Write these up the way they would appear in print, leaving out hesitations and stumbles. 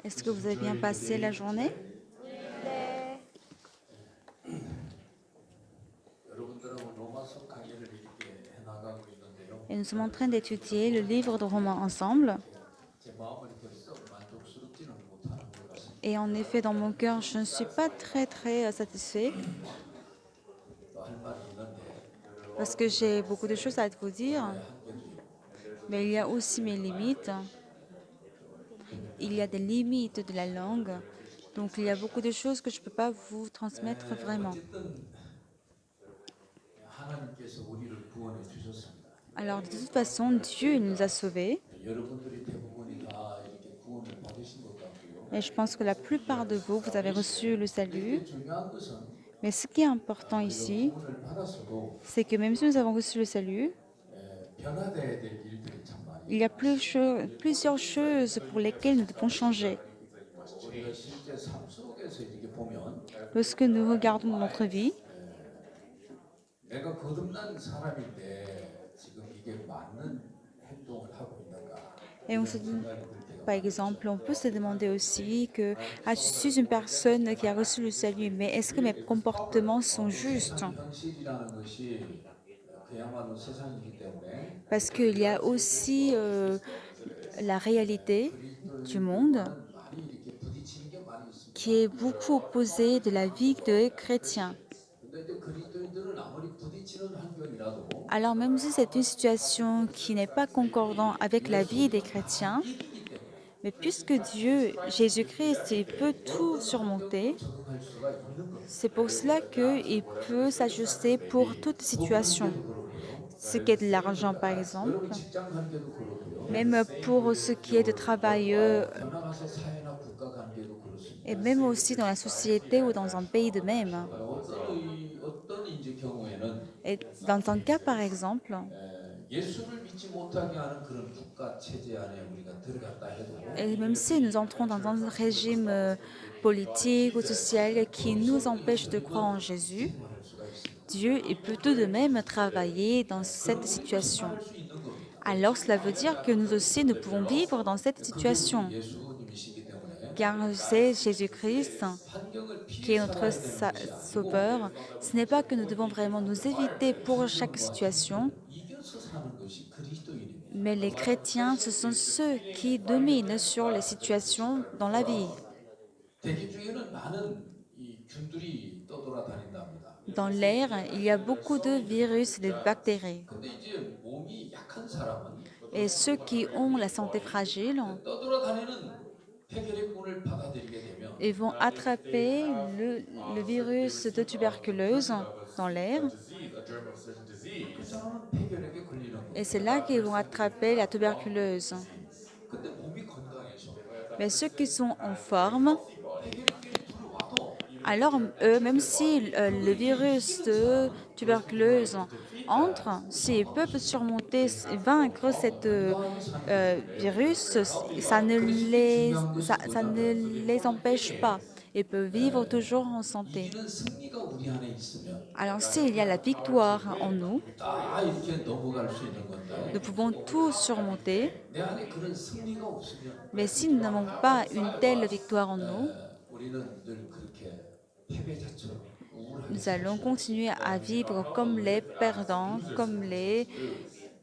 Est-ce que vous avez bien passé la journée? 네, 여러분들하고 로마서 강의를 이렇게 해나가고 있는데요. Et nous sommes en train d'étudier le livre de Romains ensemble. 제 마음을 이렇게 썩 만족스럽지는 못하는 것 같습니다. Et en effet, dans mon cœur, je ne suis pas très satisfait 또 할 말이 있는데 parce que j'ai beaucoup de choses à vous dire, 저의 한계도 있고 mais il y a aussi mes limites. Il y a des limites de la langue, donc il y a beaucoup de choses que je ne peux pas vous transmettre vraiment. 어쨌든 하나님께서 우리를 구원해 주셨습니다. Alors de toute façon, Dieu il nous a sauvés, 여러분들이 대부분이 다 이렇게 구원을 받으신 것 같고요. et je pense que la plupart de vous, vous avez reçu le salut. 이게 중요한 것은 Mais ce qui est important 우리가 ici, 구원을 받았어도 c'est que même si nous avons reçu le salut, 변화돼야 될 일들이 참 많이 il y a plusieurs choses pour lesquelles nous devons changer. 우리가 실제 삶 속에서 이렇게 보면 Lorsque nous regardons dans notre vie, 내가 거듭난 사람인데 지금 이게 맞는 행동을 하고 있는가 et on 이런 se dit, 생각이 들 때가 par 많아요. exemple, on peut se demander aussi que je suis une personne qui a reçu le salut, mais est-ce que mes comportements sont justes? 세상 현실이라는 것이 그야말로 세상이기 때문에 Parce qu'il y a aussi la réalité du monde 그리스도인들과는 많이 이렇게 부딪히는 게 많이 있습니다. qui est beaucoup opposée de la vie de chrétien. 근데 이제 그리스도인들은 아무리 부딪히는 환경이라도 Alors même si c'est une situation qui n'est pas concordante avec la vie des chrétiens, 이기기 때문에 mais puisque Dieu, Jésus-Christ, il peut tout 어떤 surmonter, 환경도 적응할 수가 있는 겁니다. c'est pour cela qu'il peut s'ajuster pour toute situation. 관계도 그렇고요. Ce qui est de l'argent, par exemple, 여러분 직장 관계도 그렇고요. même pour ce qui est de travail, 변화가서 사회나 국가 관계도 그렇습니다. et même aussi dans la société ou dans un pays de même. 어떤 이제 경우에는 Et dans un cas, par exemple, 예수를 믿지 못하게 하는 그런 국가 체제 안에 우리가 들어갔다 해도 et même si nous entrons dans un régime politique ou social qui nous empêche de croire en Jésus, 생활할 수가 있습니다. Dieu il peut tout de même travailler dans cette situation. 할 수 있는 겁니다. Alors cela veut dire que nous aussi, nous pouvons vivre dans cette situation, 그분이 예수님이시기 때문에 car c'est Jésus-Christ 환경을 qui est 피해 notre 살아야 되는 것이 아니고 sauveur. Ce n'est pas que nous devons vraiment nous éviter pour chaque situation, 이겨서 사는 것이 그리스도인입니다. mais les chrétiens, ce sont ceux qui dominent sur les situations dans la vie. 대기 중에는 많은 이 균들이 떠돌아다닌답니다. Dans l'air, il y a beaucoup de virus et de bactéries. 근데 이제 몸이 약한 사람은 Et ceux qui ont la santé fragile, 떠돌아다니는 폐결의 꾼을 받아들이게 되면 ils vont attraper le virus de tuberculose dans l'air. 그 사람은 폐결핵에 걸리는 거예요. Et c'est là qu'ils vont attraper la tuberculose. 근데 몸이 건강해서 Mais ceux qui sont en forme, 폐결핵이 들어와도 alors eux, même si le virus de tuberculose entre, s'ils peuvent surmonter, vaincre cette virus, ça ne les empêche pas. Ils peuvent vivre toujours en santé. 이기는 승리가 우리 안에 있으면 Alors s'il y a la victoire en nous, 다 이렇게 넘어갈 수 있는 건데 nous pouvons tout surmonter. 내 안에 그런 승리가 없으면 Mais si nous n'avons pas une telle victoire en nous, 우리는 늘 그렇게 패배자처럼 우울하게 nous allons continuer à vivre comme les perdants,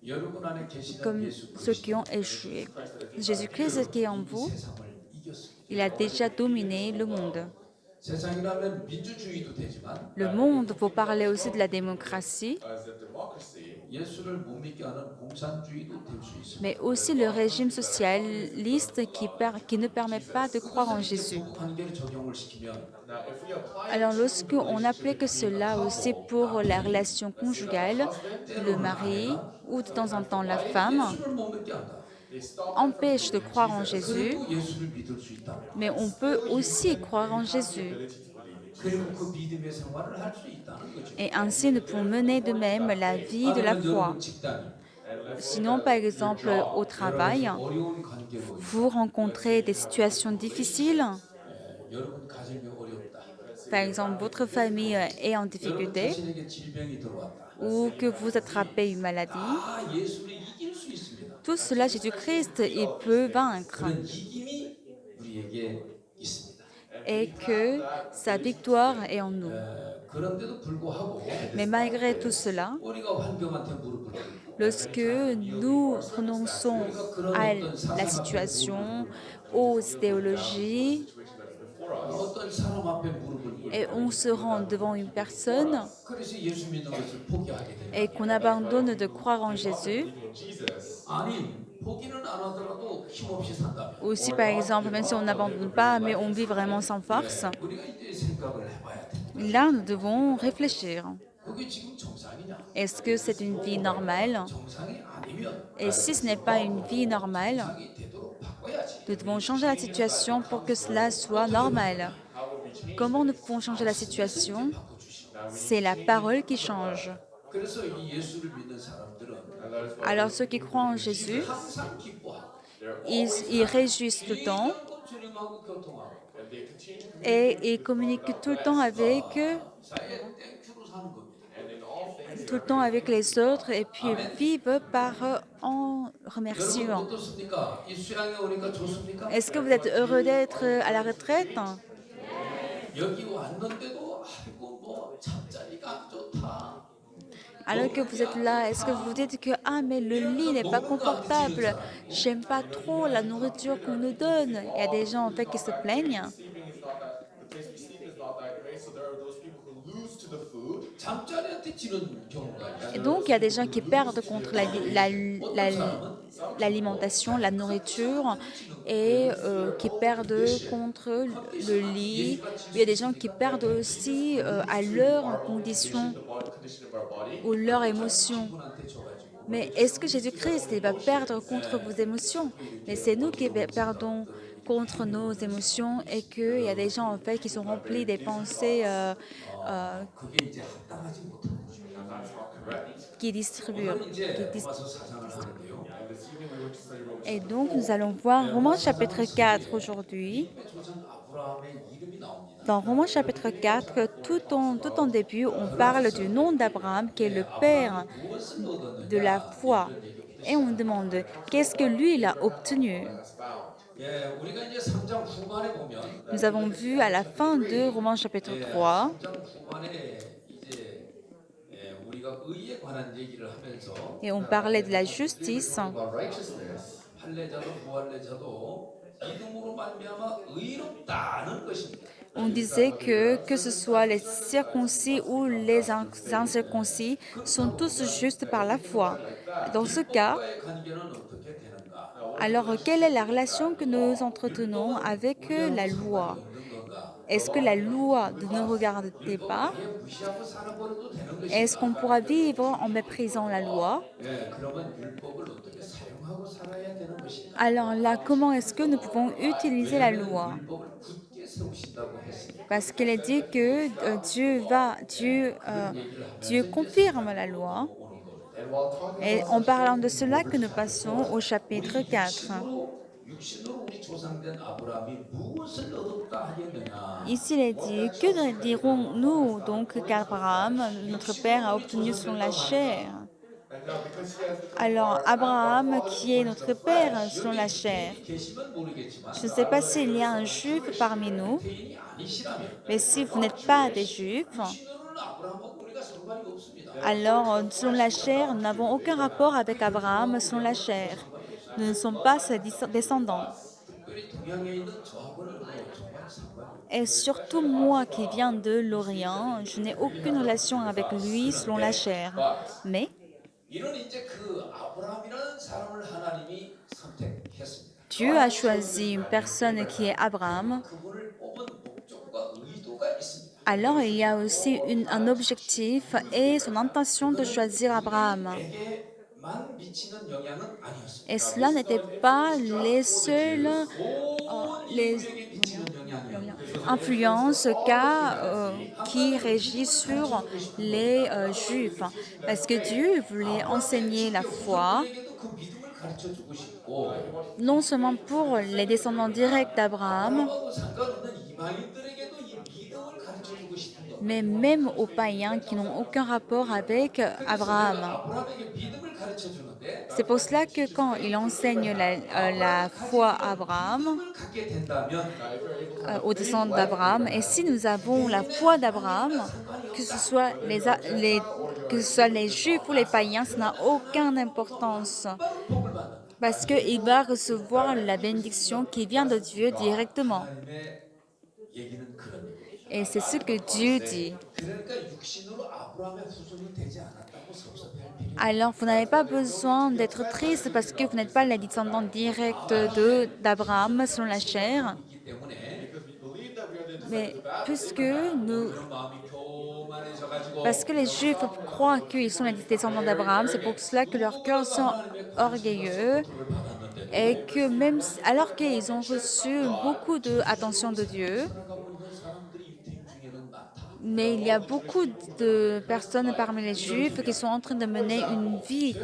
여러분 안에 계시는 comme 예수 ceux qui 그리스도 ont échoué. Jésus-Christ qui est en vous, 세상을 이겼습니다. il a déjà dominé le monde. 세상이라면 민주주의도 되지만 Le monde, pour parler aussi de la démocratie, 예수를 못 믿게 하는 공산주의도 될 수 있습니다. mais aussi le régime socialiste qui ne permet pas de croire en Jésus. 부부 관계를 적용을 시키면 Alors lorsqu'on applique cela aussi pour la relation conjugale, le mari ou de temps en temps la femme 예수를 못 믿게 한다. empêche de croire en Jésus, 그래도 예수를 믿을 수 있다. mais on peut aussi croire en Jésus. 그리고 그 믿음의 생활을 할 수 있다는 거죠. Et ainsi, nous pouvons mener de même la vie de la 아니면 foi. 여러분 직장이 Sinon, par exemple, au travail, 어려운 관계로 vous rencontrez des situations difficiles. 여러분 가정이 어렵다. Par exemple, votre famille est en 여러분 difficulté 자신에게 질병이 들어왔다. ou que vous attrapez une maladie. 다 예수를 이길 수 있습니다. Tout cela, Jésus-Christ, il peut vaincre. 그런 이김이 우리 우리에게 있습니다. et que sa victoire est en nous. 그런데도 불구하고 Mais malgré tout cela, 우리가 환경한테 무릎을 꿇고 lorsque nous renonçons 우리가 그런 à 어떤 la 사상 앞에 situation, 무릎을 aux idéologies, 꿇고 어떤 사람 앞에 무릎을 et 꿇고 on se rend devant une personne 그래서 예수 믿는 것을 포기하게 et 됩니다. qu'on abandonne de croire en Jésus, 아니 포기는 안 하더라도 힘없이 산다면 ou si par exemple, même si on n'abandonne pas, mais on vit vraiment sans force, 우리가 이제 생각을 해봐야 돼. là nous devons réfléchir. 그게 지금 정상이냐? Est-ce que c'est une vie normale? 정상이 아니면 Et si ce n'est pas une vie normale, 정상이 되도록 바꿔야지. nous devons changer la situation pour que cela soit normal. Comment nous pouvons changer la situation? 바꿔주시오. C'est la parole qui change. 그래서 이 예수를 믿는 사람들은 Alors ceux qui croient en Jésus, 항상 기뻐하고 ils réjouissent tout le temps 일하고 주님하고 교통하고 et ils communiquent tout le temps avec eux, 사이에 땡큐로 사는 겁니다. tout le temps avec les autres et puis vivent par en 여러분 remerciant. 어떻습니까? 이 수양에 오니까 좋습니까? Est-ce que vous êtes heureux d'être à la retraite? 여기 왔는데도 아이고 뭐 잠자리가 안 좋다. Alors que vous êtes là, est-ce que vous vous dites que ah mais le lit n'est pas confortable, j'aime pas trop la nourriture qu'on nous donne. Il y a des gens en fait qui se plaignent. 잠자리한테 지는 경우가 Et 있어요. donc il y a des gens qui perdent contre l'alimentation, la nourriture et qui perdent contre le lit. Il y a des gens qui perdent aussi à leurs conditions ou leurs émotions. 분한테 줘가지고 Mais est-ce que Jésus-Christ il va perdre contre vos émotions? Mais c'est nous qui perdons contre nos émotions et qu'il y a des gens en fait qui sont remplis des pensées 그게 이제 합당하지 못하는 거죠. qui distribuent. 오늘 이제 와서 사장을 하는데요. Et donc nous allons voir Romains chapitre 4 aujourd'hui. 조상 아브라함의 이름이 나옵니다. Dans Romains chapitre 4, tout en début, on parle du nom d'Abraham qui est le père 무엇을 얻었느냐? de la foi. Et on demande qu'est-ce que lui il a obtenu. 예, 우리가 이제 3장 후반에 보면 Nous avons vu à la fin de Romains chapitre 3, 3장 후반에 이제 우리가 의에 관한 얘기를 하면서 et on parlait de la justice. 할례자도 부할례자도 믿음으로 말미암아 의롭다는 것입니다. On disait que ce soit les circoncis ou les incirconcis sont tous justes par la foi. Dans ce cas, 과의 관계는 어떻게 되는가? alors quelle est la relation que nous entretenons avec la loi? 없는 건가? Est-ce que la loi ne nous regarde pas? 아예 무시하고 살아버려도 되는 Est-ce 것인가? qu'on pourra vivre en méprisant la loi? 예, 그러면 율법을 어떻게 사용하고 살아야 되는 것인가? Alors là, comment est-ce que nous pouvons utiliser la loi? 율법을 굳게 세우신다고 했으니까 Parce qu'il est dit que Dieu confirme la loi. 오는 거예요. Et en parlant de cela que nous passons au chapitre 4. 육신으로 우리 조상된 아브라함이 무엇을 얻었다 하겠느냐? Ici, il est dit, que dirons-nous donc qu'Abraham, notre père, a obtenu selon la chair? Alors, Abraham, qui est notre père selon la chair, 계시면 모르겠지만 je ne sais pas s'il y a un juif parmi nous, 개인이 아니시라면 mais si vous n'êtes pas des juifs, 육신으로는 아브라함하고 우리가 상관이 없습니다. alors selon la chair, nous n'avons aucun rapport avec Abraham selon la chair. Nous ne sommes pas ses descendants. 특별히 동양에 있는 저하고는 뭐 정말 상관이 없어요. Et surtout moi qui viens de l'Orient, je n'ai aucune relation avec lui selon la chair. Mais 이는 이제 그 아브라함이라는 사람을 하나님이 선택했습니다. Dieu a choisi une personne qui est Abraham. 그분을 뽑은 목적과 의도가 있습니다. Alors il y a aussi un objectif et son intention de choisir Abraham. 에게만 미치는 영향은 아니었습니다. Et cela n'était pas les seules les 에게 미치는 영향이요. influences qui régissent sur les Juifs. Parce que Dieu voulait enseigner la foi, 에게도 그 믿음을 가르쳐 주고 싶고 non seulement pour les descendants directs d'Abraham, 아브라함하고 상관없는 이방인들에게도 이 믿음을 가르쳐 주고 싶은 것. mais même aux païens qui n'ont aucun rapport avec Abraham. 아브라함에게 믿음을 가르쳐 주는데 C'est pour cela que quand il enseigne la foi à Abraham, 믿음을 갖게 된다면 aux descendants d'Abraham, et si nous avons la foi d'Abraham, que ce soit que ce soit les Juifs ou les païens, ça n'a aucune importance, 바로 복을 받는다. parce qu'il va recevoir la bénédiction qui vient de Dieu directement. 하나님의 얘기는 그런 얘기예요. Et c'est ce que Dieu dit. 그러니까 육신으로 아브라함의 후손이 되지 않았다고 섭섭해할 필요. Alors, vous n'avez pas besoin d'être triste parce que vous n'êtes pas les descendants directs d'Abraham selon la chair. 있기 때문에 Mais puisque nous, 그런 마음이 교만해져가지고 parce que les Juifs croient qu'ils sont les descendants d'Abraham, c'est pour cela que leurs cœurs sont orgueilleux 복을 받았는데도 et que même alors qu'ils ont reçu beaucoup d'attention de Dieu, 살아가고 있는 사람들이 유대인 중에는 많다. mais il y a beaucoup de personnes parmi les Juifs qui sont en train de mener une vie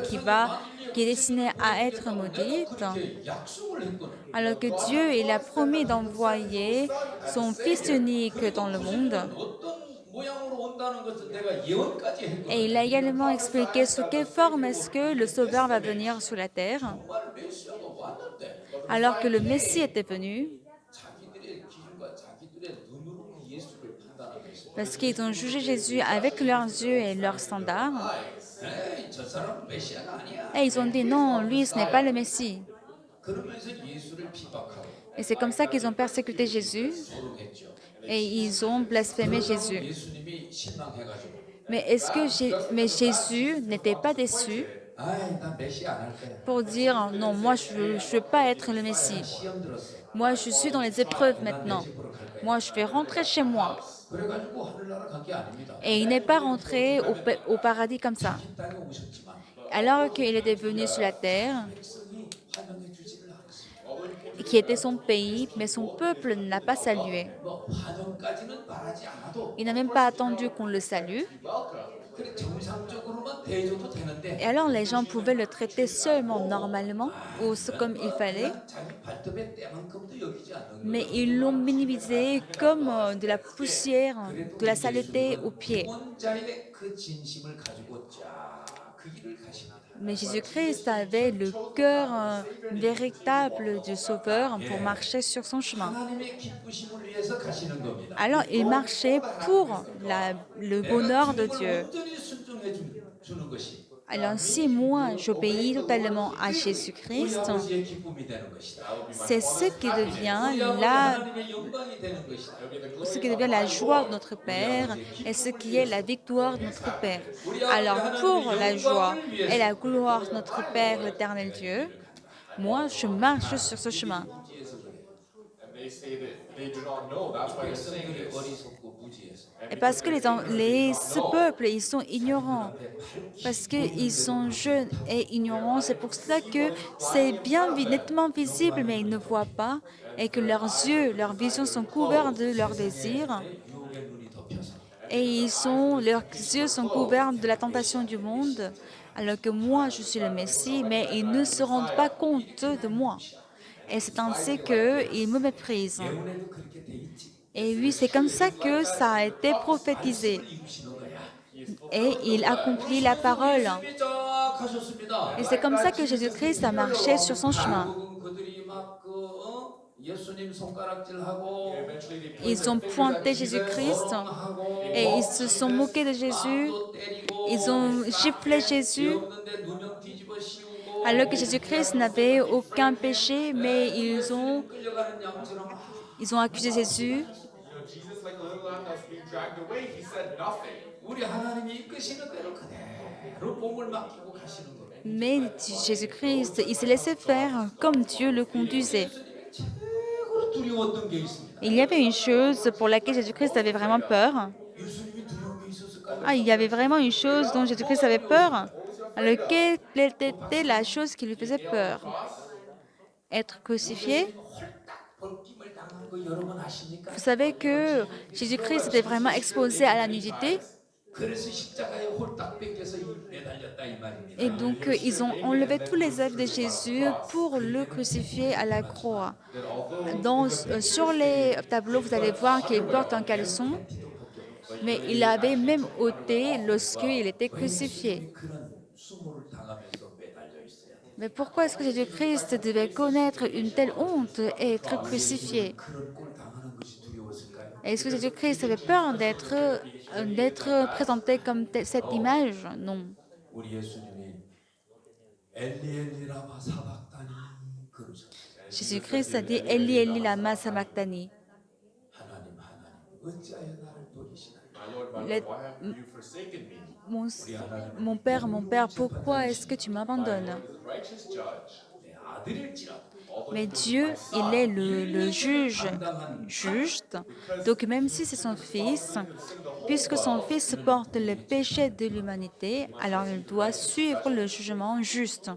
qui est destinée à être maudite, 그렇게 약속을 했거든. alors que Dieu, il a promis d'envoyer son Fils unique dans le monde. 어떤 모양으로 온다는 것을 내가 예언까지 했거든. Et il a également expliqué sous quelle forme est-ce que le Sauveur va venir sur la terre, 정말 메시아가 왔는데 alors que le Messie était venu, 자기들의 기준과 자기들의 눈으로 예수를 판단하면서 parce qu'ils ont jugé Jésus avec leurs yeux et leurs standards, 에이 저 사람은 메시아가 아니야. et ils ont dit non, lui, ce n'est pas le Messie. 그러면서 예수를 핍박하고 Et c'est comme ça qu'ils ont persécuté Jésus 조롱했죠. et ils ont blasphémé Jésus. 예수님이 실망해가지고 Mais mais Jésus n'était pas déçu 아이 난 메시아 안 할 거야. pour dire non, moi je veux pas être le Messie. 시험 들었어. Moi je suis dans les épreuves maintenant. 집으로 갈 거야. Moi je vais rentrer chez moi. 그래가지고 하늘나라 간 게 아닙니다. Et il n'est pas rentré au paradis comme ça. 이 땅에 오셨지만 Alors qu'il était venu sur la terre, 백성이 환영해 주지를 않았어요. qui était son pays, mais son peuple ne l'a pas salué. 뭐 환영까지는 바라지 않아도 Il n'a même pas attendu qu'on le salue. 그래 정상적으로만 대해줘도 되는데 Et alors les gens pouvaient le traiter seulement normalement ou comme il fallait, 그냥 자기 발톱의 때만큼도 여기지 않는 mais ils l'ont minimisé comme de la poussière, de la saleté aux pieds. 자의 그 진심을 가지고 그 길을 가시나다. Mais Jésus-Christ avait le cœur véritable du Sauveur pour marcher sur son chemin. 하나님의 기쁘심을 위해서 가시는 겁니다. Alors il marchait pour le bonheur de Dieu. 온전히 순종해 주는 것이 Alors si moi j'obéis totalement à 우리 Jésus-Christ, 아버지의 기쁨이 되는 것이다. c'est ce qui devient 우리 아버지 하나님의 영광이 되는 것이다. ce qui devient la joie de notre Père et ce qui est la victoire de notre Père. Alors pour la joie et la gloire de notre Père, l'éternel Dieu, moi je marche sur ce chemin. And they say that they do not know. That's why they're saying 백성들이 this. 어리석고 무지해서 Et parce que ce peuple, ils sont ignorants, parce qu'ils sont jeunes et ignorants, c'est pour cela que c'est bien nettement visible, mais ils ne voient pas, et que leurs yeux, leurs visions sont couverts de leurs désirs, 유혹의 눈이 덮여서 et leurs yeux sont couverts de la tentation du monde, alors que moi, je suis le Messie, mais ils ne se rendent pas compte de moi. Et c'est ainsi qu'ils me méprisent. 예언에도 그렇게 돼 있지. Et oui, c'est comme ça que ça a été prophétisé. 이루시는 거야. Et il accomplit la parole. 예수님이 쫙 가셨습니다. Et c'est comme ça que Jésus-Christ a marché sur son chemin. 결국은 그들이 예수님 손가락질하고 Eventually, they point Ils their ont fingers pointé at Jesus. Jésus-Christ 하고 et ils se sont moqués de Jésus. 또 때리고 Ils ont giflé Jésus 없는데 누명 뒤집어 씌우고 alors que Jésus-Christ n'avait aucun péché, mais 끌려가는 양처럼 ils ont accusé Jésus. You know, Jesus, like a little lamb that's being dragged away, he said nothing. 우리 하나님이 이끄시는 대로 그대로 몸을 맡기고 가시는 거예요. Mais Jésus-Christ, il s'est laissé faire comme Dieu le conduisait. 최고로 두려웠던 게 있습니다. Il y avait une chose pour laquelle Jésus-Christ avait vraiment peur. 예수님이 두려운 게 있었을까요? Ah, il y avait vraiment une chose dont Jésus-Christ avait peur. Alors, quelle était la chose qui lui faisait peur? Être crucifié? 홀딱 벗김을 당한 거 여러분 아십니까? Vous savez que Jésus-Christ était vraiment exposé à la nudité 그래서 십자가에 홀딱 뺏겨서 매달렸다 이 말입니다. et donc ils ont enlevé tous les œuvres de Jésus pour le crucifier à la croix. Sur les tableaux, vous allez voir qu'il porte un caleçon, mais il avait même ôté lorsqu'il était crucifié. 그런 수모를 당하면서 매달려 있어요. Mais pourquoi est-ce que Jésus-Christ devait connaître une telle honte et être crucifié? 그런 꼴 당하는 것이 두려웠을까요? Est-ce que Jésus-Christ avait peur d'être présenté comme cette image? Non. 우리 예수님이 엘리 엘리 라마 사박다니 그러셨어요. Jésus-Christ a dit Eli Eli lama sabachthani. 하나님 하나님 어찌하여 나를 버리시나요? My Lord, Le- why have you forsaken me? Mon, 우리 하나님은 mon Père, pourquoi est-ce que tu My m'abandonnes? Lord is a righteous judge. 내 아들일지라도 Although Mais he was Dieu, my il son, est le juge juste. Donc même si c'est son fils, puisque son fils porte le péché de l'humanité, alors il doit suivre le jugement juste.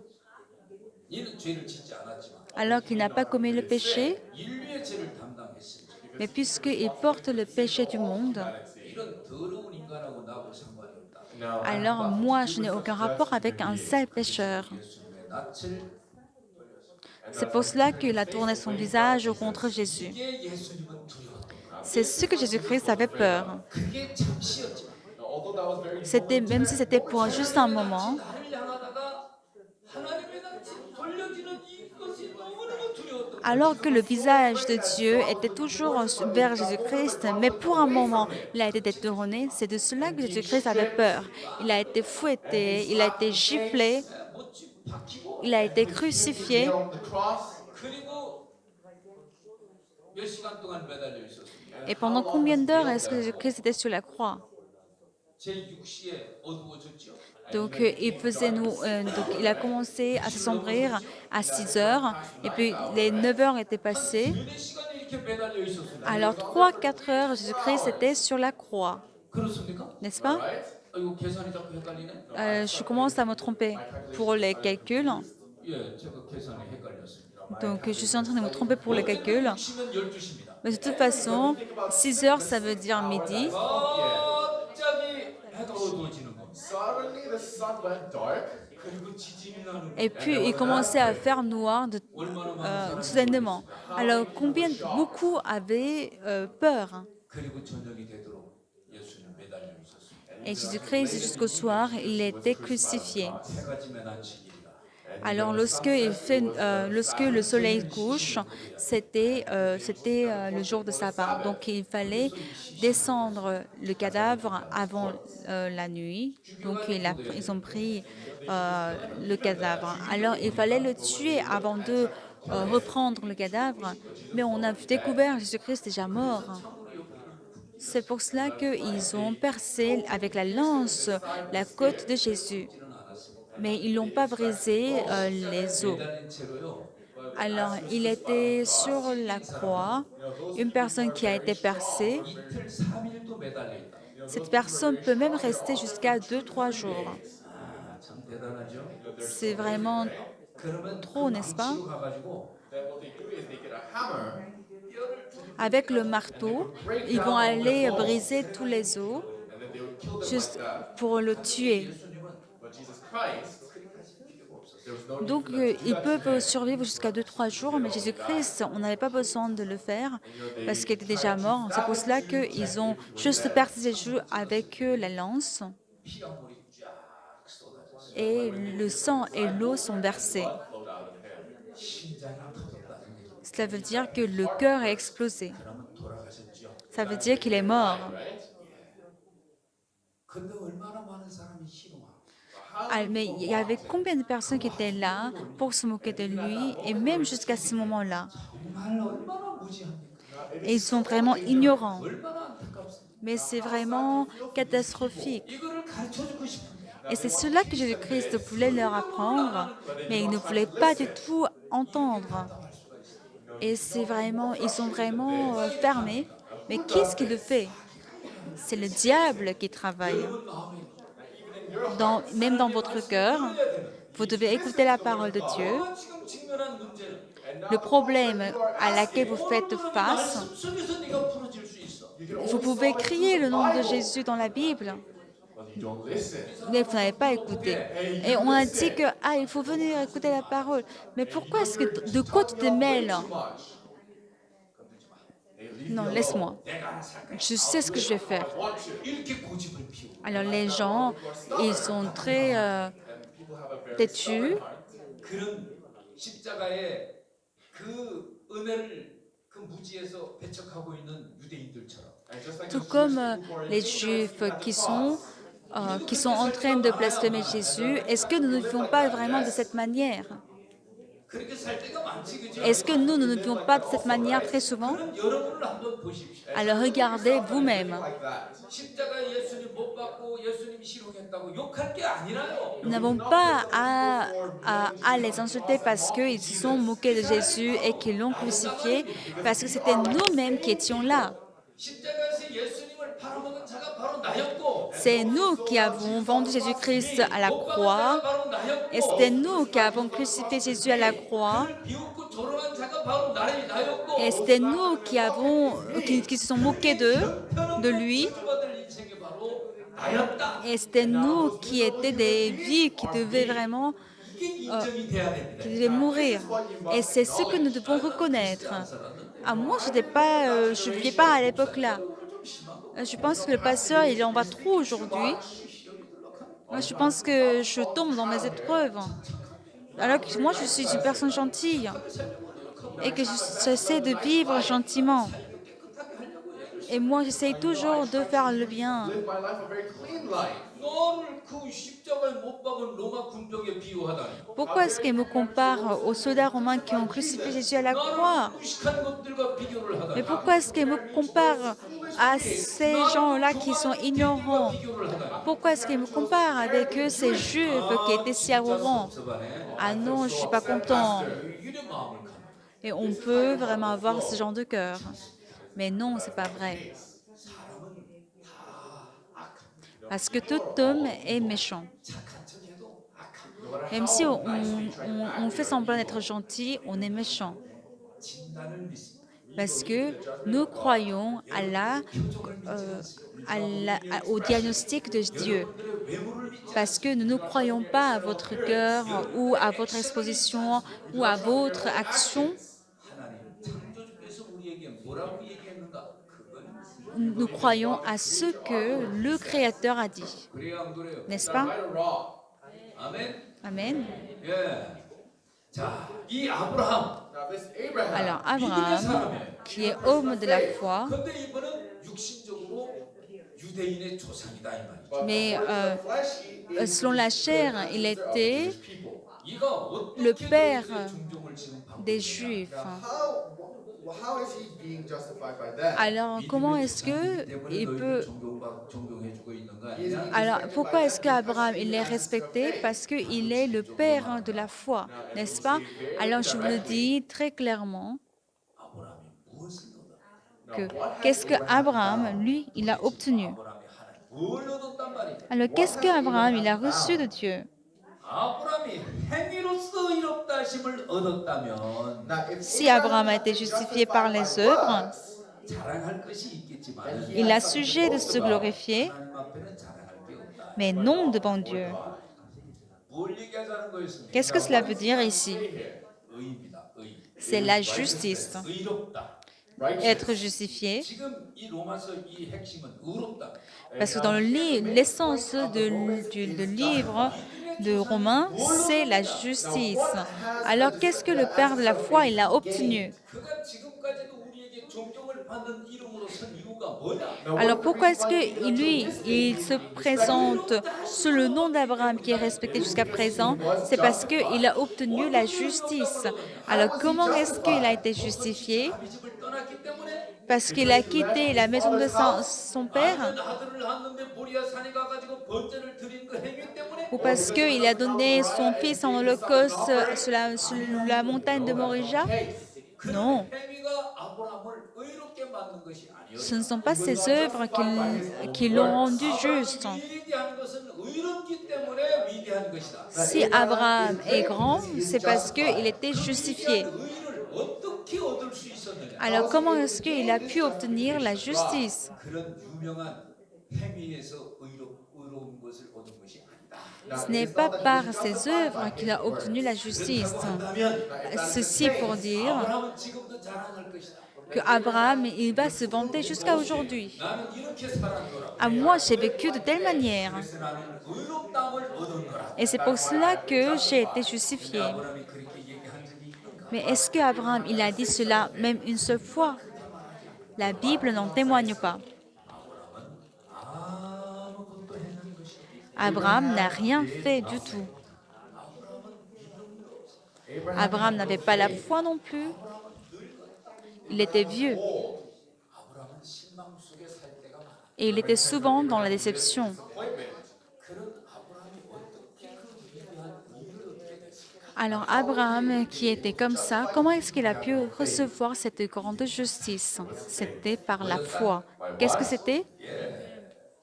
이는 죄를 짓지 않았지만 Alors qu'il n'a pas commis le péché, 인류의 죄를 담당했으니 mais puisqu'il porte le péché du monde, 이런 더러운 인간하고 나하고 상관이 없다. now alors moi, je n'ai aucun rapport avec un sale pécheur. 예수님의 낯을 C'est pour cela qu'il a tourné son visage contre Jésus. 이게 예수님은 두려웠던 C'est ce que Jésus-Christ avait peur. 그게 잠시였지만 although that was very C'était, même si c'était pour juste un moment, 나를 향하다가 하나님의 낯이 돌려지는 이것이 너무너무 두려웠던 alors que le visage de Dieu était toujours vers Jésus-Christ, mais pour un moment, il a été détourné. C'est de cela que Jésus-Christ avait peur. Il a été fouetté, il a été giflé, 못지 박히고 il a été crucifié. on the cross. 그리고 몇 시간 동안 매달려 있었습니다. Et pendant combien d'heures est-ce que Jésus-Christ était sur la croix? 제 6시에 어두워졌죠. Donc, il a commencé à s'assombrir à 6 heures, et puis les 9 heures étaient passées. 4시간에 이렇게 매달려 있었습니다. Alors, 3-4 heures, Jésus-Christ était sur la croix, 그렇습니까? n'est-ce pas? 이거 계산이 자꾸 헷갈리네. Je commence à me tromper pour les calculs. 예, 제가 계산이 헷갈렸습니다. Donc, je suis en train de me tromper pour les calculs. 6시면 12시입니다. Mais de toute façon, 6 heures, ça veut dire midi. 갑자기 해가 어두워지는 겁니다. Suddenly the sun went dark. 그리고 지진이 나는 Et puis, il commençait à faire noir 얼마나 많은 사람이 soudainement. Alors, beaucoup avaient peur. 그리고 저녁이 되도록 예수님 매달려 있었습니다. Et Jésus-Christ, jusqu'au soir, il était crucifié. 해가 지면 안식일이라. Alors, lorsque le soleil couche, c'était le jour de sabbat. Donc, il fallait descendre le cadavre avant la nuit. Donc, ils ont pris le cadavre. Alors, il fallait le tuer avant de reprendre le cadavre. Mais on a découvert Jésus-Christ déjà mort. C'est pour cela qu'ils ont percé avec la lance la côte de Jésus. Mais ils n'ont pas brisé les os. 매달린 채로요. Alors, il était sur la croix, une personne qui a été percée. 이틀 3일도 매달려 있다. Cette personne peut même rester jusqu'à 2-3 jours. 아, 참 대단하죠. C'est vraiment 그러면 trop, n'est-ce pas? 망치로 가가지고 Then what they do is they get a hammer Avec le marteau, ils vont aller briser tous les os and then they would kill them juste like that. pour le tuer. But Jesus Christ, there was no need Donc, for them to do ils that. peuvent survivre jusqu'à 2-3 jours, mais Jésus-Christ, on n'avait pas besoin de le faire parce qu'il était déjà mort. C'est pour cela qu'ils ont juste percé ses joues avec la lance 피가 물이 쫙 쏟아졌어요. et le sang et l'eau sont versés. Flowed out of him. 심장이 터졌다는 얘기. Cela veut dire que le cœur a explosé. 그러면 돌아가셨죠. Ça veut dire qu'il est mort. 근데 얼마나 많은 사람이 희롱하고 Ah, mais il y avait combien de personnes qui étaient là pour se moquer de lui, et même jusqu'à ce moment-là. 정말 얼마나 무지합니까? Et ils sont vraiment ignorants. 얼마나 안타깝습니까? Mais c'est vraiment catastrophique. 이거를 가르쳐주고 싶은데 Et c'est cela que Jésus-Christ voulait leur apprendre, mais ils ne voulaient pas du tout entendre. Et ils sont vraiment fermés. Mais qu'est-ce qui le fait? C'est le diable qui travaille. Même dans votre cœur, vous devez écouter la parole de Dieu. 지금 직면한 문제는 Le problème à laquelle vous faites face, 말씀 속에서 네가 풀어질 수 있어. vous pouvez crier le nom de Jésus dans la Bible, But you don't listen. mais vous n'avez pas écouté. Et on a dit que il faut venir écouter la parole. Mais pourquoi est-ce que de quoi tu te mêles? Non, laisse-moi. Je sais ce que je vais faire. 이렇게 고집을 피우고 Alors les gens, ils sont très têtus. 그런 십자가의 그 은혜를 그 무지에서 배척하고 있는 유대인들처럼 And just like Tout those comme Jewish people who are les hypocrites, Juifs even at the qui sont en cross. train de blasphémer Jésus, est-ce que nous ne vivons pas vraiment de cette manière? 그렇게 살 때가 많지 그죠? Est-ce que nous ne vivons pas de cette manière très souvent? 그런 여러분을 한번 보십시오. Alors regardez vous-même. Like that. 십자가에 예수님 못 받고 예수님이 실용했다고 욕할 게 아니라요. Nous n'avons pas à les insulter parce qu'ils se sont moqués de Jésus et qu'ils l'ont crucifié, parce que c'était nous-mêmes qui étions là. 십자가에서 예수님을 팔아먹은 자가 바로 나였고 C'est nous qui avons vendu Jésus-Christ à la 못 박은 croix, 자가 바로 나였고 et c'était nous qui avons crucifié Jésus à la croix, 그를 비웃고 조롱한 자가 바로 나였고 et c'était nous qui se sont moqués de lui, 저주받을 인생이 바로 나였다. et c'était nous qui étaient des vies qui devaient vraiment 이게 인정이 돼야 됩니다. qui devaient mourir. Et c'est ce que nous devons reconnaître. Ah, moi, je ne vivais pas à l'époque là. Je pense que le pasteur, il en va trop aujourd'hui. Je pense que je tombe dans mes épreuves. Alors que moi, je suis une personne gentille et que j'essaie de vivre gentiment. Et moi, j'essaie toujours de faire le bien. Live my life a very clean life. 너를 그 십자가에 못 박은 로마 군병에 비유하다니. Pourquoi est-ce qu'il me compare aux soldats romains qui ont crucifié Jésus à la croix? 너를 무식한 것들과 비교를 하다니. Mais pourquoi est-ce qu'il me compare à ces gens-là qui sont ignorants? 비교를 하다니. Pourquoi est-ce qu'il me compare avec eux, ces Juifs qui étaient si arrogants? Ah non, je ne suis pas content. 이래 마음을 갖는. Et on peut vraiment avoir ce genre de cœur. Mais non, c'est pas vrai. Parce que tout homme est méchant. 착한 척해도 악한. Même si on fait semblant d'être gentil, on est méchant. 진단을 믿습니다. Parce que nous croyons au diagnostic de Dieu. 여러분들의 외모를 믿지 Parce que nous ne croyons pas à votre cœur ou à votre exposition ou à votre action. 하나님 창조주께서 우리에게 뭐라고 얘기했는가? 그건 Nous croyons à ce que le Créateur a dit. 그래야 안 그래요? N'est-ce Right pas? or wrong? 아멘. Amen. 예. 자, 이 아브라함 Now this Abraham. Alors, 믿음의 Abraham, 사람이에요. qui est homme de la foi, 근데 이분은 육신적으로 유대인의 조상이다 이 말이죠. but mais according to the flesh, he is selon la chair, il était 이가 어떻게 le père 너희들의 종종을 지금 받고 des 있느냐? Juifs. how is he being justified by that? Alors, comment est-ce que 때문에 il 너희들 peut... 존경해주고 있는 거 아니냐? Alors, pourquoi est-ce qu'Abraham, il est respecté? Parce qu'il est le père de la foi, n'est-ce pas? Alors, je vous le dis très clairement 아브라함이 무엇을 얻었다? que qu'est-ce que Abraham, lui, il a obtenu? 아브라함이 하나님 뭘 얻었단 말이냐? Alors, qu'est-ce qu'Abraham, il a reçu de Dieu? 아브라함이 행위로서 의롭다 하심을 얻었다면 Now, if Si Abraham a été justifié par les œuvres, 자랑할 것이 있겠지만 il a sujet de se glorifier, 하나님 앞에는 자랑할 게 없다. mais non devant Dieu. 뭘 얘기하자는 거였습니까? Qu'est-ce que cela veut dire ici? 의입니다. 의. C'est la justice. 의롭다. Être justifié, 지금 이 로마서 이 핵심은 의롭다. parce que dans l'essence du livre de Romains, c'est la justice. Alors, qu'est-ce que le Père de la foi, il a obtenu? 그가 지금까지도 우리에게 존경을 받는 이름으로 선 이유가 뭐냐? Alors, pourquoi est-ce que lui, il se présente sous le nom d'Abraham qui est respecté jusqu'à présent? C'est parce qu'il a obtenu la justice. Alors, comment est-ce qu'il a été justifié? 이 집을 떠났기 때문에 Parce qu'il a quitté la maison de son père? 아들을 낳았는데 모리아 산에 가가지고 번제를 드린 그 행위 때문에 Ou parce qu'il a donné son fils en holocauste sur la montagne de Morija? Non, 행위가 아브라함을 의롭게 만든 것이 아니었다. ce ne sont pas ses œuvres qui l'ont rendu juste. 위대한 것은 의롭기 때문에 위대한 것이다. Si Abraham est grand, c'est parce qu'il était justifié. 의를 어떻게 얻을 수 있었느냐? Alors comment est-ce qu'il a pu obtenir la justice? 그런 유명한 행위에서 의로운 것을 얻은 것이 아니다. Ce n'est pas par ses œuvres qu'il a obtenu la justice. 한다면 Ceci pour dire, 아브라함은 지금도 자랑할 것이다. que Abraham, il va se vanter jusqu'à aujourd'hui. 나는 이렇게 살았노라. Ah, moi, j'ai vécu de telle manière. 그래서 나는 의롭다함을 얻었노라. Et c'est pour That's why cela I've been que j'ai été justified. 근데 justifié. 아브라함이 그렇게 얘기한 적이 있는가? Mais est-ce que Abraham, il a dit cela même une seule fois? La Bible n'en témoigne pas. 아브라함은 아무것도 해낸 것이 없다. Abraham n'a rien fait du tout. Abraham n'avait pas la foi non plus. Il était vieux 아브라함은 실망 속에 살 때가 많아. et il était souvent dans la déception. Disappointment. 그런 아브라함이 어떻게 그 위대한 일을 얻게 됐을까? Alors Abraham, qui était comme ça, comment est-ce qu'il a pu recevoir cette grande justice? C'était par la foi. Qu'est-ce que c'était?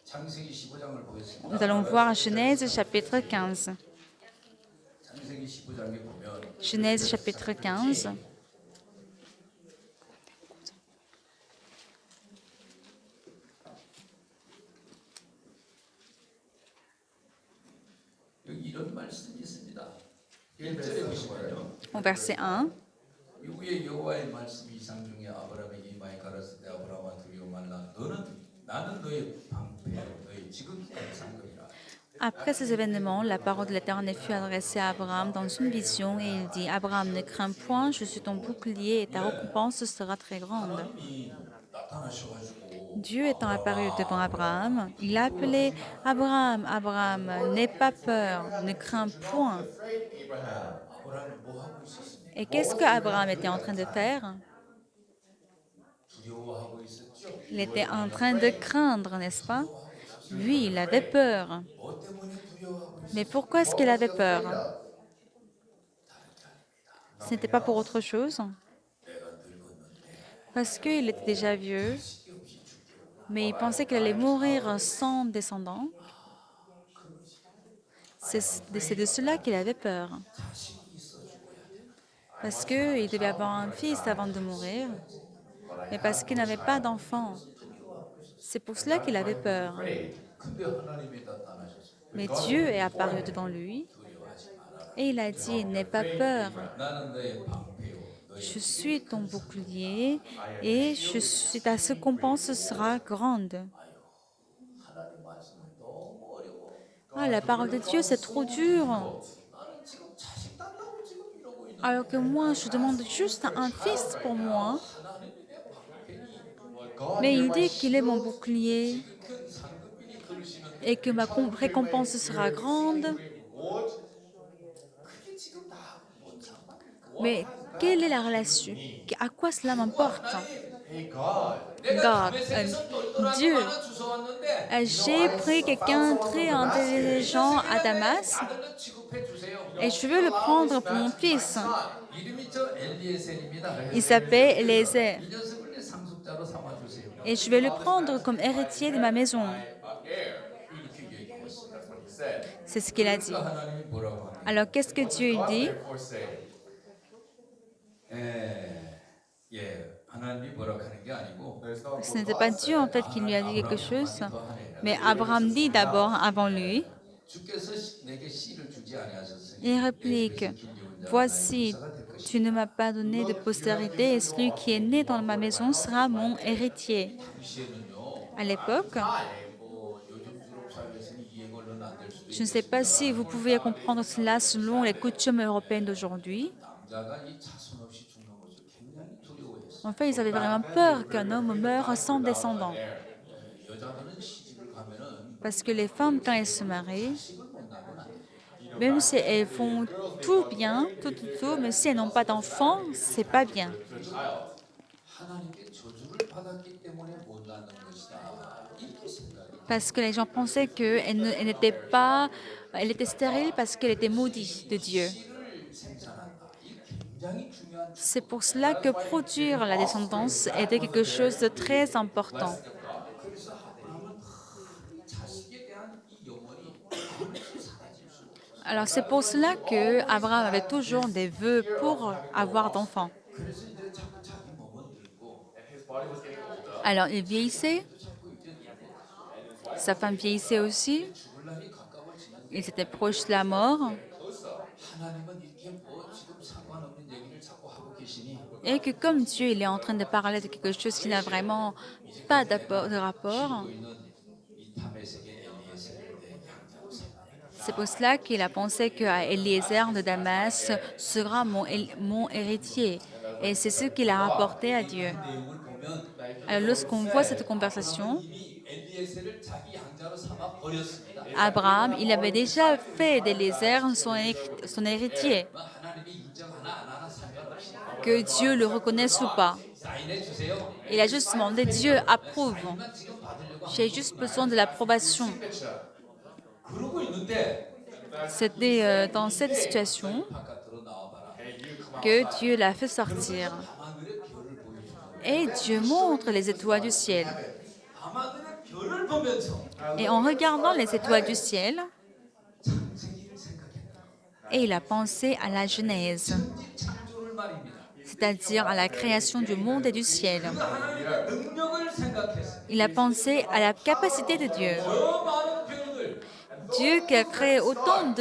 창세기 15장을 보겠습니다. Nous allons voir Genèse chapitre 15. 창세기 15장에 보면 Genèse chapitre 15. 여기 이런 말씀이 있습니다. 1절에 보시면요. Au verset 1. 이후에 여호와의 말씀이 이상 중에 아브라함에게 임하여 가라사대 아브라함아 두려워 말라 나는 너의 방패요 너의 지극히 큰 상급이라. Après ces événements, la parole de l'Éternel fut adressée à Abraham dans une vision et il dit, Abraham, ne crains point, je suis ton bouclier et ta récompense sera très grande. 하나님이 나타나셔가지고 Dieu étant apparu devant Abraham, il a appelé Abraham, Abraham, n'aie pas peur, ne crains point. Afraid Abraham. 아브라함이 뭐 하고 있었습니까? Et qu'est-ce qu'Abraham était en train de faire? 두려워하고 있었죠. Il était en train de craindre, n'est-ce pas? Oui, il avait peur. 뭐 때문에 두려워하고 있었어요? Mais pourquoi est-ce qu'il avait peur? Ce n'était pas pour autre chose. 내가 늙었는데 Parce qu'il était déjà vieux, mais il pensait qu'il allait mourir sans descendant. C'est de cela qu'il avait peur. 자식이 있어 죽어야 되나? Parce qu'il devait avoir un fils avant de mourir, mais parce qu'il n'avait pas d'enfant. C'est pour cela qu'il avait peur. Afraid. 근데 하나님이 나타나셨어요. Mais Dieu est apparu devant lui 두려워하지 마라. et il a dit, n'aie pas peur, 나는 너의 방패요 너의 je suis ton bouclier et ta récompense sera grande. 하나님 말씀이 너무 어려워. Ah, la parole de Dieu, c'est trop dur. 나는 지금 자식 달라고 지금 이러고 있는 Alors que moi, je demande juste un fils pour moi. 하나님이 내 방패니 God, Mais you're il my dit qu'il est mon shield. bouclier 큰 상급이니 그러시는데 et que ma récompense sera grande. Reward. 그게 지금 다뭔 상관일까? Mais quelle est la relation? À quoi cela m'importe? Hey God. 내가 God, 다메섹에서 똘똘한 Dieu. 거 하나 주워왔는데 J'ai pris quelqu'un très intelligent à Damas 아들로 취급해 주세요. et je veux le prendre pour mon fils. 이름이 저 엘리에셀입니다. Il s'appelle Eliezer 이 녀석을 내 상속자로 삼아 주세요. et je vais le prendre comme héritier de ma maison. Heir. 이렇게 얘기했어요. That's what he said. C'est ce qu'il a dit. 그러니까 하나님이 뭐라고 하냐? Alors qu'est-ce que Dieu il dit? Therefore say. 하나님이 뭐라고 하는 게 아니고 There's no Ce n'était pas Dieu en fait qui lui a dit quelque chose, 더 하네. mais Abraham dit d'abord avant lui. 주께서 내게 씨를 주지 아니하셨으니 Il réplique, voici, tu ne m'as pas donné de postérité et celui qui est né dans ma maison sera mon héritier. 당시에는요. À l'époque, 뭐 요즘 유럽 사회에서는 이해 걸로는 안 될 수도 je ne sais pas si vous pouvez comprendre cela selon les coutumes européennes d'aujourd'hui. 남자가 이 자손 없이 죽는 것을 굉장히 두려워했어요. En fait, ils avaient vraiment peur qu'un homme meure sans descendant. 여자들은 시집을 가면은 Parce que les femmes, quand elles se marient, 시집을 못 나면 안 돼요. même si elles font tout bien, tout, mais si elles n'ont pas d'enfants, c'est pas bien. the child. 하나님께 저주를 받았기 때문에 못 낳는 것이다. 이렇게 생각이. Parce que les gens pensaient qu'elle n'était pas, elle était stérile parce qu'elle était maudite de Dieu. 씨를 생산한다. 이 굉장히 중요한. C'est pour cela que produire la descendance était quelque chose de très important. 그래서 아브라함은 이 자식에 대한 이 영원이 아무것도 사라질 수 없어요. Alors c'est pour cela que Abraham avait toujours des vœux pour avoir d'enfants. 그래서 이제 자꾸 자기 몸은 늙고 And his body was getting older. Alors il vieillissait, 자꾸 이제 늙고 sa femme vieillissait aussi, 죽을 날이 가까워지는. il était proche de la mort. 하나님은 이렇게 뭐 지금 상관없는 얘기를 자꾸 하고 계시니 Et que comme Dieu il est en train de parler de quelque chose qui n'a vraiment pas de rapport, 지키고 있는 이 다메섹의 엘리에셀을 내 양자로 c'est pour 삼아야겠다. cela qu'il a pensé que Eliezer de Damas sera mon héritier. Et c'est ce qu'il a rapporté à Dieu. 이 내용을 보면 Now, if you Alors, look at what it lorsqu'on voit cette said, conversation, 아브라함은 이미 엘리에셀을 자기 양자로 삼아 버렸습니다. Abraham, il avait déjà fait d'Eliezer son héritier, 뭐 하나님이 인정하나 안 하나 상관없이 que Dieu le reconnaisse ou pas. 사인해 주세요. Il a juste demandé, Dieu approuve. 사인만 지금 받으려고 하는 J'ai juste besoin de l'approbation. signature, 그러고 있는데 C'était dans cette situation 바깥으로 나와봐라. hey, you come que outside. Dieu l'a fait sortir. 밤하늘의 별을 보여주는 Et Dieu montre les étoiles du ciel. 밤하늘의 별을 보면서 Et en regardant les étoiles du ciel, 창세기를 생각했다. et il a pensé à la Genèse, 천지 창조를 말입니다. c'est-à-dire à la création du monde et du ciel. 그 하나님의 능력을 생각했습니다. Il a pensé à la capacité de Dieu. 저 많은 별들 Dieu qui a créé autant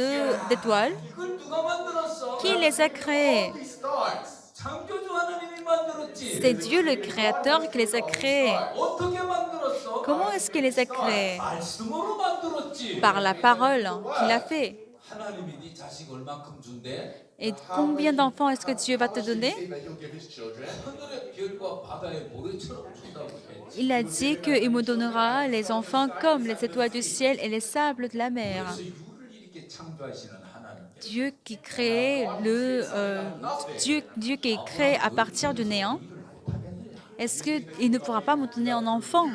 d'étoiles, 이걸 누가 만들었어? qui les a créées? These stars. 창조주 하나님이 만들었지. C'est Dieu le Créateur qui les a créées. 어떻게 만들었어? Comment est-ce qu'il les a créées? 말씀으로 만들었지. Par la parole qu'il a fait. 하나님이 네 자식 얼만큼 준대? Et combien d'enfants est-ce que Dieu va te donner? Say that he'll give his children. 하늘의 별과 바다의 모래처럼 준다고 했지. Il a dit qu'il me donnera les enfants comme les étoiles du ciel et les sables de la mer. 그래서 유를 이렇게 창조하시는 하나님께 Dieu qui crée Dieu qui crée à partir du néant. Est-ce qu'il ne pourra pas me donner un enfant?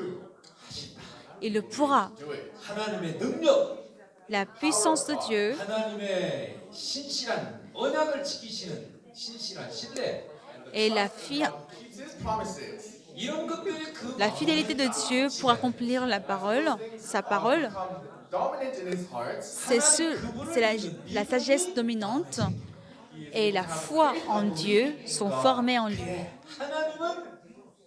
Il le pourra. Do it. 하나님의 능력, La puissance de Dieu 하나님의 신실한 언약을 지키시는 신실한 신뢰, et Keeps his promises. 이런 것들이 그 la fidélité de Dieu pour accomplir la parole, sa parole, Become dominant in his heart. c'est la sagesse dominante et la foi en Dieu sont formées en lui. 하나님은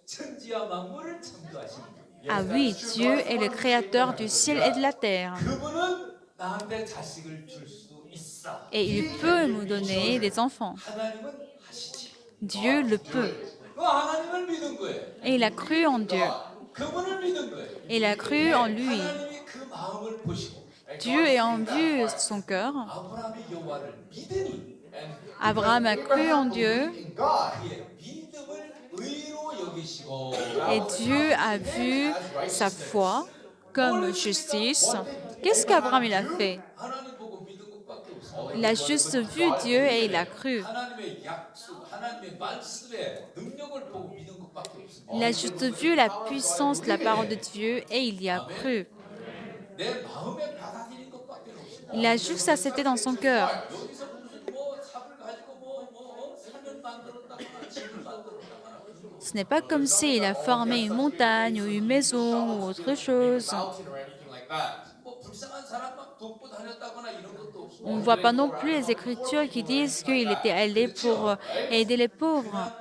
천지와 만물을 창조하신 분. Ah oui, Dieu est le créateur du ciel et de la terre. 그분은 나한테 자식을 줄 수 있어. Et il peut nous donner des enfants. 하나님은 하시지. Dieu le peut. 그 하나님을 믿은 거예요. Et il a cru en Dieu. 그분을 믿은 거예요. Et il a cru en lui. 하나님이 그 마음을 보시고 Dieu ayant vu son cœur, 아브라함이 여호와를 믿으니 Abraham a cru en Dieu In God. 그의 믿음을 의로 여기시고 et Dieu a vu sa foi comme justice. Qu'est-ce qu'Abraham il a fait? 하나님 보고 믿은 것밖에 없어. Il a juste vu Dieu et il a cru. 하나님의 약속, 하나님의 말씀의 능력을 보고 믿은 것밖에 없어. Il a juste vu la puissance de la parole de Dieu et il y a cru. 내 마음에 받아들인 것밖에 없어. Il a juste accepté dans son cœur. 여기서 무슨 뭐 삽을 가지고 뭐 산을 만들었다거나 집을 만들었다거나 그런 거. Ce n'est pas comme s'il a formé une montagne ou une maison ou autre chose. Mountain or anything like that. 뭐 불쌍한 사람만 돕고 다녔다거나 이런 것도 없어. On ne voit pas non plus les Écritures qui disent qu'il était allé pour aider les pauvres,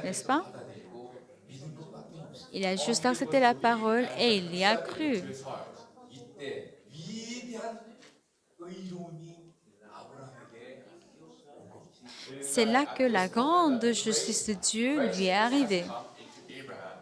n'est-ce pas? 받아들이고 믿은 것밖에 없어. Il a juste accepté la parole et il y a cru. His heart. 이때 위대한 의로움이 아브라함에게 온 겁니다. C'est là que la grande justice de Dieu lui est arrivée. Into Abraham.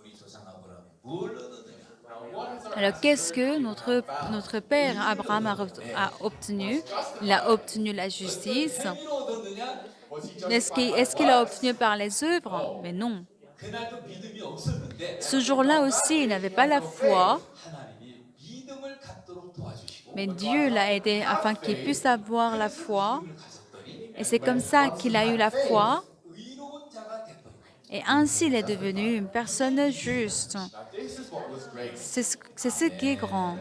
우리 조상 아브라함이 뭘 얻었느냐? Now, what has our Alors qu'est-ce que notre père Abraham a obtenu? Il a obtenu la justice. 행위로 얻었느냐? was he Est-ce qu'il a obtenu par les œuvres? Mais non. 그날도 믿음이 없었는데 Ce jour-là aussi, il n'avait pas la foi, 하나님이 믿음을 갖도록 도와주시고 mais Dieu l'a aidé afin qu'il puisse avoir la foi. 믿음을 가졌더니 Et c'est comme ça qu'il a eu la foi. 의로운 자가 됐더니 Et ainsi, il est devenu une personne juste. Now, this is what was great. C'est ce qui est grand.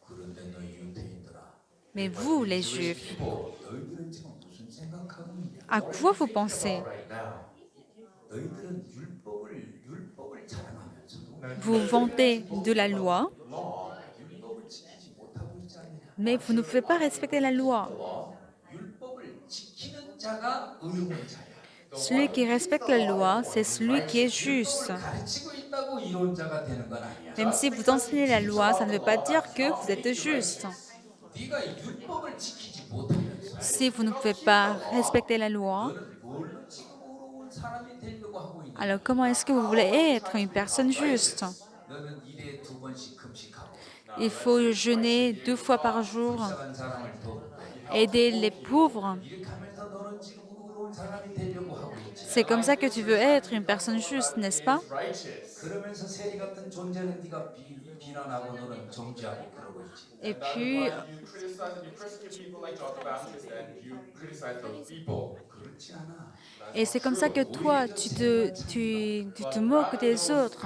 그런데 너희 유대인들아 Mais vous, les Juifs, 뭐 너희들은 지금 무슨 생각하고 있냐? à quoi vous pensez? Right now. 너희들은 율법을 자랑하면서도 Vous vantez de la loi, 율법을 지키지 못하고 있지 않느냐? mais vous ne pouvez pas respecter la loi. 율법을 지키는 자가 의로운 자야. Celui qui respecte la loi, c'est celui qui est juste. 가르치고 있다고 이로운 자가 되는 건 아니야. Même si vous enseignez la loi, ça ne veut pas dire que vous êtes juste. 네가 율법을 지키지 못하면서 Si vous ne pouvez pas respecter la loi, 너는 뭘로 지금 의로운 사람이 되려고 하고 alors 있느냐? comment est-ce que vous voulez être une personne juste? 너는 일에 2번씩 금식하고 Il faut jeûner 2 fois par jour, 불쌍한 사람을 돕고 aider les pauvres. 이렇게 하면서 너는 지금 의로운 사람이 되려고 하고 있지. C'est comme ça que tu veux être une personne juste, n'est-ce pas? righteous. 그러면서 세리 같은 존재는 네가 비난하고 너는 정죄하고 그러고 있지. Et That is puis, why you criticize and you persecute people like John the Baptist and you criticize those people. 그렇지 않아. et c'est comme ça que toi, tu te moques des autres.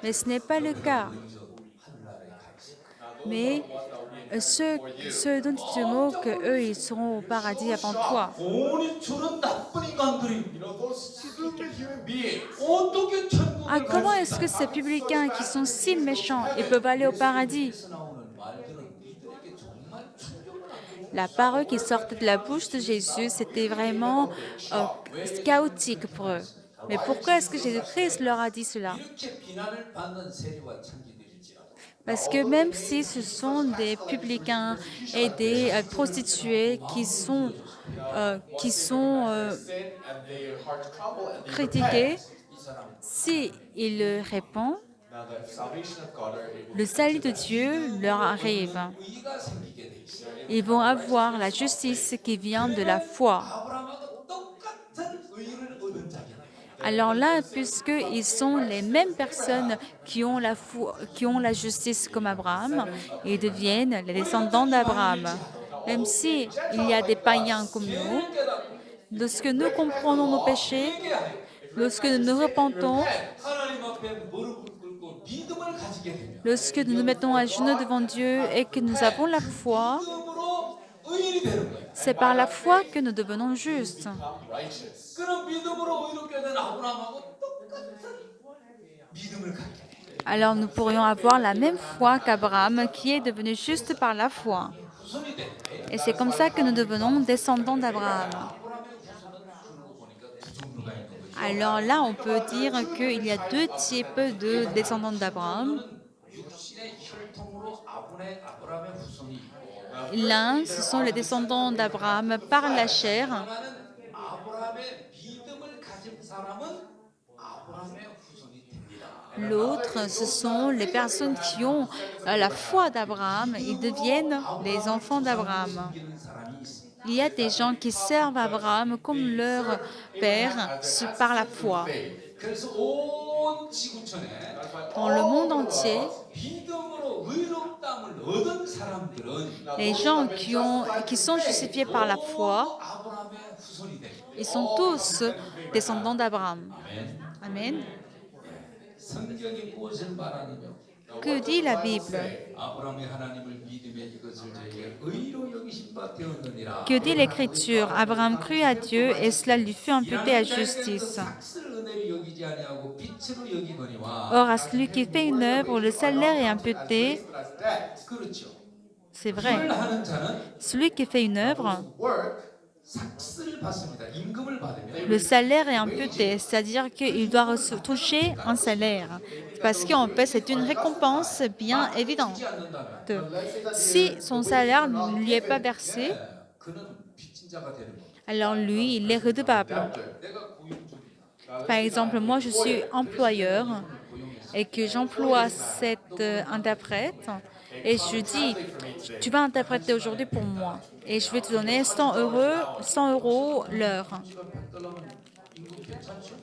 Mais ce n'est pas le cas. 먼저 하늘나라에 가 있을 거야. Mais ceux dont tu te moques, eux, ils seront au paradis avant toi. 오니 저런 나쁜 인간들이 You know, those stupid human beings. 어떻게 Ah, 천국을 comment 갈 est-ce 수 que 있다? ces publicains qui sont si méchants, ils peuvent aller au paradis? 에서 나오는 말들은 이들에게 정말 충격을 안고 La parole qui sortait de la bouche de Jésus, c'était vraiment chaotique pour eux. Mais pourquoi est-ce que Jésus-Christ leur a dit cela? 이렇게 비난을 받는 세리와 창기들일지라도 Parce que même si ce sont des publicains et des prostituées qui sont Sin and their hearts crumble and they critiqués, repent. 이 사람 s'ils répondent, Now the salvation of God are able le salut de Dieu leur arrive. 의가 생기게 돼 있어. Ils vont avoir la justice qui vient de la foi. 아브라함하고 똑같은 의를 얻은 자겠네. Alors là, puisqu'ils sont les mêmes personnes qui ont la foi, qui ont la justice comme Abraham, ils deviennent les descendants d'Abraham. Même si il y a des païens comme nous, lorsque nous comprenons nos péchés, lorsque nous nous repentons, 하나님 앞에 무릎을 꿇고 믿음을 가지게 되면 lorsque nous nous mettons à genoux devant Dieu et que nous avons la foi, 믿음으로 의인이 되는 거야. c'est par la foi que nous devenons justes. become righteous. 그런 믿음으로 의롭게 된 아브라함하고 똑같은 믿음을 갖게 돼. Alors nous pourrions avoir la même foi qu'Abraham qui est devenu juste par la foi. 후손이 됐대. Et c'est comme ça que nous devenons descendants d'Abraham. 아브라함의 후손은 그런 거 보니까 두 종류가 있는 거죠. Alors là, on peut dire qu'il y a 2 types de descendants d'Abraham. 육신의 혈통으로 아브라함의 후손이 있고 L'un, ce sont les descendants d'Abraham par la chair. 하나는 아브라함의 믿음을 가진 사람은 아브라함의 후손이 됩니다. L'autre, ce sont les personnes qui ont la foi d'Abraham. Ils deviennent les enfants d'Abraham. 이기는 사람이 있습니다. Il y a des gens qui servent Abraham comme leur père par la foi. 그래서 온 지구촌에 Dans le monde entier, 믿음으로 의롭다함을 얻은 사람들은 les gens qui sont justifiés par la foi, 아브라함의 후손이 됩니다. ils sont tous descendants d'Abraham. 아멘. Amen. 성경이 무엇을 말하느냐? Que dit la Bible? 아브라함이 하나님을 믿음에 이것을 저에게 의로 여기신 바 되었느니라. Que dit l'Écriture? Abraham crut à Dieu et cela lui fut imputé à justice. 삭슬 은혜로 여기지 아니하고 빛으로 여기거니와. Or, à celui qui fait une œuvre, le salaire est imputé. But as debt, 그렇죠. C'est 일을 vrai. 하는 자는 Celui qui fait une œuvre, work, 삭슬을 받습니다. 임금을 받으면 le salaire est imputé, c'est-à-dire qu'il doit toucher un salaire. Parce qu'en fait, c'est une récompense bien évidente. 주지 않는다면 Si son salaire ne lui est pas versé, 그는 빚진 자가 되는 겁니다. alors lui, il est redevable. 내가 고용주입니다. Par exemple, moi, je suis employeur et que j'emploie cet interprète et je dis, tu vas interpréter aujourd'hui pour moi et je vais te donner 100 euros l'heure.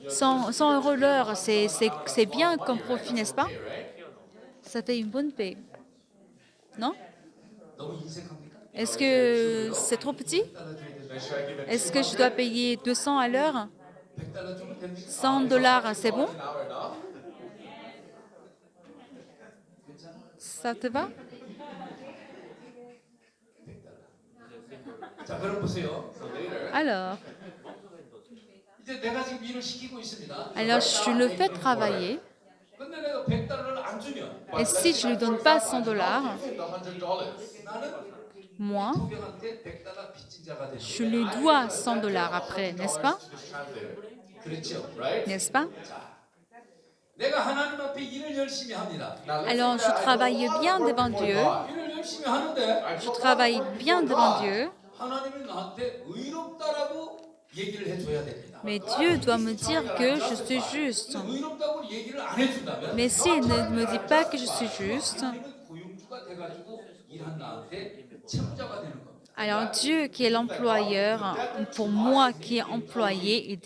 100 euros l'heure, c'est bien comme profit, n'est-ce pas? Ça fait une bonne paie. Non? 너무 인색합니까? Est-ce que c'est trop petit? Est-ce que je dois payer 200 à l'heure? 100달러 주면 됩니까? 100 dollars, c'est bon? an hour enough? Ça te va? 자, 그럼 보세요. Alors, 이제 내가 지금 일을 시키고 있습니다. je le fais travailler 근데 내가 100달러를 안 주면 et si je lui donne pas 100 dollars, The $100. 나는 moi, 토경한테 100달러 빚진 자가 되는 je lui dois 100 dollars après, n'est-ce pas? To this translator, 그렇죠. right? N'est-ce pas? 내가 하나님 앞에 일을 열심히 합니다. Now, let's Alors, say je that I travaille go bien work devant before Dieu, God. 일을 열심히 하는데 je travaille bien devant Dieu, 하나님이 나한테 의롭다라고 얘기를 해줘야 됩니다. Mais Dieu doit me dire que je suis juste. 근데 의롭다고 얘기를 안 해준다면 Mais s'il ne me dit pas que je suis juste, 하나님은 고용주가 돼가지고 일한 나한테 채무자가 되는 겁니다. alors Dieu qui est l'employeur, pour moi qui est employé,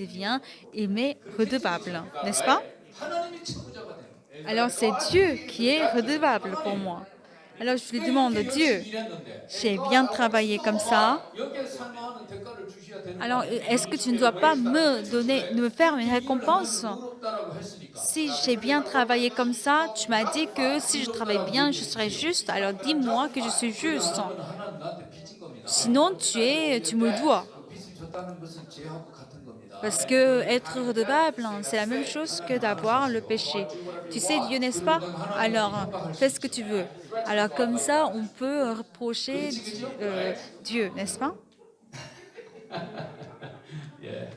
il m'est redevable, n'est-ce pas? 하나님이 채무자가 되는 거예요. Alors c'est Dieu qui est redevable pour moi. Alors je lui demande, Dieu, 일했는데 j'ai bien travaillé comme ça. 여기에 상응하는 대가를 주셔야 되는 Alors 거예요. est-ce que tu ne dois pas me faire une récompense? 의롭다라고 했으니까 Si j'ai bien travaillé comme ça, tu m'as dit que si je travaille bien, je serai juste. Alors dis-moi que je suis juste. 하나님 나한테 빚진 겁니다. Sinon, tu me dois. 그 빚을 졌다는 것은 죄하고 같은 겁니다. Parce que être redevable, c'est la même chose que d'avoir le péché. Tu sais Dieu, n'est-ce pas? Alors, fais ce que tu veux. Alors comme ça, on peut reprocher Dieu, n'est-ce pas? 예,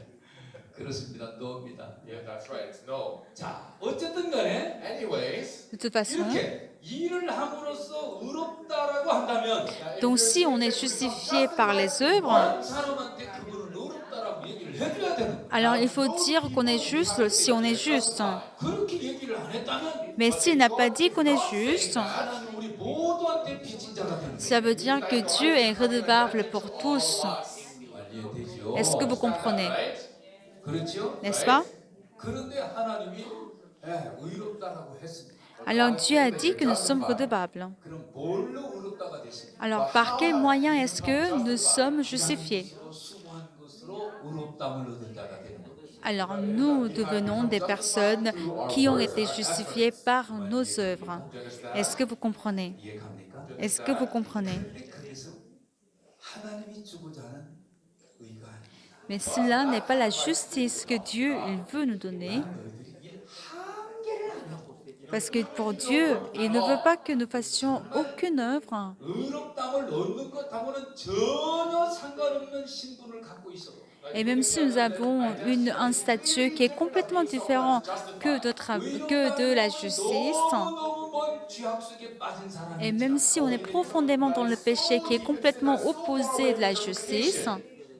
그렇습니다. 노입니다. Yeah, that's right. It's no. 자, 어쨌든 간에 Anyways, De toute façon, 이렇게 일을 함으로써 의롭다라고 한다면 donc si on est justifié par les œuvres, 다른 사람한테 그분은 의롭다라고 얘기를 해줘야 되는 거예요. alors il faut dire qu'on est juste si on est juste. 그렇게 얘기를 안 했다면 Mais s'il n'a pas dit qu'on est juste, 하나님 우리 모두한테 빚진 자가 되는 거예요. ça veut dire que Dieu est redevable pour tous. 이해되죠? Est-ce que vous comprenez? 그렇죠? N'est-ce pas? 그런데 하나님이 의롭다라고 했습니다. Alors Dieu a dit que nous sommes redevables. 그럼 뭘로 의롭다가 됐습니까? Alors par quel moyen est-ce que nous sommes justifiés? 수고한 것으로 의롭다함을 얻은 자가 되는 거예요. Alors nous devenons des personnes qui ont été justifiées par nos œuvres. Est-ce que vous comprenez? 이해갑니까? Est-ce que vous comprenez? 근데 그래서 하나님이 주고자 하는 의가 아닙니다. Mais cela n'est pas la justice que Dieu il veut nous donner. 너희들이 일 한 개를 안 하고 Parce que pour Dieu, il ne veut pas que nous fassions aucune œuvre. 의롭다함을 얻는 것하고는 전혀 상관없는 신분을 갖고 있어도 Et même si nous avons un statut qui est complètement différent que de la justice, 너무너무 먼 죄악 속에 빠진 사람이 et même si on est profondément dans le péché qui est complètement opposé de la justice,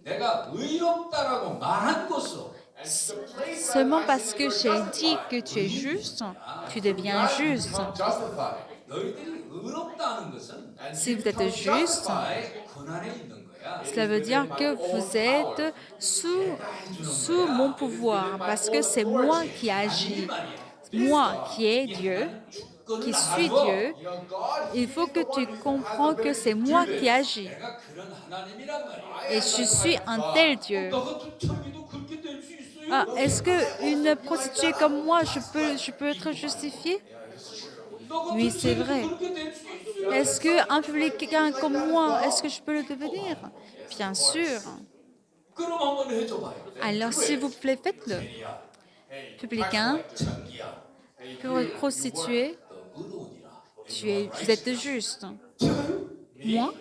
내가 의롭다라고 말한 것으로 seulement parce que j'ai dit que tu es juste, tu deviens juste. justified. 너희들이 의롭다는 것은 Si vous êtes juste, 나의 권한에 있는 거야. cela veut dire que vous êtes sous mon pouvoir, parce que c'est moi qui agis. Moi qui est Dieu, qui suis Dieu, il faut que tu comprends que c'est moi qui agis. 내가 그런 하나님이란 말이야. Et je suis un tel Dieu. 나 같은 천기도 그렇게 될 수 있어요. Ah, est-ce qu'une prostituée comme moi, je peux être justifiée? 나 같은 Oui, c'est 천기도 vrai. 그렇게 될 수 있어요. Est-ce qu'un publicain comme moi, est-ce que je peux le devenir? Bien sûr. 그럼 한번 해줘봐요. Alors, s'il vous plaît, faites-le. 야, Publicain, 천기야, prostituée, 너 의로우니라. vous êtes juste. 제가요? Moi?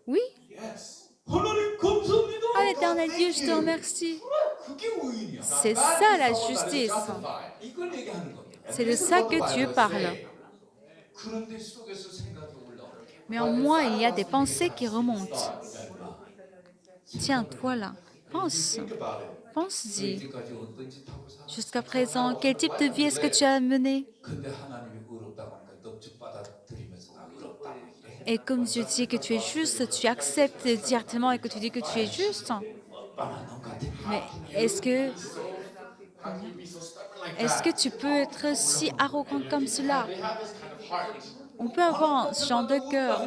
Oui. Yes. 하나님 감사합니다. Ah, l'éternel Dieu, je te remercie. 그게 의인이야. C'est ça la justice. Justified. 이걸 얘기하는 겁니다. C'est de ça que Dieu parle. 그런데 속에서 생각이 올라오고 Mais en moi, il y a des pensées qui remontent. Tiens, toi là, pense. Think about it. Pense-y. 이제까지 어떤 짓 하고 살아? Jusqu'à présent, quel type de vie est-ce que tu as mené? 근데 하나님이 의롭다고 하니까 넙죽 받아들이면서 나 의롭다 이래. Et comme Dieu dit que tu es juste, tu acceptes directement et que tu dis que tu es juste. 뻔한 놈 같아. Mais est-ce que, How can you be so stubborn like est-ce que that? tu peux être si arrogant comme cela? They have this kind of heart. On peut avoir ce genre de cœur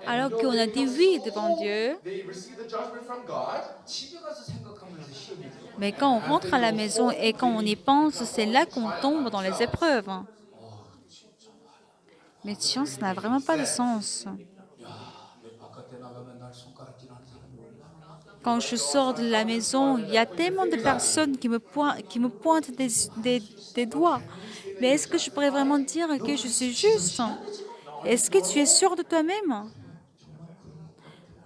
alors qu'on a dit oui devant Dieu, They receive the judgment from God. 집에 가서 생각하면서 시험이 들어. mais quand on rentre à la maison et quand on y pense, c'est là qu'on tombe dans les épreuves. Mais tiens, ça n'a vraiment pas de sens. 야, 내 바깥에 나가면 날 손가락질하는 사람이 얼마나. Quand je sors de la maison, il y a tellement de personnes qui me pointent des doigts. Mais est-ce que je pourrais vraiment dire que je suis juste? Est-ce que tu es sûr de toi-même?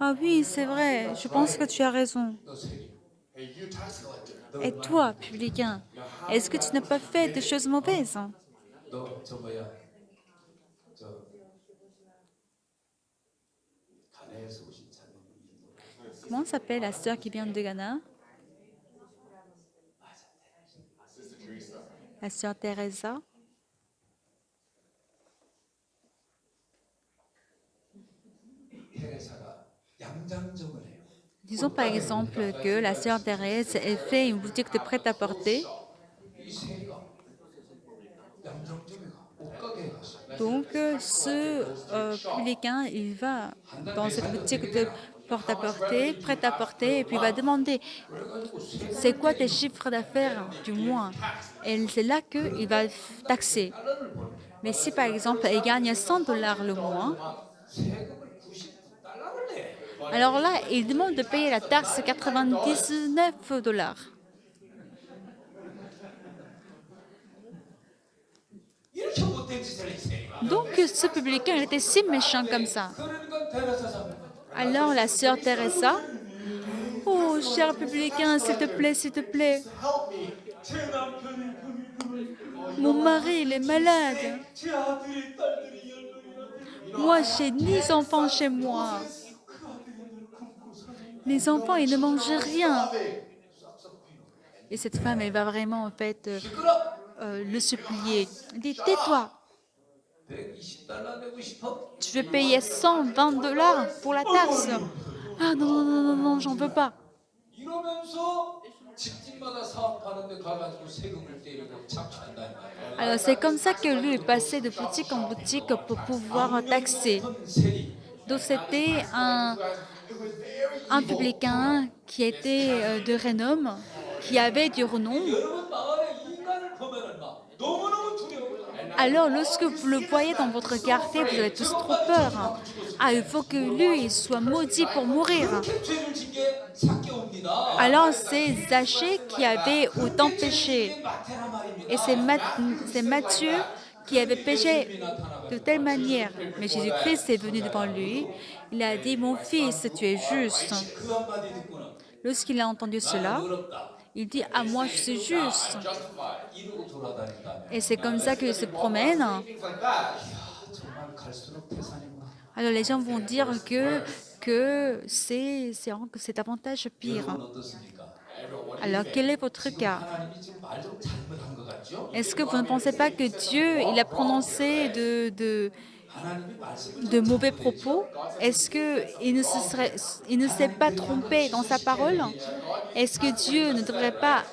Ah oui, c'est vrai, je pense que tu as raison. 너 세리. Hey, you tax collector. Et toi, publicain, est-ce que tu n'as pas fait de choses mauvaises? 너저 뭐야? 저 가네에서 오신 자매님이 Comment s'appelle la sœur qui vient de Ghana? Sister Teresa. La sœur Teresa. 테레사가 양장점을 해요. Disons par exemple que la sœur Thérèse elle fait une boutique de prêt-à-porter. 이 세리가 양장점에 가 옷가게에 갔어. Donc, ce publicain, il va dans cette boutique de porte-à-porter, prêt-à-porter, et puis il va demander 그래가지고 c'est 세금을 quoi tes chiffres d'affaires du mois? Et c'est là qu'il va taxer. 달러를 벌어. Mais si par exemple il gagne 100 dollars le mois, 세금을 99달러를 내. alors là, il demande de payer la taxe 99 dollars. 이렇게 못된 짓을 해, 이 세리가. Donc, ce publicain, il était si méchant comme ça. 그러니까 테레사가 Alors, la sœur Teresa, oh, cher publicain, s'il te plaît, Help me. 제 남편이 금이 mon mari, il est malade. 제 아들이 딸들이 열명이나 Moi, j'ai 10 enfants chez moi. 그 아들이 굶고 살아요. Les enfants, ils ne mangent rien. 싹싹 비워. Et cette femme, elle va vraiment, en fait, 시끄러. le supplier. Elle dit, tais-toi, 120달러 내고 싶어? tu veux payer 120 dollars pour la taxe. Ah non, non, non, non, non, j'en veux pas. 이러면서 집집마다 사업하는데 가가지고 세금을 때리고 착취한다 이 말이야. Alors, c'est comme ça que lui est passé de boutique en boutique pour pouvoir taxer. 세리. Donc, c'était un publicain qui était de renom, qui avait du renom. 여러분 마을에 인간을 보면은 막 너무너무 두려워요. Alors, lorsque vous le voyez dans votre quartier, vous avez tous trop peur. Ah, il faut que lui il soit maudit pour mourir. 그렇게 죄를 짓게 삭게 옵니다. Alors, c'est Zachée qui avait autant péché. 이게 마태란 말입니다. Et c'est Matthieu qui avait péché de telle manière. Mais Jésus-Christ est venu devant lui. Il a dit, mon fils, tu es juste. 그 한마디 듣고는 Lorsqu'il a entendu cela, 어렵다. il dit, ah, moi, je suis juste. 이러고 돌아다닌다면 Et c'est comme ça qu'il se promène. Things like that. 정말 갈수록 태산이구나. Alors, les gens vont dire que c'est davantage pire. 여러분 어떻습니까? Alors, quel est votre cas? 하나님이 지금 말 좀 잘못한 것 같죠? Est-ce que vous ne pensez pas que Dieu, il a prononcé 하나님이 말씀을 de mauvais propos? Est-ce qu'il ne s'est pas trompé dans sa parole? Est-ce que Dieu ne devrait pas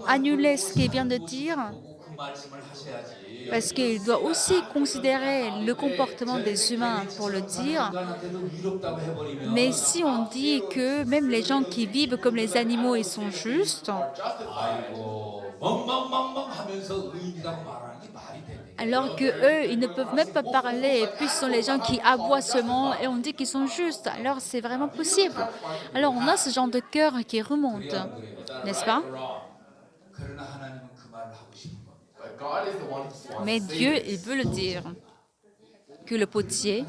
annuler ce qu'il vient de dire? 보고 그 말씀을 하셔야지. Parce qu'il doit aussi considérer le comportement des humains pour le dire. 인간한테도 위롭다고 해버리면 Mais si on dit que même les gens qui vivent comme les animaux, ils sont justes, 아이고 멍멍멍멍 하면서 의인이라고 말하는 게 말이 되네. alors que eux, ils ne peuvent même pas parler, et puis ce sont les gens qui aboient seulement, et on dit qu'ils sont justes. Alors c'est vraiment possible. Alors on a ce genre de cœur qui remonte, n'est-ce pas? 그러나 하나님은 그 말을 하고 싶은 겁니다. But God is the one who wants Mais to save Dieu, it. il veut le dire, que le potier,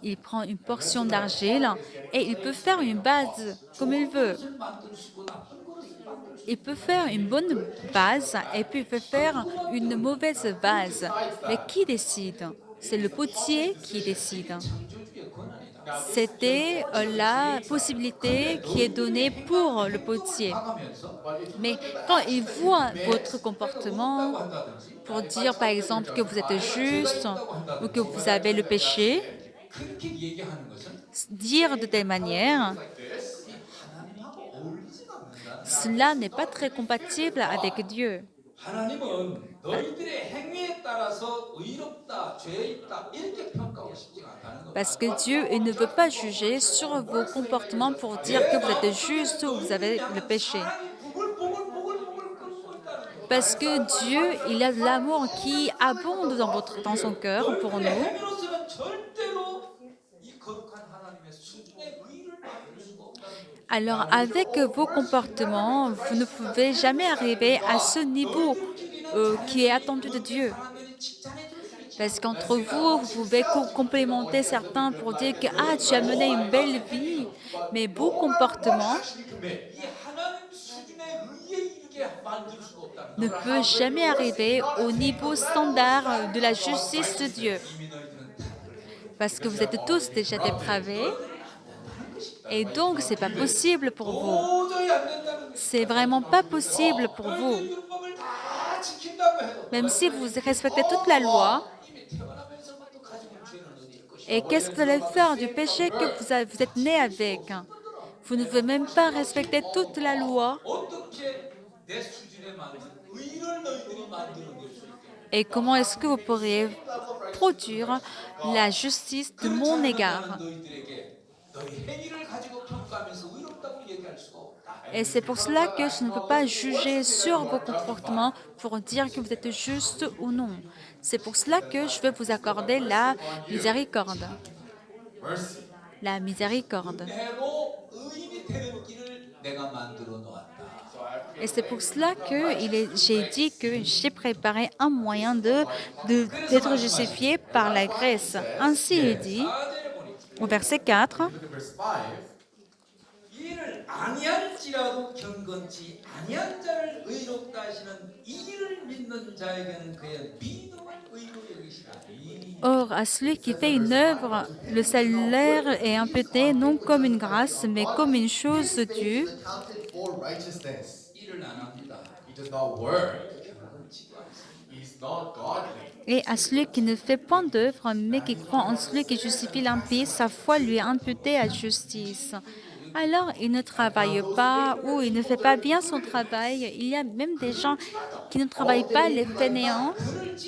il prend une portion d'argile et il peut faire une base comme il veut. 그릇을 만들 수 있고 나쁜 그릇을 만들 수 Il peut faire une bonne base et puis il peut faire une mauvaise base. Mais qui décide? C'est le potier qui décide. 창조주의 권한이다. C'était la possibilité qui est donnée pour le potier. 나가면서 Mais quand il voit votre comportement, 한다든지 pour dire par exemple que vous êtes juste ou que vous avez le péché, 그렇게 얘기하는 것은 dire de telle manière, Like this. 하나님하고 어울리지가 않는다. cela n'est pas très compatible avec Dieu. 하나님은 너희들의 행위에 따라서 의롭다, 죄 있다 이렇게 평가하고 싶지가 않다는 겁니다. Parce que Dieu, il ne veut pas juger sur vos comportements pour dire que vous êtes juste ou vous avez le péché. 하나님이 보글보글보글보글 끓고 있다는 거. Parce que Dieu, il a de l'amour qui abonde dans son cœur pour 너희들의 nous. 행위로서는 절대로 이 거룩한 하나님의 수준의 의를 만들 수가 없다는 거예요. Alors, avec vos comportements, vous ne pouvez jamais arriver à ce niveau qui est attendu de Dieu. 하나님이 칭찬해 줄 수 있지. Parce qu'entre vous, vous pouvez complémenter certains pour dire que ah, tu as mené une belle vie, mais vos comportements 근데 이 하나님 수준의 의에 이르게 만들 수가 없다는 ne 거예요. peuvent jamais arriver au niveau standard de la justice de Dieu. 이미 너희들은 다 그렇게 Parce que vous êtes tous déjà dépravés. Et donc, c'est pas possible pour vous. 도저히 안 된다는 거예요. C'est vraiment pas possible pour vous. 별들 율법을 다 지킨다고 해도 Même si vous respectez toute la loi, 어머나 이미 태어나면서부터 가지고 있는 죄는 어디 있을 것이요. et qu'est-ce que vous allez faire du péché que vous êtes né avec? Vous ne pouvez même pas respecter toute la loi. 어떻게 내 수준에 맞는 의를 너희들이 만들어낼 수 있겠느냐. Et comment est-ce que vous pourriez produire la justice de mon égard? 너희들에게 너희 행위를 가지고 평가하면서 의롭다고 얘기할 수가 없다. Et c'est pour cela que je ne peux pas juger sur vos comportements pour dire que vous êtes juste ou non. C'est pour cela que je vais vous accorder la miséricorde. Mercy. La miséricorde. 은혜로 의인이 되는 길을 내가 만들어 놓았다. So I've Et created c'est pour cela que j'ai dit que j'ai préparé un moyen d'être justifié par la grâce. Ainsi il dit 4절에 보니까 au verset 4, look at verse 5. 이를 아니할지라도 경건치 아니한 자를 의롭다 하시는 이를 믿는 자에게는 그의 믿음을 의로 여기시나니. Or, à celui qui fait une œuvre, le salaire est imputé non comme une grâce, mais comme une chose due. is accounted for righteousness. 일을 안 합니다. He does not work. 경건치도 않습니다. He's not godly. Et à celui qui ne fait point d'œuvre, mais qui croit en celui qui justifie l'impie, sa foi lui est imputée à justice. Alors, il ne travaille pas ou il ne fait pas bien son travail. Il y a même des gens qui ne travaillent pas, les fainéants.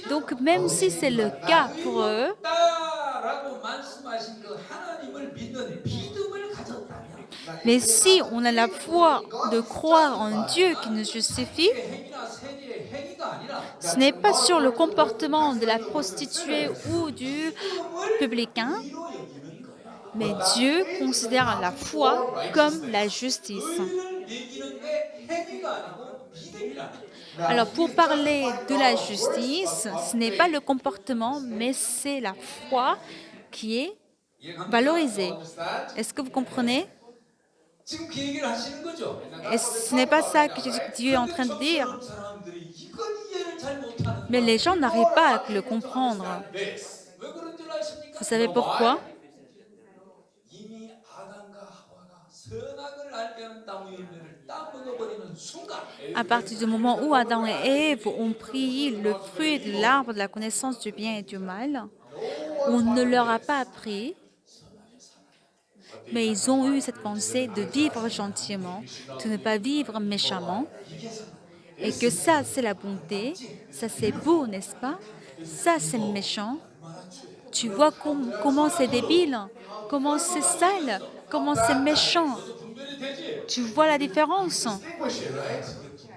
Donc, même si c'est le cas pour eux, 라고 말씀하신 그 하나님을 믿는 믿음을 가졌다면 mais si on a la foi de croire en Dieu qui nous justifie, 행위나 세리의 행위가 아니라 ce n'est pas sur le comportement de la prostituée ou du publicain, 의로 여기는 거야. mais Dieu considère la foi comme la justice. 의를 매기는데 행위가 아니고 믿음이라는 거야. Alors pour parler de la justice, ce n'est pas le comportement, mais c'est la foi qui est valorisée. Understand? Est-ce que vous comprenez? 지금 그 얘기를 하시는 거죠. Et ce n'est pas ça que Dieu est en train de dire. 사람들이 이건 이해를 잘 못하는 Mais les gens n'arrivent pas à le comprendre. This. 왜 그런 줄 아십니까? Vous savez pourquoi? 이미 아담과 하와가 선악을 알게 하는 나무 열매를 따먹어버리는 순간 À partir du moment où Adam et Ève ont pris le fruit de l'arbre de la connaissance du bien et du mal, on ne leur a pas appris, mais ils ont eu cette pensée de vivre gentiment, de ne pas vivre méchamment, et que ça, c'est la bonté, ça, c'est beau, n'est-ce pas? Ça, c'est méchant. Tu vois comment c'est débile, comment c'est sale, comment c'est méchant. 분별이 되지. Tu vois la différence? Distinguish it, right?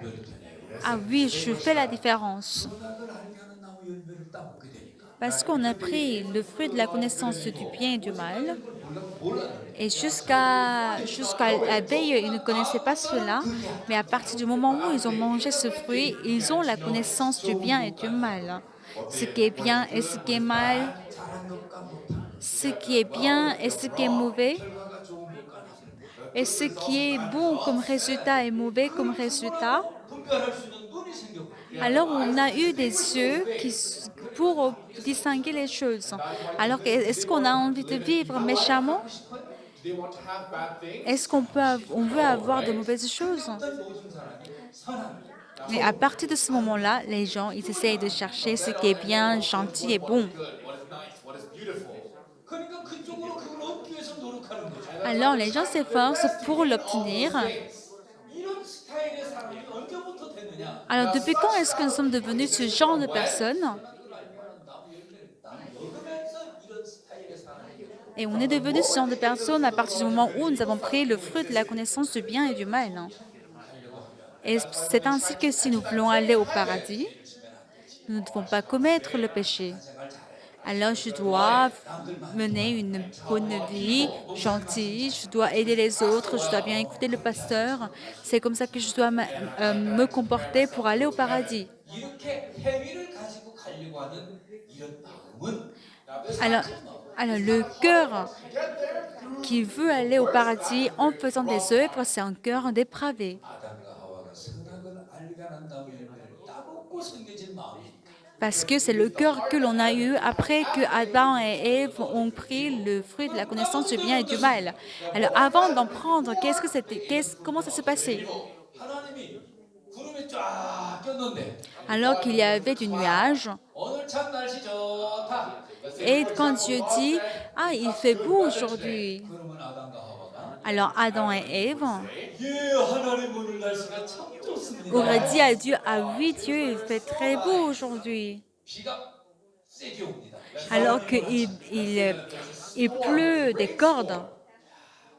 분별이 되네요. Ah oui, je fais la différence. 선악을 알게 하는 나무 열매를 따먹게 되니까. Parce qu'on a pris le fruit de la connaissance du bien et du mal, et jusqu'à la veille, ils ne connaissaient pas cela, mais à partir du moment où ils ont mangé ce fruit, ils ont la connaissance du bien et du mal. Ce qui est bien et ce qui est mal, 잘한 것과 못한 것, ce qui est bien et ce qui est mauvais, 결과가 좋은 것과 나쁜 것. et ce qui est bon comme résultat et mauvais comme résultat. 분별할 수 있는 눈이 생겼고. Alors on a eu des yeux pour distinguer les choses. Alors est-ce qu'on a envie de vivre méchamment? Do they want to have bad things? Est-ce on veut avoir de mauvaises choses? 어떤 모든 사람이 선한 Et à partir de ce moment-là, les gens, ils essayent de chercher ce qui est bien, gentil et bon. Good. What is nice? What is beautiful? 그러니까 그쪽으로 그걸 얻기 위해서 노력하는 거죠. Alors les gens s'efforcent pour l'obtenir. 이런 스타일의 사람이 언제부터 됐느냐? Alors depuis quand est-ce que nous sommes devenus ce genre de personnes? 나무 열매를 딱 먹으면서 이런 스타일의 사람이 됐고. Et on est devenu ce genre de personnes à partir du moment où nous avons pris le fruit de la connaissance du bien et du mal. Et c'est ainsi que si nous voulons aller au paradis, nous ne devons pas commettre le péché. Alors je dois mener une bonne vie, gentille, je dois aider les autres, je dois bien écouter le pasteur. C'est comme ça que je dois me comporter pour aller au paradis. 이렇게 행위를 가지고 가려고 하는 이런 마음은 Alors le cœur qui veut aller au paradis en faisant des œuvres, c'est un cœur dépravé. 아담과 하와가 선악을 알게 한 나무 열매를 따먹고 생겨진 마음이니까. Parce que c'est le cœur que l'on a eu après que Adam et Ève ont pris le fruit de la connaissance du bien et du mal. Alors avant d'en prendre, qu'est-ce que c'était, comment ça se passait? 하나님이 구름에 쫙 꼈는데 Alors qu'il y avait du nuage, 오늘 참 날씨 좋다. et quand Dieu dit, ah, il fait beau aujourd'hui, 그러면 아담과 하와가 alors Adam et Ève 예 하나님 오늘 날씨가 참 auraient 좋습니다. dit à Dieu, ah oui, Dieu, il fait très beau aujourd'hui. 비가 세게 옵니다. Alors il pleut des cordes.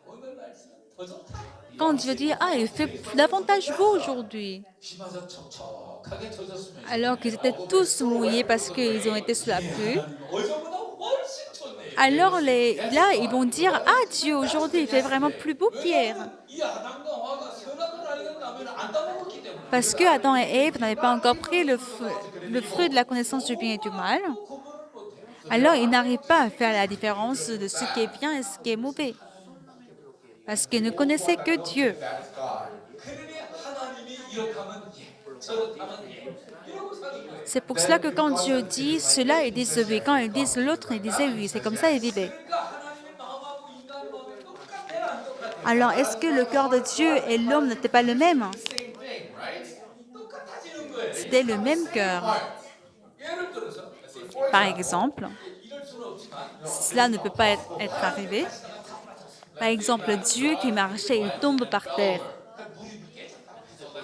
오늘 날씨는 더 좋다. Quand Dieu dit, ah, il fait davantage beau aujourd'hui. 비 맞아 촉촉하게 젖었으면 Alors qu'ils étaient tous mouillés parce qu'ils ont été sous la pluie. 어제보다 훨씬 좋네요. Alors là, ils vont dire, ah Dieu, aujourd'hui, il fait vraiment plus beau qu'hier. 이 아담과 하와가 선악을 알게 나면 안 따먹었기 때문에 Parce que Adam et Ève n'avaient pas encore pris le fruit de la connaissance du bien et du mal. 구분을 못해요. Alors ils n'arrivent pas à faire la différence de ce qui est bien et ce qui est mauvais. Parce qu'ils ne connaissaient que Dieu. That is God. 그러니 하나님이 이렇다면 예, 저렇다면 예, 이러고 사는 거예요. C'est pour cela que quand Dieu dit cela, ils disent oui. Quand ils disent l'autre, ils disaient oui. C'est comme ça ils vivaient. 그러니까 하나님의 마음하고 인간 마음이 똑같아요, 안 똑같아요? Alors est-ce que le cœur de Dieu et l'homme n'étaient pas le même? Same thing, right? 똑같아지는 거예요. C'était le même cœur. 예를 들어서 Par exemple, 이럴 수는 없지만 cela ne peut pas être arrivé. Par exemple, Dieu qui marchait, il tombe par terre.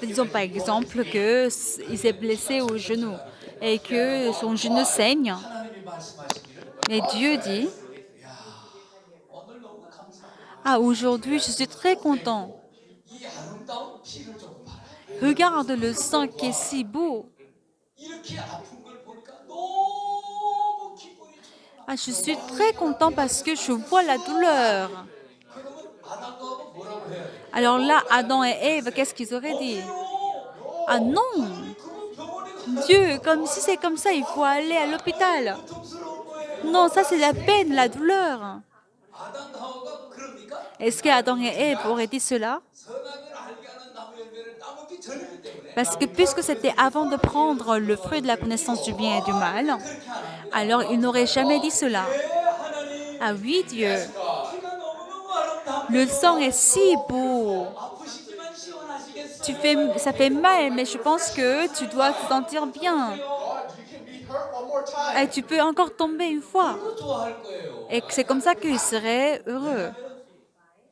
Disons par exemple qu'il s'est blessé au genou et que son genou saigne. 하나님이 말씀하시기를 Et Dieu dit, 오늘 너무 감사합니다. ah, aujourd'hui, je suis très content. 이 아름다운 피를 좀 봐라. Regarde le sang qui est si beau. 이렇게 아픈 걸 보니까 너무 기분이 좋아. Ah, je suis très content parce que je vois la douleur. 그러면 아담과 하고 뭐라고 해야 돼? Alors là, Adam et Ève, qu'est-ce qu'ils auraient dit? Ah non, 그건 병원에 Dieu, comme si c'est comme ça, il faut aller à l'hôpital. 고통스러울 거예요. Non, ça c'est la peine, la douleur. 아담과 하와가 그럽니까? Est-ce que Adam et Ève auraient dit cela? 선악을 알게 하는 나무 열매를 따먹기 전이기 때문에 Parce que puisque c'était avant de prendre le fruit de la connaissance du bien et du mal, 그렇게 안 하는 alors ils n'auraient jamais dit cela. 왜 하나님 Ah oui, Dieu, 피가 너무너무 아름답고 le sang est si beau. 아프시지만 시원하시겠어요. Ça fait mal, mais je pense que tu dois te sentir bien. God, you can be hurt one more time. Et tu peux encore tomber une fois. 그거 좋아할 거예요. Et que c'est comme ça qu'ils seraient heureux.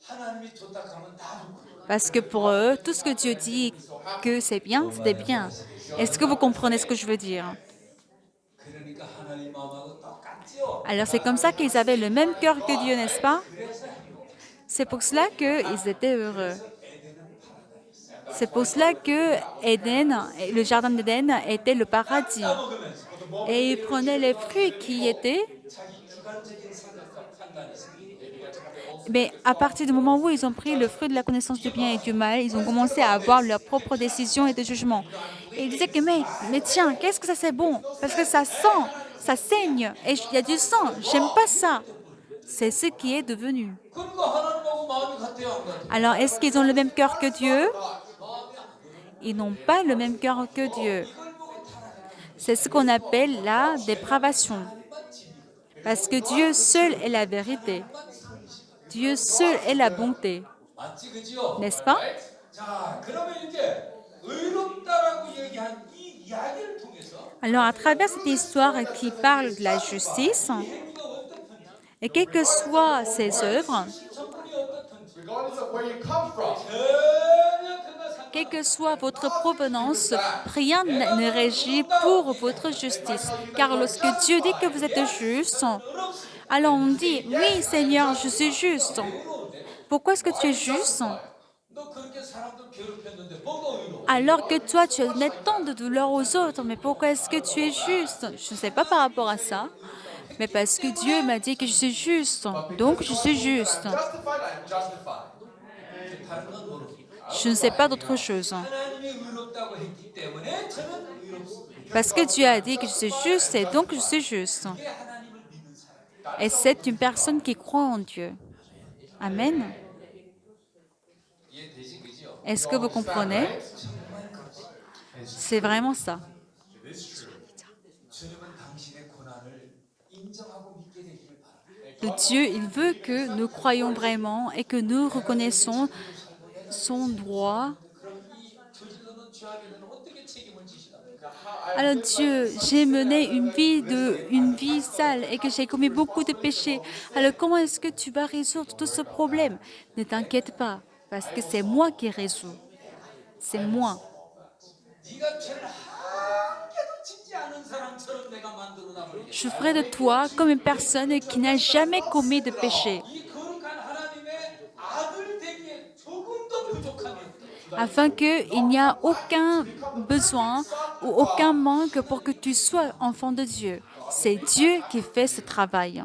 하나님이 좋다 하면 다 좋고 Parce que pour eux, tout ce que Dieu dit que c'est bien, c'était bien. Est-ce que vous comprenez ce que je veux dire? 그러니까 하나님 마음하고 똑같죠. Alors c'est comme ça qu'ils avaient le même cœur que Dieu, n'est-ce pas? 그래서 행복해. C'est pour cela qu'ils étaient heureux. C'est pour cela que Éden, le jardin d'Éden était le paradis. 먹으면서 Et ils prenaient les fruits qui étaient. 자기 주관적인 판단이 생기고 Mais à partir du moment où ils ont pris le fruit de la connaissance du bien et du mal, ils ont commencé à avoir leurs propres décisions et de jugements. Et ils disaient que mais tiens, qu'est-ce que ça c'est bon? Parce que ça sent, ça saigne, et il y a du sang, j'aime pas ça. C'est ce qui est devenu. 그러니까 하나님하고 마음이 같아요, 안 같아요? Alors est-ce qu'ils ont le même cœur que Dieu? Ils n'ont pas le même cœur que Dieu. C'est ce qu'on appelle la dépravation. Parce que Dieu seul est la vérité. Dieu seul est la bonté. 맞지, 그지요? N'est-ce pas? 자, 그러면 이제 의롭다라고 얘기한 이 이야기를 통해서 Alors, à travers cette histoire qui parle de la justice, 행위가 어떻든지, et quelles que soient ses œuvres, 성분이 어떻든지 Regardless of where you come from, 전혀 그가 상관. quelle que soit votre provenance, rien ne régit pour votre justice. Car lorsque Dieu dit que vous êtes juste, alors on dit, oui Seigneur, je suis juste. Pourquoi est-ce que tu es juste? 너 그렇게 사람들 괴롭혔는데 뭐가 의로워? Alors que toi, tu donnes tant de douleur aux autres, mais pourquoi est-ce que tu es juste? Je ne sais pas par rapport à ça, mais parce que Dieu m'a dit que je suis juste, donc je suis juste. justified, I'm justified. 다른 건 모르고 Je ne sais pas d'autre chose. 하나님이 의롭다고 했기 때문에 저는 의롭습니다. Parce que Dieu a dit que je suis juste, et donc je suis juste. 이게 하나님을 믿는 사람. Et c'est une personne qui croit en Dieu. Amen. 이해되시 그지요? Est-ce que vous comprenez? C'est vraiment ça. Le Dieu, il veut que nous croyions vraiment et que nous reconnaissons son droit. 그럼 이 저질러는 죄악에 대해서는 어떻게 책임을 지시랍니까? Alors Dieu, j'ai mené une vie sale et que j'ai commis beaucoup de péchés. Alors comment est-ce que tu vas résoudre tout ce problème? Ne t'inquiète pas, parce que c'est moi qui résous. C'est moi. 네가 죄를 한 개도 짓지 않은 사람처럼 내가 만들어 놔버리겠다. Je ferai de toi comme une personne qui n'a jamais commis de péché, 이 거룩한 하나님의 아들 되기에 조금도 부족함이 없다. afin qu'il n'y a aucun besoin ou aucun manque pour que tu sois enfant de Dieu. C'est Dieu qui fait ce travail.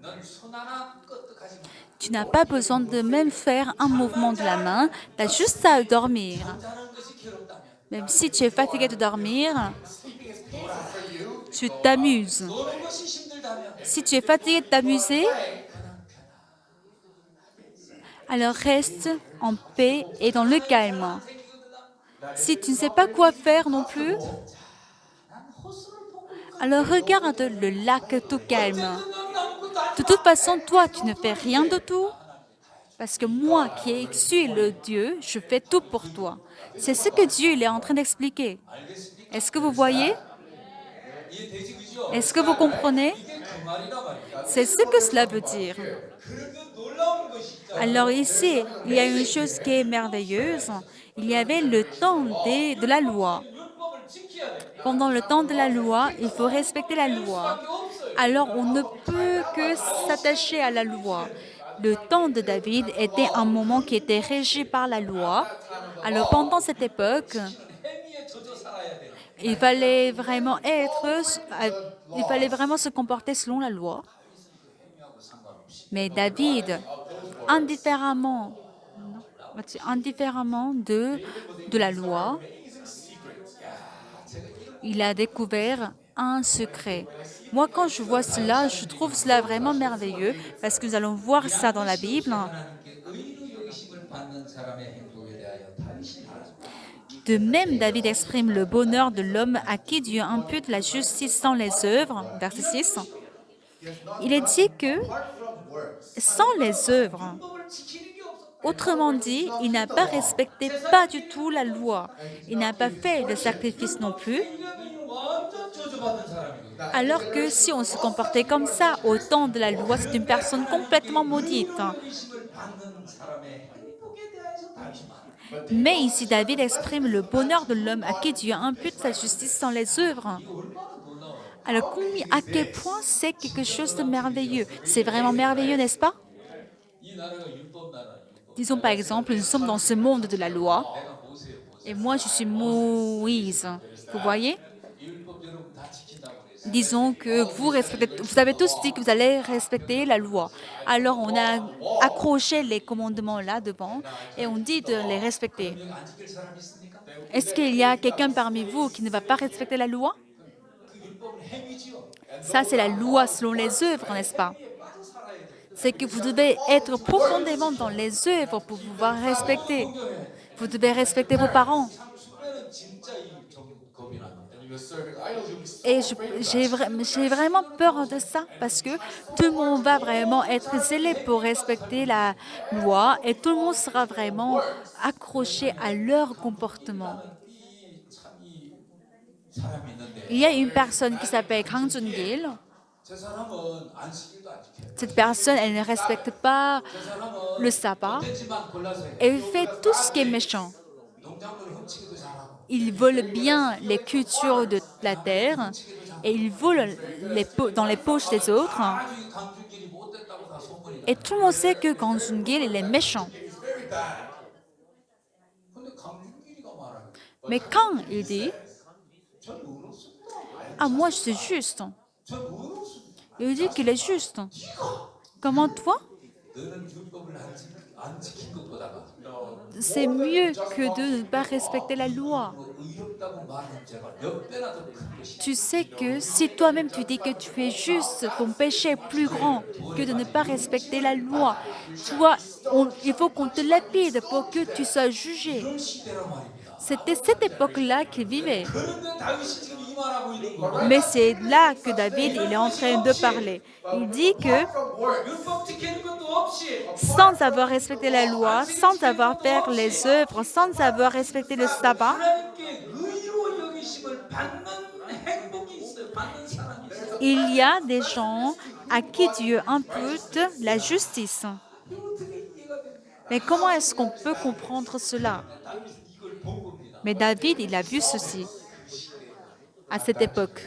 넌손 하나 끄떡하지 마. Tu n'as pas besoin de même faire un mouvement de la main, tu as juste à dormir. 자는 것이 괴롭다면 Même si tu es fatigué de dormir, tu t'amuses. 노는 것이 힘들다면 Si tu es fatigué de t'amuser, alors reste en paix et dans le calme. Si tu ne sais pas quoi faire non plus, alors regarde le lac tout calme. 넌 아무것도 안 De toute façon, toi, tu ne fais rien de tout. Parce que moi, qui suis le Dieu, je fais tout pour toi. C'est ce que Dieu il est en train d'expliquer. 알겠습니까? Est-ce que vous voyez? 이해되지 그죠? Est-ce que vous comprenez? 이게 그 말이란 말이야. C'est ce que cela veut dire. 그런데 놀라운 것이 있다. Alors ici, il y a une chose qui est merveilleuse. Il y avait le temps de la loi. 율법을 지켜야 돼. Pendant le temps de la loi, il faut respecter la loi. 밖에 없어요. Alors on ne peut que s'attacher à la loi. Le temps de David était un moment qui était régi par la loi. Alors pendant cette époque, 행위에 젖어 살아야 돼. il fallait vraiment se comporter selon la loi. 행위하고 상관없이. Mais David, indifféremment de la loi, il a découvert un secret. Moi, quand je vois cela, je trouve cela vraiment merveilleux parce que nous allons voir ça dans la Bible. 하나님께 의로 여기심을 받는 사람의 행복에 대하여 당신이 알아줍니다. De même, David exprime le bonheur de l'homme à qui Dieu impute la justice sans les œuvres. Verset 6. Il est dit que sans les œuvres, 율법을 지키는 게 없어. autrement dit, il n'a pas respecté pas du tout la loi. Il n'a pas fait de sacrifice non plus. 이러면 완전 저주받는 사람이거든. Alors que si on se comportait comme ça au temps de la loi, c'est une personne complètement maudite. 여기심을 받는 사람의 행복에 대해서 당신이 알아. Mais ici, David exprime le bonheur de l'homme à qui Dieu impute sa justice sans les œuvres. Alors, à quel point c'est quelque chose de merveilleux? C'est vraiment merveilleux, n'est-ce pas? 이 나라가 율법 나라. 율법. Disons par exemple, nous sommes dans ce monde de la loi 내가 모세예요. 모세. et moi je suis Moïse. Vous voyez? 이 율법 여러분 다 지킨다고 그랬어요. Disons que vous avez tous dit que vous allez respecter la loi. Alors on a accroché les commandements là devant et on dit de les respecter. 여기 안 지킬 사람 있습니까? Est-ce qu'il y a quelqu'un parmi vous qui ne va pas respecter la loi? 그 율법은 행위지요. Ça, c'est la loi selon les œuvres, n'est-ce pas? 빠져 살아야 돼. C'est que vous devez être profondément dans les œuvres pour pouvoir respecter. Vous devez respecter vos parents. 참수면은 진짜 이 겁이 납니다. And you're serving idols, you'll be so Et afraid. j'ai vraiment peur de ça parce que tout le monde va vraiment être zélé pour respecter la loi et tout le monde sera vraiment accroché à leur comportement. 이참이 사람이 있는데 Il y a une personne qui s'appelle Kang Jun-gil. 저 사람은 안식일도 안 지켜요. Cette personne, elle ne respecte pas 저 사람은 le sabbat 못됐지만 골라서 해요. et elle fait tout ce qui est méchant. 농작물 훔치기도 잘하고 Il vole bien les cultures de la terre et il vole dans les poches des autres. 아주 이 강준길이 못됐다고 다 소문이 나. Et tout le monde sait que Kang Jun-gil, il est méchant. 근데 강준길이가 말하는 Mais quand il dit 전 의롭습니다. « Ah, moi, je suis juste 전 의롭습니다. », il dit qu'il est juste. Comment toi? 너는 율법을 안 지킨 것보다가 C'est mieux que de ne pas respecter la loi. 뭐 의롭다고 말하는 죄가 몇 배나 더 큰 것이. Tu sais que si toi-même tu dis que tu es juste, ton péché est plus grand que de ne pas respecter la loi. Toi, il faut qu'on te lapide pour que tu sois jugé. 그런 시대란 말입니다. C'était cette époque-là qu'il vivait. 그런데 다윗이 지금 이 말하고 있는 거고. Mais c'est là que David il est en train de parler. Il dit que Apart from works, 율법 지키는 것도 없이 sans avoir respecté la loi, sans avoir fait les œuvres, sans avoir respecté le sabbat, 하나님께 의로 여기심을 받는 행복이 있어요. 받는 사람이 있어요. il y a des gens à qui Dieu impute la justice. 어떻게 이해가 됩니까? Mais comment est-ce qu'on peut comprendre cela? 다윗은 이걸 본 겁니다. Mais David, il a vu ceci à cette époque.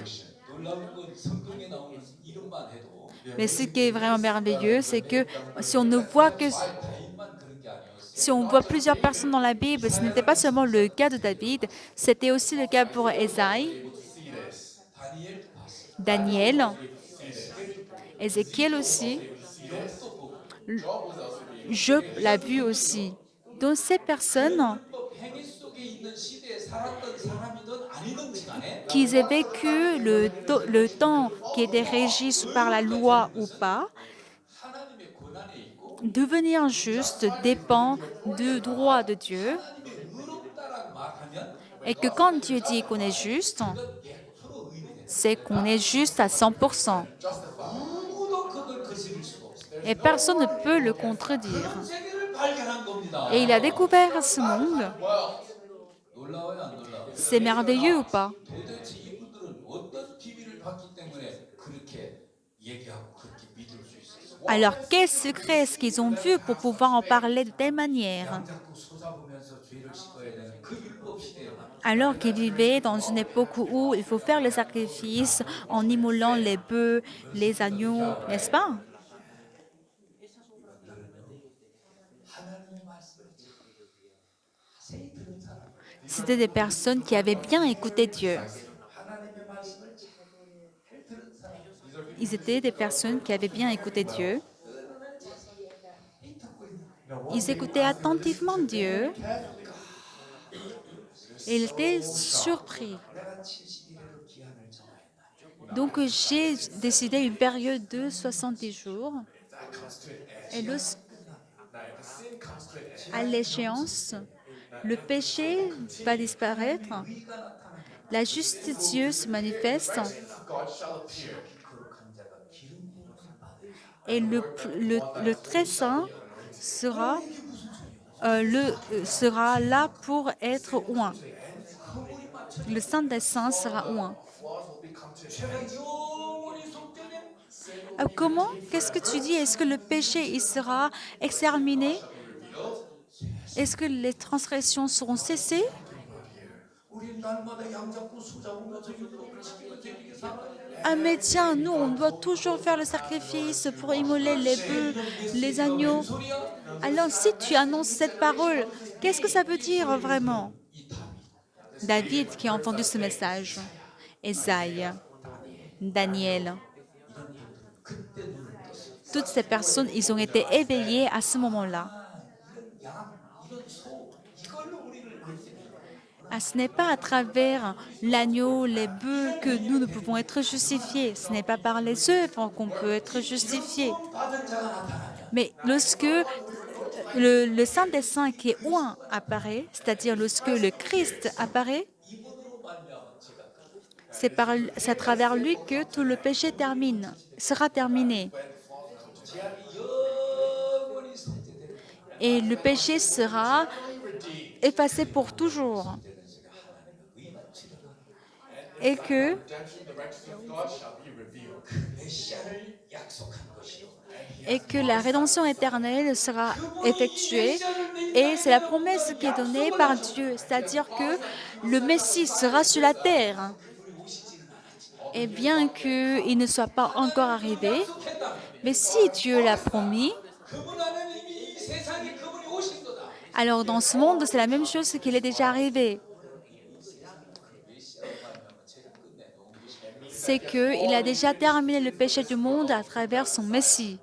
놀라운 건 성경에 나오는 이름만 해도 Mais ce qui est vraiment merveilleux, c'est que si on ne voit que 다윗만 그런 게 아니었어요. si on voit plusieurs personnes dans la Bible, ce n'était pas seulement le cas de David, c'était aussi le cas pour Ésaïe, 다니엘 봤어요. Daniel, Ézéchiel aussi, Job l'a vu aussi. Donc ces personnes 율법 행위 속에 있는 시대에 살았던 사람이든 아니든지 간에 qui aient vécu le temps qui était régi par la loi ou pas, 하나님의 권한에 있고 devenir juste dépend du droit de Dieu 하나님의 의롭다라고 말하면 et que quand Dieu dit qu'on est juste, 100% 의인이 돼요. c'est qu'on est juste à 100%. 누구도 그걸 거스릴 수가 없어요. Et personne ne peut le contredire. 그런 세계를 발견한 겁니다. Et il a découvert ce monde. 놀라워요, 안 놀라워요? C'est merveilleux ou pas? 도대체 이분들은 어떤 비밀을 받기 때문에 그렇게 얘기하고 그렇게 믿을 수 있었어요? Alors, quel secret est-ce qu'ils ont vu pour pouvoir en parler de telle manière? 양자꾸 쏟아보면서 죄를 씻어야 되는 그 율법 시대에 Alors qu'ils vivaient dans une époque où il faut faire le sacrifice en immolant les bœufs, les agneaux, n'est-ce pas? 하나님의 말씀을 자세히 들은 사람, C'était des personnes qui avaient bien écouté Dieu. 하나님의 말씀을 잘 들은 사람, Ils étaient des personnes qui avaient bien écouté Dieu. Ils écoutaient attentivement Dieu. Et ils étaient surpris. 내가 70일의 기한을 정하였다. Donc j'ai décidé une période de 70 jours. Et à l'échéance, le péché va disparaître. La justice de Dieu se manifeste. God shall appear. 거룩한 자가 기름 부음을 받으리라. Et le très saint sera, sera là pour être oint. Le saint des saints sera oint. Flaws will become to 죄가 영원히 속되면 Comment? Qu'est-ce que tu dis? Est-ce que le péché il sera exterminé? Est-ce que les transgressions seront cessées? 우리 날마다 양잡고 수잡으면서 율법을 지키면서 이렇게 살아야 돼. Ah mais tiens, nous on doit toujours faire le sacrifice pour immoler les bœufs, les agneaux. 소리야? Alors si tu annonces cette parole, qu'est-ce que ça veut dire vraiment? David qui a entendu ce message, Ésaïe, Daniel, toutes ces personnes, ils ont été éveillés à ce moment-là. 이런 소 이걸로 우리를 그렇게 Ah, ce n'est pas à travers l'agneau, les bœufs que nous pouvons être justifiés. Ce n'est pas par les œuvres qu'on peut être justifié. 받은 자가 나타나면 Mais lorsque le Saint des Saints qui est oint apparaît, c'est-à-dire lorsque le Christ apparaît, 이분으로 말미암아 제가 c'est à travers lui que tout le péché sera terminé. 죄악이 영원히 속되는 Et le péché sera effacé pour toujours. Et que redemption, the righteousness of God shall be revealed. 메시아를 약속한 것이요. la rédemption éternelle sera effectuée. Et c'est la promesse qui est donnée par Dieu, c'est-à-dire que le Messie sera sur la terre. Et bien qu'il ne soit pas encore arrivé, mais si Dieu l'a promis, 그분 안에는 이미 이 세상에 그분이 오신 거다. alors dans ce monde, c'est la même chose qu'il est déjà arrivé. C'est qu'il a déjà terminé le péché du monde à travers son Messie.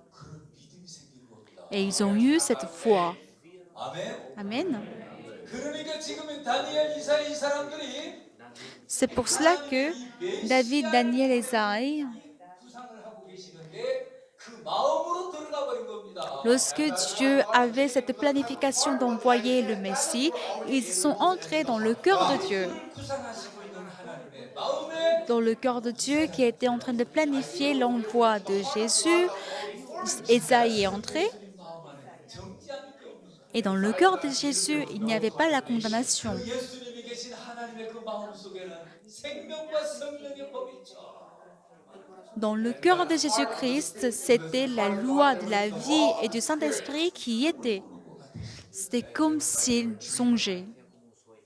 Et ils ont eu cette foi. 아멘. Amen. 그러니까 지금 다니엘 이사야 이 사람들이 C'est pour cela que David, Daniel et Isaïe, 구상을 하고 계시는데 그 마음으로 들어가 버린 겁니다. lorsque Dieu avait cette planification d'envoyer le Messie, ils sont entrés dans le cœur de Dieu. 구상하시고 있는 하나님의 마음에 dans le cœur de Dieu qui était en train de planifier l'envoi de Jésus. Ésaïe est entré 정죄함이 게 없는 거야. et dans le cœur de Jésus, il n'y avait pas la condamnation. 그 예수님이 계신 하나님의 그 마음 속에는 생명과 성령의 법이 있죠. Dans le cœur de Jésus-Christ, c'était la loi de la vie et du Saint-Esprit qui y était. C'était comme s'il songeait.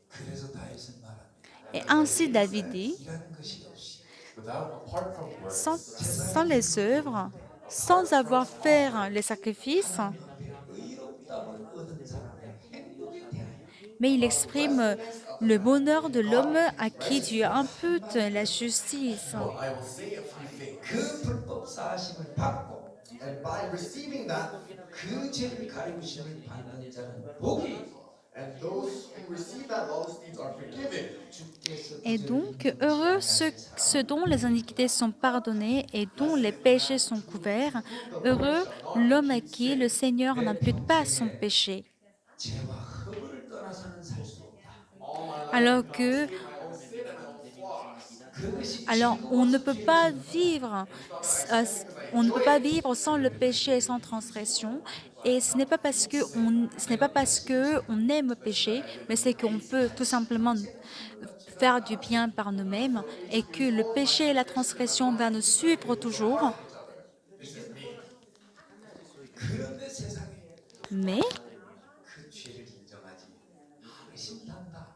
그래서 다윗은 말합니다. Et ainsi David dit, 이라는 것이 없이 Apart from works, sans les œuvres, sans avoir fait les sacrifices, 의롭다함을 얻은 사람의 행복에 대하여 mais il exprime le bonheur de l'homme à qui Dieu impute la justice. I will say a few things. 그 불법 사하심을 받고 And by receiving that, 그 죄를 가리우심을 받는 자는 복이 있고 and those who receive that lawless deeds are forgiven. 주께서 Et donc, heureux ceux dont les iniquités sont pardonnées et dont les péchés sont couverts. Heureux l'homme à qui le Seigneur n'impute pas son péché. 죄와 흠을 떠나서는 살 수 없다. Alors que, 그것이 alors on ne peut pas vivre, on ne peut pas vivre sans le péché et sans transgression. Et ce n'est pas parce que on aime le péché, mais c'est qu'on peut tout simplement faire du bien par nous-mêmes et que le péché et la transgression va nous suivre toujours. 그런데 세상에 Mais 그 죄를 인정하지 의심한다.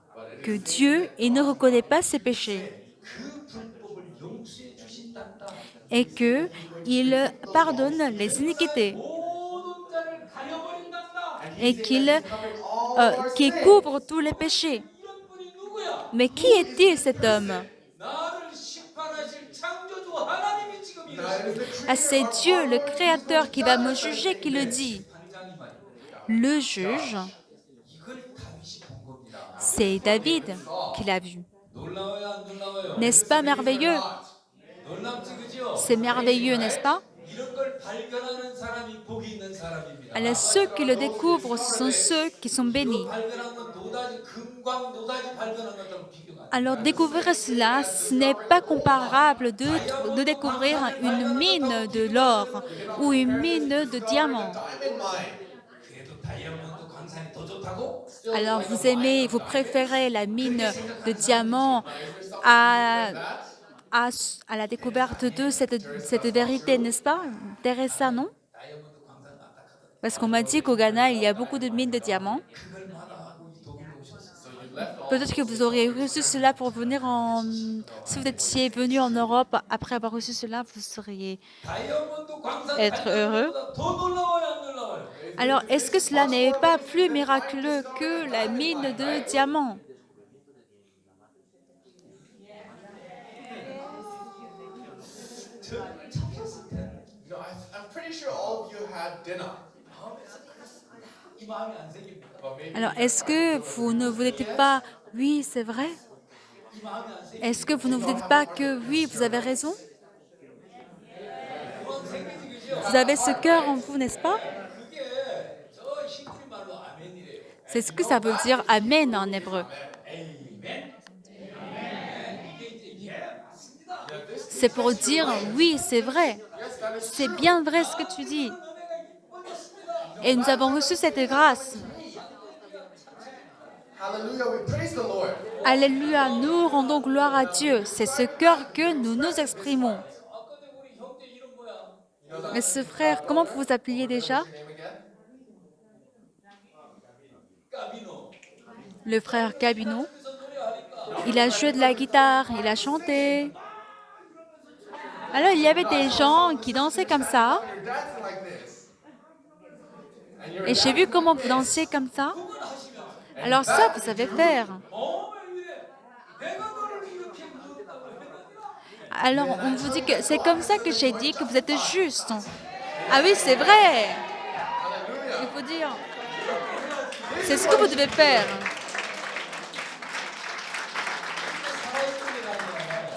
que Dieu il ne reconnaît pas ses péchés 그 불법을 용서해 주신단다. et que il pardonne les iniquités 모든 자를 가려버린단다. et qu'il couvre tous les péchés. 이런 분이 누구야? Mais qui est-il cet homme? 나를 심판하실 창조주 하나님이 지금 이러시는 Ah, c'est Dieu, le Créateur, qui va me juger, qui le dit. 판장이 말이야. Le juge, 이걸 다윗이 본 겁니다. c'est David qui l'a vu. 놀라워요, 안 놀라워요? N'est-ce pas merveilleux? 놀랍지 그죠? C'est merveilleux, n'est-ce pas? 이런 걸 발견하는 사람이 복이 있는 사람입니다. Alors ceux qui le découvrent, ce sont ceux qui sont bénis. 이거 발견한 건 노다지 금광 노다지 발견한 것하고 비교가 안 돼. Alors découvrir cela, ce n'est pas comparable de découvrir une mine de l'or ou une mine de diamants. Diamond mine. 그래도 다이아몬드 광산이 더 좋다고? Alors vous préférez la mine de diamants à, à la découverte de cette vérité, n'est-ce pas? Teresa, non? 다이아몬드 광산 맞다 하더라고. Parce qu'on m'a dit qu'au Ghana, il y a beaucoup de mines de diamants. 그걸 마다하고 이 독일로 오셨어요. So you left all Peut-être que vous auriez reçu cela pour venir en... Si vous étiez venu en Europe, après avoir reçu cela, vous seriez... 다이아몬드 광산 Être heureux. 발견보다 더 놀라워요, 안 놀라워요? Alors, est-ce que cela n'est pas plus miraculeux que la mine de diamants? 저를 찾았을 때 No, I'm pretty sure all of you had dinner. 마음에서 이 마음이 안 생깁니다. But maybe Alors, est-ce que vous ne vous dites pas, oui, c'est vrai? 이 마음이 안 생깁니다. Est-ce que vous ne vous dites pas que, oui, vous avez raison? 그건 생기지 그죠? Vous avez ce cœur en vous, n'est-ce pas? 그게 저 히브리 말로 아멘이래요. C'est ce que ça veut dire Amen en hébreu. 아멘. 이게 맞습니다. C'est pour dire, oui, c'est vrai. C'est bien vrai ce que tu dis. 은혜가 이뻐졌습니다. Et nous avons reçu cette grâce. hallelujah, we praise the Lord. Alléluia, nous rendons gloire à Dieu. C'est ce cœur que nous nous exprimons. 아까 전에 우리 형제 이름 뭐야? Mais ce frère, comment vous vous appeliez déjà? What's your name again? 까비노. Le frère Gabino. 그래서 노래하니까 Il a joué de la guitare, il a chanté. Alors il y avait des gens qui dansaient comme ça. You're dancing like this. And you're Et j'ai vu comment vous dansiez comme ça. 그걸 하시면 Alors ça, vous savez faire. 왜 이래? 내가 너를 이렇게 부르다고 했느니라. Alors on vous dit que c'est comme ça que j'ai dit que vous êtes juste. Ah oui, c'est vrai. Il faut dire. C'est ce que vous devez faire.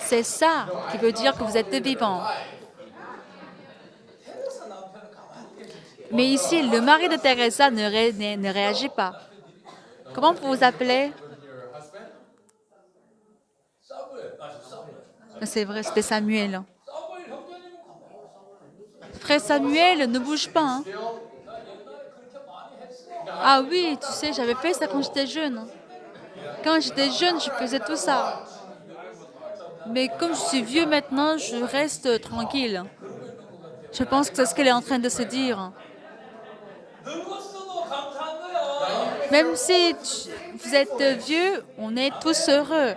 C'est ça qui veut dire que vous êtes vivant. 테레사 남편은 가만히 계시지. Mais ici, le mari de Teresa ne réagit pas. Comment vous vous appelez? with your husband. 사무엘. 아, C'est vrai, c'était Samuel. 사무엘 형제님은 가만히 Frère Samuel, ne bouge pas, hein. Still, 나 옛날에 그렇게 많이 했어. Ah oui, tu sais, j'avais fait ça quand j'étais jeune. Quand j'étais jeune, je faisais tout ça. Mais comme je suis vieux maintenant, je reste tranquille. Je pense que c'est ce qu'elle est en train de se dire. 늙었어도 감사한 거야. Même si vous êtes vieux, on est tous heureux.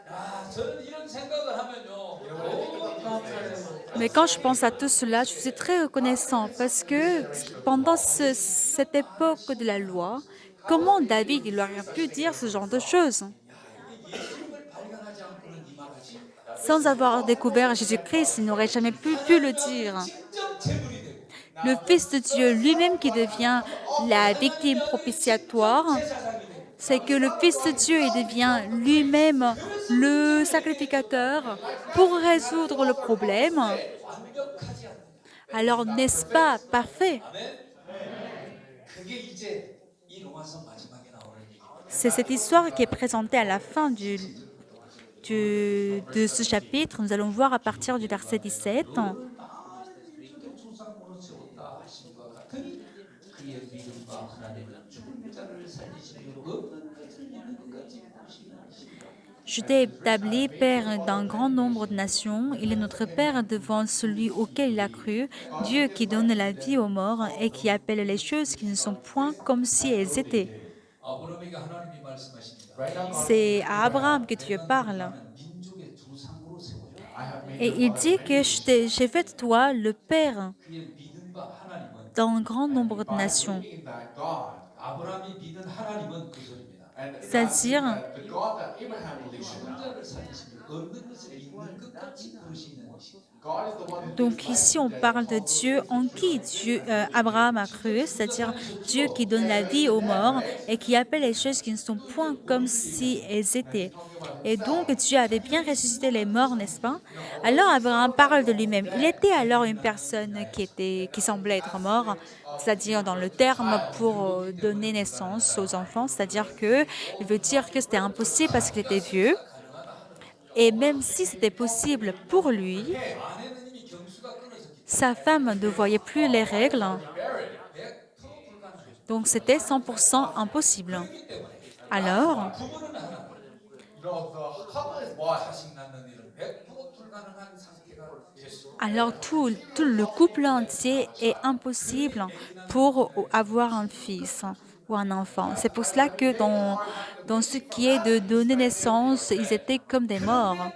야, 저는 이런 생각을 하면요. 너무 감사해요. Mais quand je pense à tout cela, je suis très reconnaissant parce que pendant cette époque de la loi, comment David il aurait pu dire ce genre de choses? 예수님을 발견하지 않고는 이 말할 수 없다. Sans avoir découvert Jésus-Christ, il n'aurait jamais pu le dire. 직접 제물이 되고 Le Fils de Dieu lui-même qui devient la victime propitiatoire, 제사장이 되고 c'est que le Fils de Dieu il devient lui-même le sacrificateur pour résoudre le problème. 완벽하지 않느냐. Alors n'est-ce pas parfait? 아멘. 그게 이제 이 로마서 마지막에 나오는 얘기입니다. C'est cette histoire qui est présentée à la fin de ce chapitre. Nous allons voir à partir du verset 17. 나를 민족의 조상으로 세웠다 하심과 같으니 그의 믿음과 하나님은 죽은 자를 살리시며 없는 것을 있는 것까지 보시는 이시다. Je t'ai établi Père d'un grand nombre de nations. Il est notre Père devant celui auquel il a cru, Dieu qui donne la vie aux morts et qui appelle les choses qui ne sont point comme si elles étaient. 아브라함에게 하나님이 말씀하십니다. right now, God, C'est à Abraham que Dieu parle. 나는 민족의 조상으로 세워줘. I have made Et il dit que j'ai fait de toi le Père 그의 믿음과 하나님은 d'un grand nombre de by nations. looking that God, 아브라함이 믿은 하나님은 그 소리입니다. and C'est-à-dire, that the God that Abraham believed in, 죽은 자를 살리시며 없는 것을 있는 것 같이 부르시는 이시다. God is the one who donc gives life ici to on the dead. parle de Dieu en qui Abraham a cru, c'est-à-dire Dieu qui donne la vie aux morts et qui appelle les choses qui ne sont point comme si elles étaient. Et donc Dieu avait bien ressuscité les morts, n'est-ce pas? Alors Abraham parle de lui-même. Il était alors une personne qui semblait être mort, c'est-à-dire dans le terme pour donner naissance aux enfants, c'est-à-dire que il veut dire que c'était impossible parce qu'il était vieux. Et même si c'était possible pour lui, 아내는 이미 경수가 끊어졌기 sa femme ne voyait plus les règles, 100% 불가능해요. donc c'était 100% impossible. Alors, 부부는 하나, No, the couple is one. 자식 낳는 일은 100% 불가능한 상태가 됐습니다. alors tout le couple entier est impossible pour avoir un fils ou un enfant. C'est pour cela que dans ce qui est de donner naissance, ils étaient comme des morts.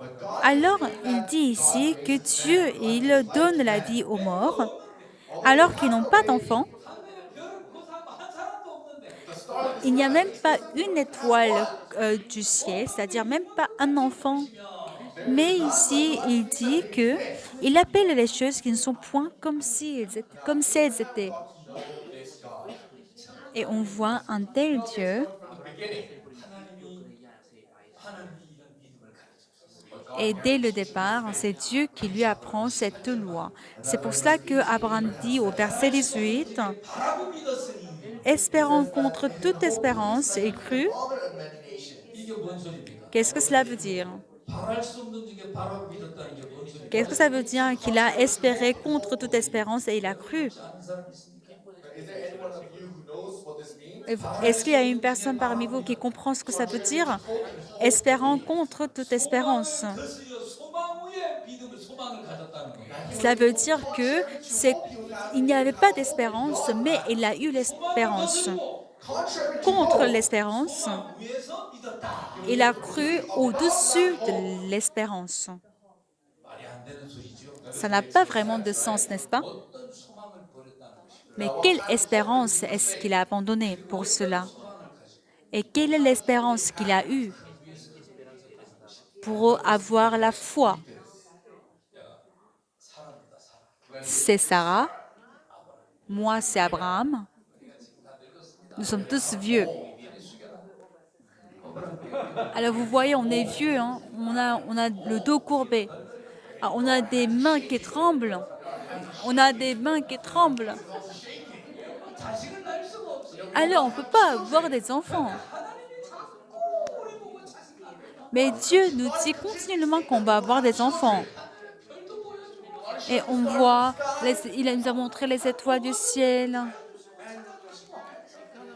But God, Alors, il dit ici que Dieu, il donne la vie aux morts alors qu'ils n'ont pas d'enfants. 하늘의 별을 고사 한 사람도 없는데 the stars Il n'y a même pas une étoile du ciel, c'est-à-dire même pas un enfant. Mais ici, il dit que il appelle les choses qui ne sont point comme si elles étaient. this God. Et on voit un tel Dieu. From the beginning. 하나님이 이런 믿음을 가르쳤어요. Et dès le départ, c'est Dieu qui lui apprend cette loi. C'est pour cela que Abraham dit au verset 18, 바라고 믿었으니 espérant contre toute espérance et cru. Father of many nations. 이게 뭔 소리입니까? Qu'est-ce que cela veut dire? 바랄 수 없는 중에 바라고 믿었다는 게 뭔 소리입니까? Qu'est-ce que ça veut dire qu'il a espéré contre toute espérance et il a cru? 아는 사람 있습니까? Is there anyone of you who knows what this means? Est-ce qu'il y a une personne parmi vous qui comprend ce que ça veut dire? Espérant contre toute espérance. 그것이요 소망 위에 믿음을 소망을 가졌다는 거예요. Cela veut dire que il n'y avait pas d'espérance, mais il a eu l'espérance. Contrary to Contre l'espérance, 소망 위에서 믿었다. il a cru au-dessus de l'espérance. 말이 안 되는 소리죠. Ça n'a pas vraiment de sens, n'est-ce pas? 어떤 소망을 버렸다는 것이고 Mais quelle espérance est-ce qu'il a abandonné pour cela? Et quelle est l'espérance qu'il a eue pour avoir la foi? C'est Sarah, moi c'est Abraham. Nous sommes tous vieux. Alors vous voyez, on est vieux, hein? On a le dos courbé. Ah, on a des mains qui tremblent. On a des mains qui tremblent. 자식을 낳을 수가 없어요. Alors on ne peut pas avoir des enfants. Mais Dieu nous dit continuellement qu'on va avoir des enfants. 별도 보여주고 She Et showed on the stars voit, in the sky. il nous a montré les étoiles du ciel.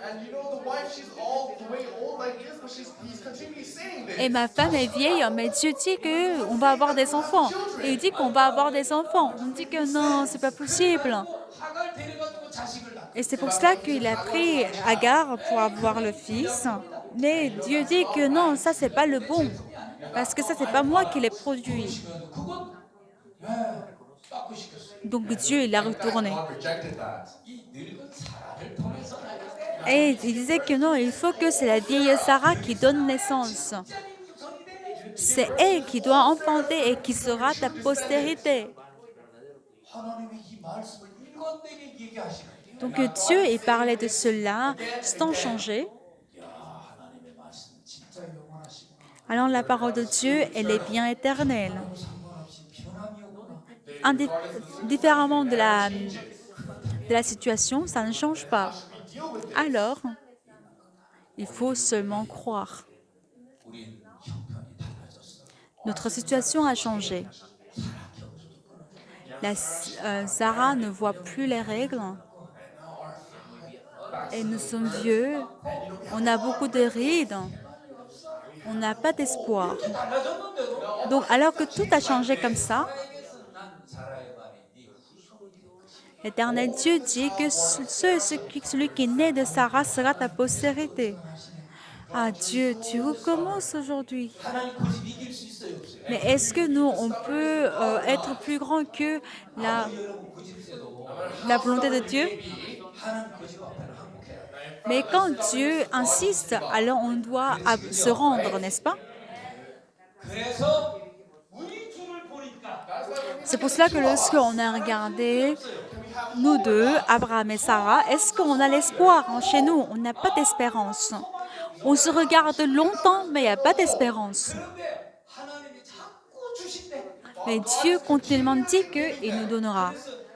And you know the wife, she's all the way old like this, but he's continually saying Et this. ma femme est vieille, mais Dieu dit qu'on va avoir des enfants. Et il dit qu'on va avoir des enfants. On dit que non, c'est pas possible. 그래가지고 하갈 데려가지고 자식을 낳고 Et c'est pour cela qu'il a pris Agar pour avoir le fils. Mais Dieu dit que non, ça c'est pas le bon. Parce que ça c'est pas moi qui l'ai produit. 시면 그건 빠꾸 시켰어요. Donc Dieu il l'a In fact, retourné. God rejected that. 이 늙은 사라를 통해서 Et il disait que non, il faut que c'est la vieille Sarah qui donne naissance. C'est elle qui doit enfanter et qui sera ta postérité. 하나님이 이 말씀을 일관되게 얘기하시거든요. Donc Dieu, il parlait de cela sans changer. 야, 하나님의 말씀 진짜 영원하시구나. Alors la parole de Dieu, elle est bien éternelle. 상관없이 변함이 없구나. Différemment de la situation, ça ne change pas. Alors, il faut seulement croire. 우린 형편이 달라졌어. Notre situation a changé. Sarah ne voit plus les règles. Et nous sommes vieux. On a beaucoup de rides. On n'a pas d'espoir. 달라졌는데도 Donc, alors que tout a changé comme ça, 사라에게서 난 사라의 말이 네 후손이 될 것이다. l'Éternel Dieu dit que celui qui naît de Sarah sera ta postérité. Ah Dieu, tu recommences aujourd'hui. 하나님 고집 이길 수 있어요, 없어요? Mais est-ce que nous, on peut être plus grand que 여러분 고집 세도 la volonté de Dieu? 하나님 고집 앞에는 항복해야 돼. Mais quand Dieu insiste, alors on doit se rendre, n'est-ce pas? 그래서 우리 둘을 보니까 C'est pour cela que lorsqu'on a regardé nous deux, Abraham et Sarah, est-ce qu'on a l'espoir chez nous? On n'a pas d'espérance. On se regarde longtemps, mais il n'y a pas d'espérance. 그런데 하나님이 자꾸 주신대. Mais Dieu continuellement dit qu'il nous donnera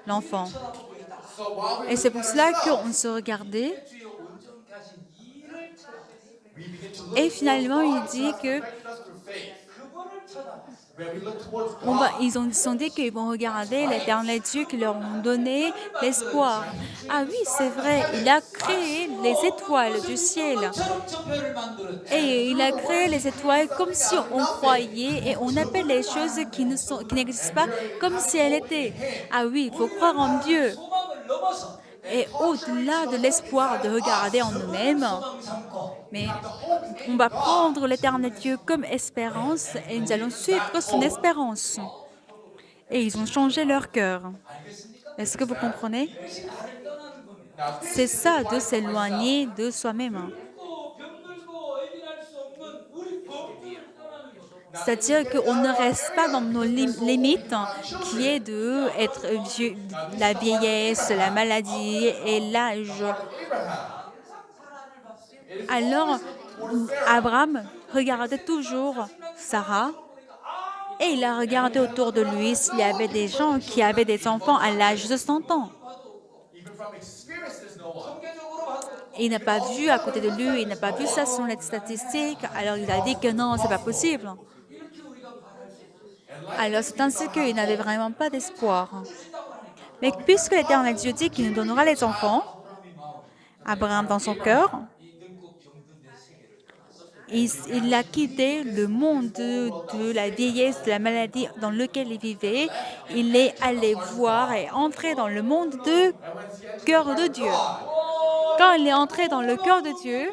l'enfant. 쳐다보고 있다. So while we Et c'est pour cela qu'on se regardait. 주의 온전케 하신 이를 찾아보니 we begin to look Et finalement, il dit que perfected us through faith. 그분을 찾아봤어. When we look towards God, ils ont dit qu'ils vont regarder l'Éternel Dieu qui leur ont donné l'espoir. Ah oui, c'est vrai, il a créé les étoiles du ciel. 처럼 저편을 만들었지. Et il a créé les étoiles comme si on croyait et on appelle les choses qui n'existent pas comme si elles étaient. Ah oui, il faut croire en Dieu. 소망을 넘어서 Et au-delà de l'espoir de regarder en nous-mêmes, 소망 삼고 mais on va prendre l'Éternel Dieu comme espérance et nous allons suivre son espérance. Et ils ont changé leur cœur. Est-ce que vous comprenez? 이것이 나를 떠나는 겁니다. C'est ça, de s'éloigner de soi-même. 늙고 병들고 애민할 수 없는 우리 범주를 떠나는 거죠. C'est-à-dire qu'on ne reste pas dans nos limites, qui est de être vieux, la vieillesse, la maladie et l'âge. Alors, Abraham regardait toujours Sarah et il a regardé autour de lui s'il y avait des gens qui avaient des enfants à l'âge de 100 ans. even from experience, there's no one. 통계적으로 봐도 Et il n'a pas vu à côté de lui, il n'a pas vu ça sur les statistiques, alors il a dit que non, c'est pas possible. 이렇게 우리가 말할 수 있어요. Alors c'est ainsi qu'il n'avait vraiment pas d'espoir. Mais puisque l'Éternel Dieu dit qu'il nous donnera les enfants, Abraham dans son cœur, 이 늙고 병든 내 세계를 떠났어. il a quitté le monde de la vieillesse, de la maladie dans lequel il vivait. Il est allé voir et entrer dans le monde de cœur de Dieu. Quand il est entré dans le cœur de Dieu,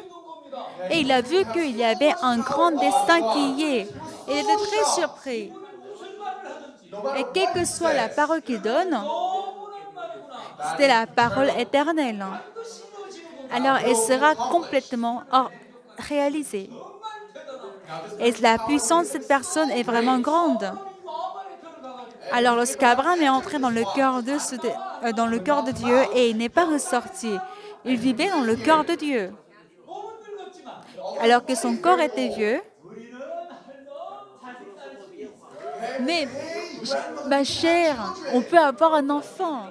et il a vu qu'il y avait un grand destin qui y est. Il était très surpris. Et quelle que soit la parole qu'il donne, 너무난 말이구나. c'était la parole éternelle. 그것이 이루어지는 거 Alors elle sera complètement réalisée. 대단하다. Et la puissance de cette personne est vraiment grande. 마음 안에 들어가가지고 Alors lorsqu'Abraham est entré dans le cœur de Dieu et il n'est pas ressorti, il vivait dans le cœur de Dieu. 몸은 늙었지만 Alors que son corps était vieux, 우리는 할멈 자식 낳을 수 있어. mais ma chère, on peut avoir un enfant.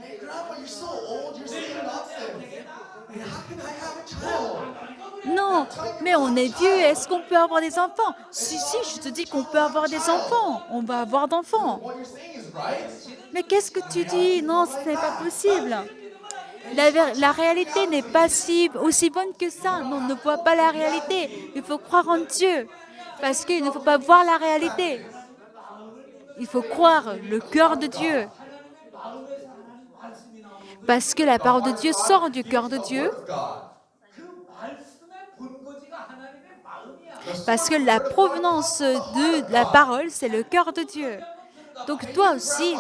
Hey, Grandpa, you're so old. You're seeing nothing. Hey, how can I have a child? Non, non, mais on est vieux, est-ce qu'on peut avoir des enfants? Si, si, je te dis qu'on peut avoir des enfants. On va avoir d'enfants. What you're saying is right. Mais qu'est-ce que tu dis? Non, ce n'est pas possible. La réalité n'est pas aussi bonne que ça. Non, on ne voit pas la réalité. Il faut croire en Dieu. Parce qu'il ne faut pas voir la réalité. Il faut croire le cœur de Dieu. Parce que la parole de Dieu sort du cœur de Dieu. Word of God. 그 말씀의 본거지가 하나님의 마음이야. Parce que la provenance de la parole, c'est le cœur de Dieu. Donc toi aussi,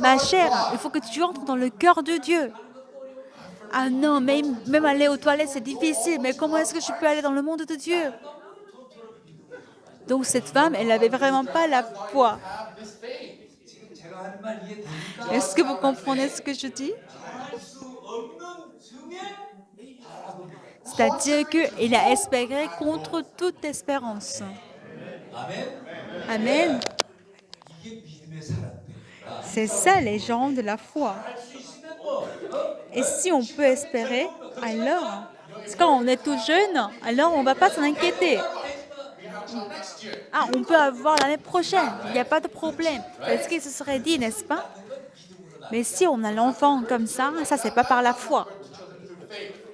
ma chère, il faut que tu entres dans le cœur de Dieu. Ah non, même aller aux toilettes, c'est difficile. Mais comment est-ce que je peux aller dans le monde de Dieu? Donc cette femme, elle n'avait vraiment pas la foi. Have this faith. 지금 제가 하는 말 이해됩니까? Est-ce que vous comprenez ce que je dis? 할 수 없는 중에 바라보는 거예요. C'est-à-dire qu'il a espéré contre toute espérance. 아멘. Amen. 이게 믿음의 사람들입니다. C'est ça les gens de la foi. 할 수 있으면 뭐 Et si on peut espérer, alors, parce que quand on est tout jeune, alors on ne va pas s'en inquiéter. Ah, on peut avoir l'année prochaine, il n'y a pas de problème. Parce qu'il se serait dit, n'est-ce pas? Mais si on a l'enfant comme ça c'est pas par la foi.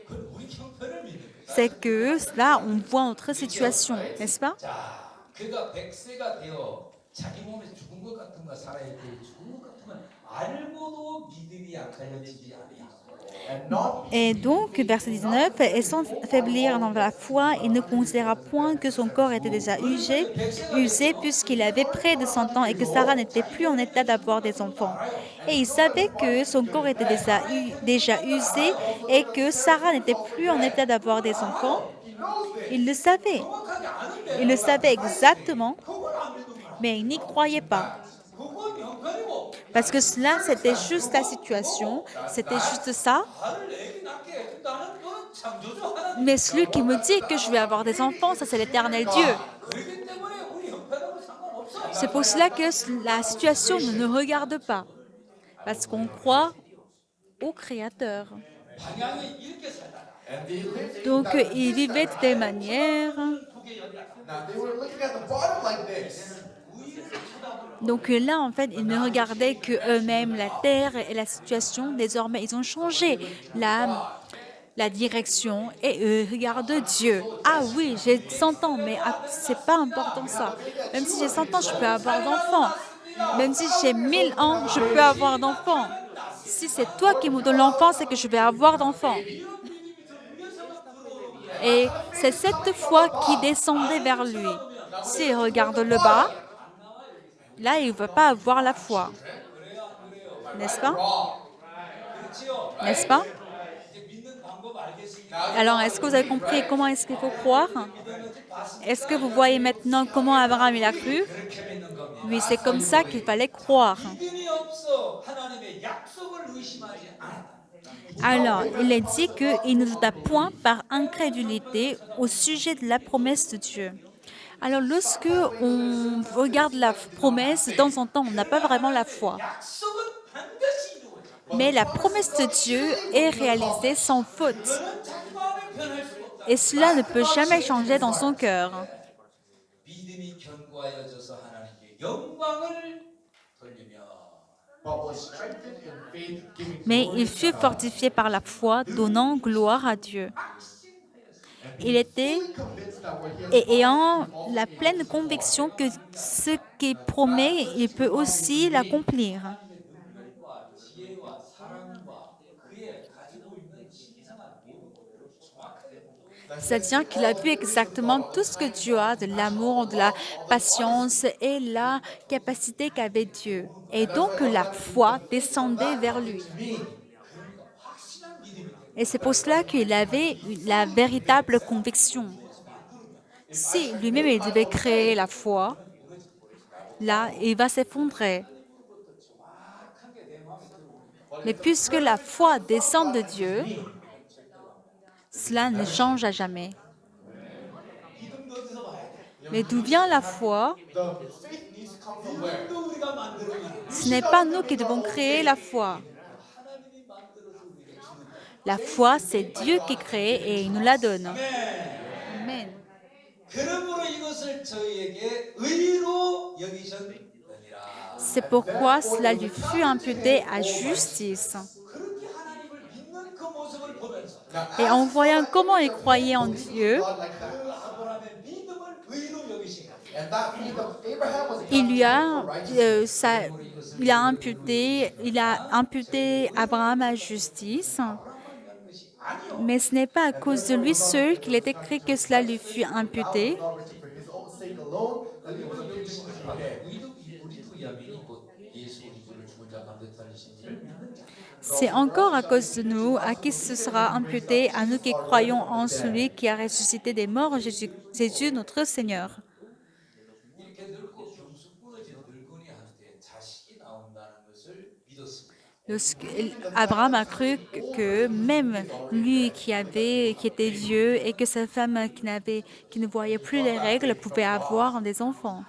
그건 우리 형편을 믿는 거예요. C'est que là, on voit notre situation, n'est-ce pas? 자, 그가 100세가 되어 자기 몸에 죽은 것 같은 거 살아야 돼. 죽은 것 같은 건 알고도 믿음이 약해지지 아니하고. And not Et donc, verset 19, et sans faiblir dans la foi, il ne considéra point que son corps était déjà usé puisqu'il avait près de 100 ans et que Sarah n'était plus en état d'avoir des enfants. Et il savait que son corps était déjà usé et que Sarah n'était plus en état d'avoir des enfants. Il le savait. 정확하게 아는데 Il le savait exactement, 그걸 안 믿는 거야. mais il n'y croyait pas. 그건 형편이고 Parce que cela, c'était juste la situation, c'était juste ça. 나를 애기 낳게 해준다는 건 창조주 하나님. Mais celui qui me dit que je vais avoir des enfants, ça c'est l'éternel Dieu. 그렇기 때문에 우리 형편하고 상관없어. C'est pour cela que la situation ne nous regarde pas. Parce qu'on croit au Créateur. 방향이 이렇게 살다가 and they lived Donc, ils vivaient de telle manière. 두개 연락. now they were looking at the bottom like this. Donc là, en fait, ils ne regardaient que eux-mêmes, la terre et la situation. Désormais, ils ont changé la direction et eux regardent Dieu. Ah oui, j'ai 100 ans, mais c'est pas important ça. Même si j'ai 100 ans, je peux avoir d'enfants. Même si j'ai 1000 ans, je peux avoir d'enfants. Si c'est toi qui me donnes l'enfant, c'est que je vais avoir d'enfants. Et c'est cette foi qui descendait vers lui. S'il regarde le bas, là, il ne va pas avoir la foi. N'est-ce pas? 그렇지요. N'est-ce pas? 이제 믿는 방법 알겠습니까? Alors, est-ce que vous avez compris comment est-ce qu'il faut croire? Est-ce que vous voyez maintenant comment Abraham il a cru? 그렇게 믿는 겁니다. Oui, c'est comme ça qu'il fallait croire. 믿음이 없어 하나님의 약속을 의심하지 않았다. Alors, il est dit qu'il ne douta point par incrédulité au sujet de la promesse de Dieu. Alors, lorsque on regarde la promesse, de temps en temps, on n'a pas vraiment la foi. 약속은 반드시 이루어져. Mais la promesse de Dieu est réalisée sans faute. 그는 자기 마음에 변할 수 없다. Et cela ne peut jamais changer dans son cœur. 믿음이 견고하여져서 하나님께 영광을 돌리며 But was strengthened in faith, giving Mais glory il to fut God. fortifié par la foi, donnant gloire à Dieu. Il était Fully convinced that what he has et ayant la pleine conviction que ce qu'il promet, il peut aussi l'accomplir. 능력과 지혜와 사랑과 그의 가지고 있는 신성한 모든 것들을 정확하게 보고 C'est-à-dire qu'il a vu exactement tout ce que Dieu a, de l'amour, de la patience et la capacité qu'avait Dieu. Et donc la foi descendait vers lui. Et c'est pour cela qu'il avait la véritable conviction. Si lui-même il devait créer la foi, là, il va s'effondrer. Mais puisque la foi descend de Dieu, cela ne change à jamais. 믿음도 어디서 봐야 돼? Mais d'où vient la foi? The faith needs to come from where? 믿음도 우리가 만드는 거야. Ce n'est pas nous qui devons créer la foi. 하나님이 만들어서 우리에게 주는 거야. La foi, c'est Dieu qui crée et il nous la donne. 아멘. Amen. 그러므로 이것을 저희에게 의로 여기셨느니라. C'est pourquoi cela lui fut imputé à justice. 그렇게 하나님을 믿는 그 모습을 보면서 Et en voyant comment il croyait en Dieu, God like 그 that. 아브라함의 믿음을 의로 여기신 거예요. And that faith of Abraham was il lui a, counted for righteousness. il a imputé Abraham à justice. 아브라함을 위한 것이 아니요. Mais ce n'est pas à cause de lui seul qu'il est écrit que cela lui fut imputé. Not written for his own sake alone, but it was imputed to him. 우리도 야민이 곧 예수 그리스도를 죽은 자 가운데 살리신 이를 믿는 자. C'est encore à cause de nous à qui ce sera imputé, à nous qui croyons en celui qui a ressuscité des morts, Jésus notre Seigneur. 이렇게 늙고 경수 부러진 늙은이한테 자식이 나온다는 것을 믿었습니다. Abraham a cru que même lui qui était vieux et que sa femme qui ne voyait plus les règles pouvait avoir des enfants.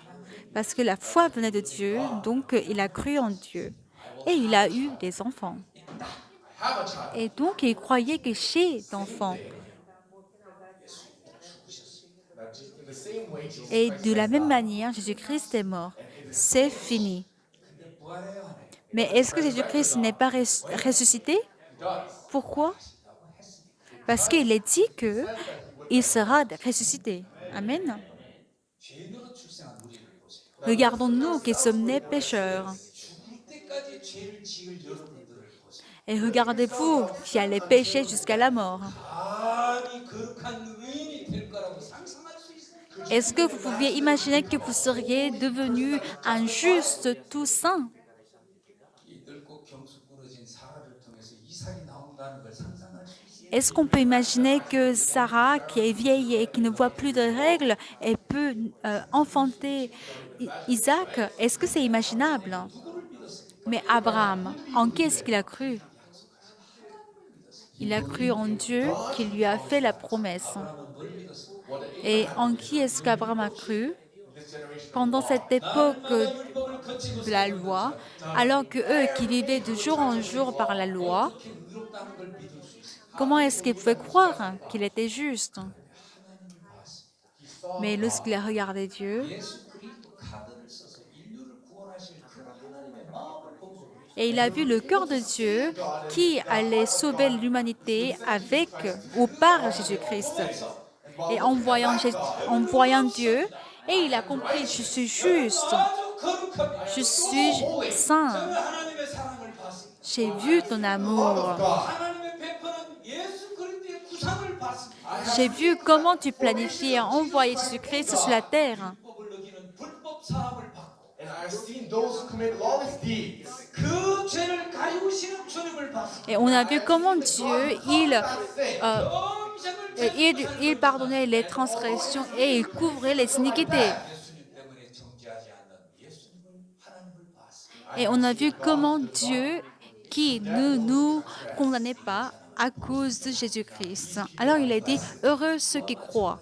Parce que la foi venait de Dieu, donc il a cru en Dieu. Et il a eu des enfants. Have a child. Et donc il croyait que j'ai d'enfants. That just in the same way, Jesus Et Christ de la says même that. manière, Jésus-Christ est mort. C'est fini. 근데 부활해야 하나요? Mais est-ce que Jésus-Christ n'est pas ressuscité? He does. Pourquoi? Parce qu'il est dit qu'il sera ressuscité. Amen. 죄인으로 출생한 우리를 보세요. Regardons-nous qui sommes nés pécheurs. 죽을 때까지 죄를 지을 여러분들을 보세요. Et regardez-vous qui allez pécher jusqu'à la mort. 감히 거룩한 의인이 될 거라고 상상할 수 있어요? Est-ce que vous pouviez imaginer que vous seriez devenu un juste tout saint? 이 늙고 경수 부러진 사라를 통해서 이삭이 나온다는 걸 상상할 수 있어요? Est-ce qu'on peut imaginer que Sarah, qui est vieille et qui ne voit plus de règles, elle peut enfanter Isaac? Est-ce que c'est imaginable? Mais Abraham, en qui est-ce qu'il a cru? Il a cru en Dieu qui lui a fait la promesse. 아브라함은 뭘 믿었어요? Et en qui est-ce qu'Abraham a cru? This generation. Pendant cette époque 나는 율법을 거치고 de la loi, alors que eux qui vivaient de jour en jour par la loi, 어떻게 의롭다는 걸 믿을 수 있어요? comment est-ce qu'ils pouvaient croire qu'il était juste? 하나님을 봤습니다. Mais lorsqu'il a regardé Dieu, 예수 그리스도 카드를 써서 인류를 구원하실 그 하나님의 마음을 보고 et il a vu le cœur de Dieu qui allait sauver l'humanité avec ou par Jésus-Christ. Et en voyant Dieu, et il a compris, je suis juste, 아주 거룩합니다. je suis saint, 저는 하나님의 사랑을 봤습니다. j'ai vu ton amour, 하나님의 베푸는 예수 그리스도의 구상을 봤습니다. j'ai vu comment tu planifies envoyer Jésus-Christ sur la terre. 율법을 어기는 불법 사함을 받고 And I've seen those who commit lawless deeds. 그 죄를 가리우시는 주님을 봤습니다. Et on a vu comment Dieu, il pardonnait les transgressions et il couvrait les iniquités. 예수님 때문에 정죄하지 않는 예수님을 하나님을 봤습니다. Et on a vu comment Dieu, qui ne nous condamnait pas à cause de Jésus-Christ. Alors il a dit, heureux ceux qui croient.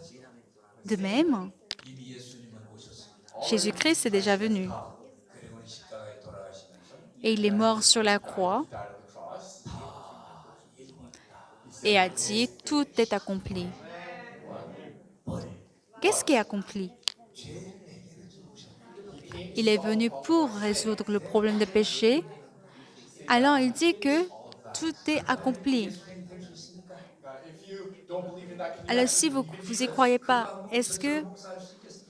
De même, 이미 예수님은 오셨습니다. Jésus-Christ est déjà venu. 그리고 십자가에 돌아가시면서 Et il est mort sur la croix Died on the cross. et a dit, tout est accompli. Qu'est-ce qui est accompli? Il est venu pour résoudre le problème des péchés. Alors il dit que tout est accompli. If you don't believe in that, can you Alors si vous y croyez pas, est-ce que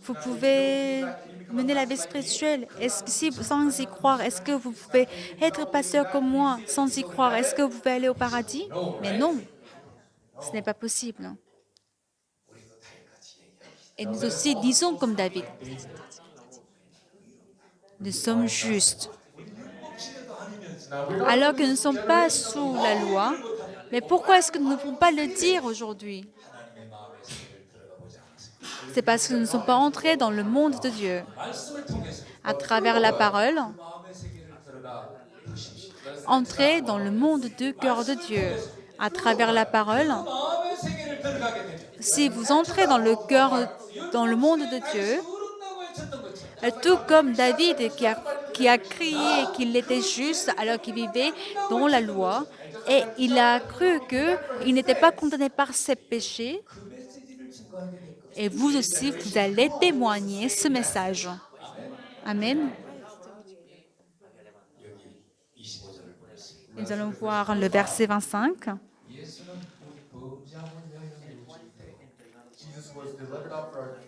vous pouvez mener la vie spirituelle? Est-ce que si sans y croire, est-ce que vous pouvez être pasteur comme moi sans y croire? Est-ce que vous pouvez aller au paradis? Mais non, ce n'est pas possible. Et nous aussi disons comme David, nous sommes justes. Alors que nous ne sommes pas sous la loi, mais pourquoi est-ce que nous ne pouvons pas le dire aujourd'hui? C'est parce que nous ne sommes pas entrés dans le monde de Dieu. 말씀을 통해서 À travers la parole, 마음의 세계를 들어가 보십시오. entrer dans le monde du cœur de Dieu. À travers la parole, 마음의 세계를 들어가게 되면 si vous entrez dans dans le monde de Dieu, 의롭다고 외쳤던 것처럼 tout comme David qui a crié qu'il était juste alors qu'il vivait dans la loi, et il a cru qu'il n'était pas condamné par ses péchés, 그 메시지를 증거하게 될 겁니다. et vous aussi, vous allez témoigner ce message. Amen. 여기 25절을 보겠습니다. Nous allons voir le verset 25. 예수는 우리 범죄함을 위하여 누우실 때 Jesus was delivered up for our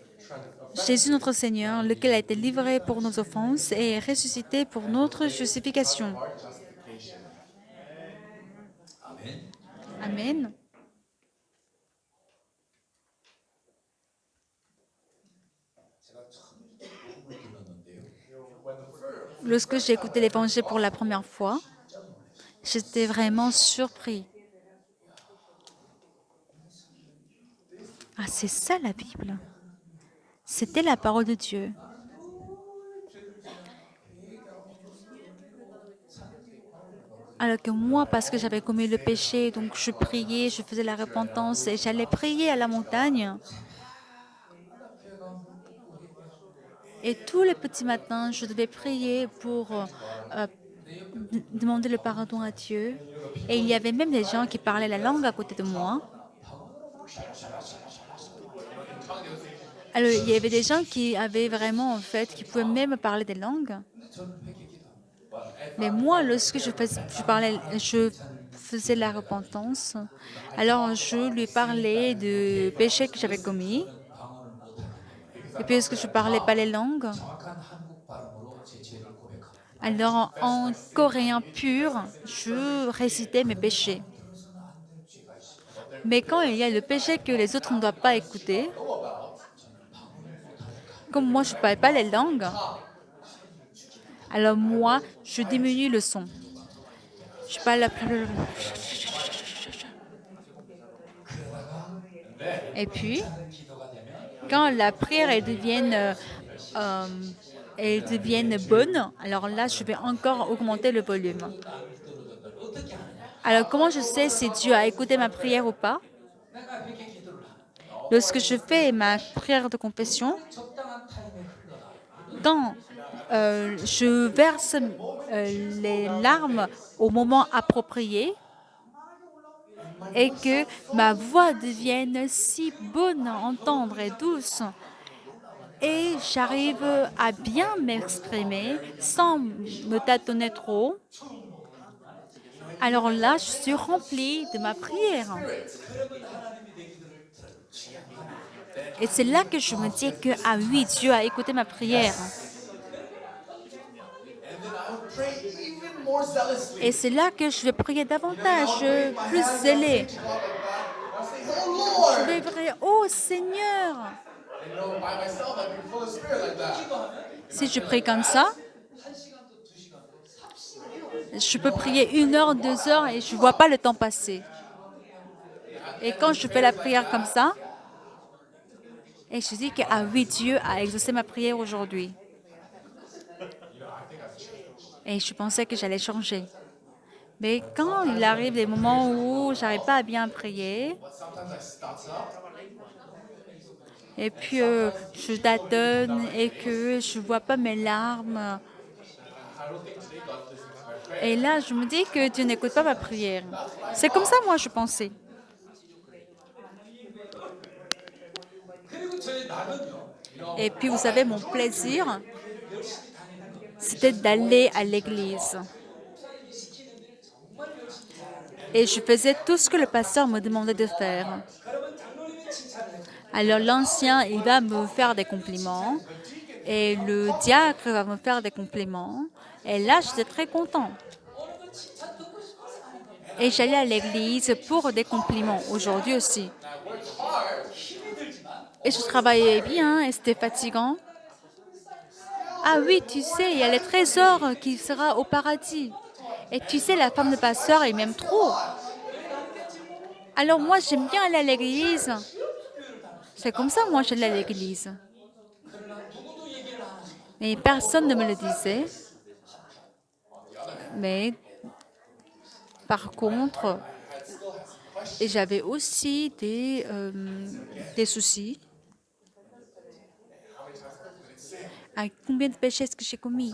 Jésus notre Seigneur, lequel a été livré pour nos offenses et est ressuscité pour notre justification. our justification. 아멘. Amen. 제가 처음 복음을 들었는데요. Lorsque j'ai écouté l'Évangile pour la première fois, j'étais vraiment surpris. Ah, c'est ça la Bible. C'était la parole de Dieu. Alors que moi, parce que j'avais commis le péché, donc je priais, je faisais la repentance et j'allais prier à la montagne. Et tous les petits matins, je devais prier pour demander le pardon à Dieu. Et il y avait même des gens qui parlaient la langue à côté de moi. Alors, il y avait des gens qui avaient vraiment, en fait, qui pouvaient même parler des langues. 저는 회개기도합니다. Mais moi, lorsque je faisais la repentance, alors je lui parlais de péchés que j'avais commis. 방언을 못하는데 Et puisque je ne parlais pas les langues, 정확한 한국 발음으로 제 죄를 고백합니다. alors en coréen pur, je récitais mes péchés. 들어서는 안 될 죄가 있습니다. Mais quand il y a le péché que les autres ne doivent pas écouter, comme moi je ne parlais pas les langues, alors moi, je diminue le son. Je parle. Et puis, 기도가 되면 quand la prière elle devienne bonne, alors là, je vais encore augmenter le volume. 떨어졌다면 어떻게 하느냐? Alors, comment je sais si Dieu a écouté ma prière ou pas? 내가 회개기도를 하는 Lorsque je fais ma prière de confession, 적당한 타임에 흘러나 quand je verse les larmes au moment approprié et que ma voix devienne si bonne à entendre et douce, et j'arrive à bien m'exprimer sans me tâtonner trop, alors là, je suis remplie de ma prière. Et c'est là que je me dis que, ah oui, Dieu a écouté ma prière. And then I would pray even more zealously. Et c'est là que je vais prier davantage, plus zélé. God like that. I say, oh Je Lord. vais prier, oh Seigneur. And you know, by myself, I'd be full of spirit like that. Si je prie comme ça, je peux prier 1 heure, 2 heures et je ne vois pas le temps passer. Et quand je fais la prière comme ça, et je dis que, ah oui, Dieu a exaucé ma prière aujourd'hui. Et je pensais que j'allais changer. Mais quand il arrive des moments où j'arrive pas à bien prier, Sometimes I stutter. et puis je tâtonne et que je vois pas mes larmes, et là je me dis que Dieu n'écoute pas ma prière. C'est comme ça, moi, je pensais. 그리고 저희 나는요. Et puis, vous savez, mon plaisir, c'était d'aller à l'église. Et je faisais tout ce que le pasteur me demandait de faire. 그러면 장로님이 칭찬을 해요. Alors l'ancien, il va me faire des compliments et le diacre va me faire des compliments. Et là, j'étais très content. 오늘 칭찬 듣고 싶어서 하는 겁니다. Et j'allais à l'église pour des compliments, aujourd'hui aussi. 힘이 들지만 Et je travaillais bien et c'était fatigant. Ah oui, tu sais, il y a le trésor qui sera au paradis. Et tu sais, la femme de pasteur, elle m'aime trop. Alors moi, j'aime bien aller à l'église. C'est comme ça, moi, j'allais à l'église. 그러나 누구도 얘기를 안 하지만 Mais personne ne me le disait. Mais par contre, et j'avais aussi des soucis. À combien de péchés est-ce que j'ai commis?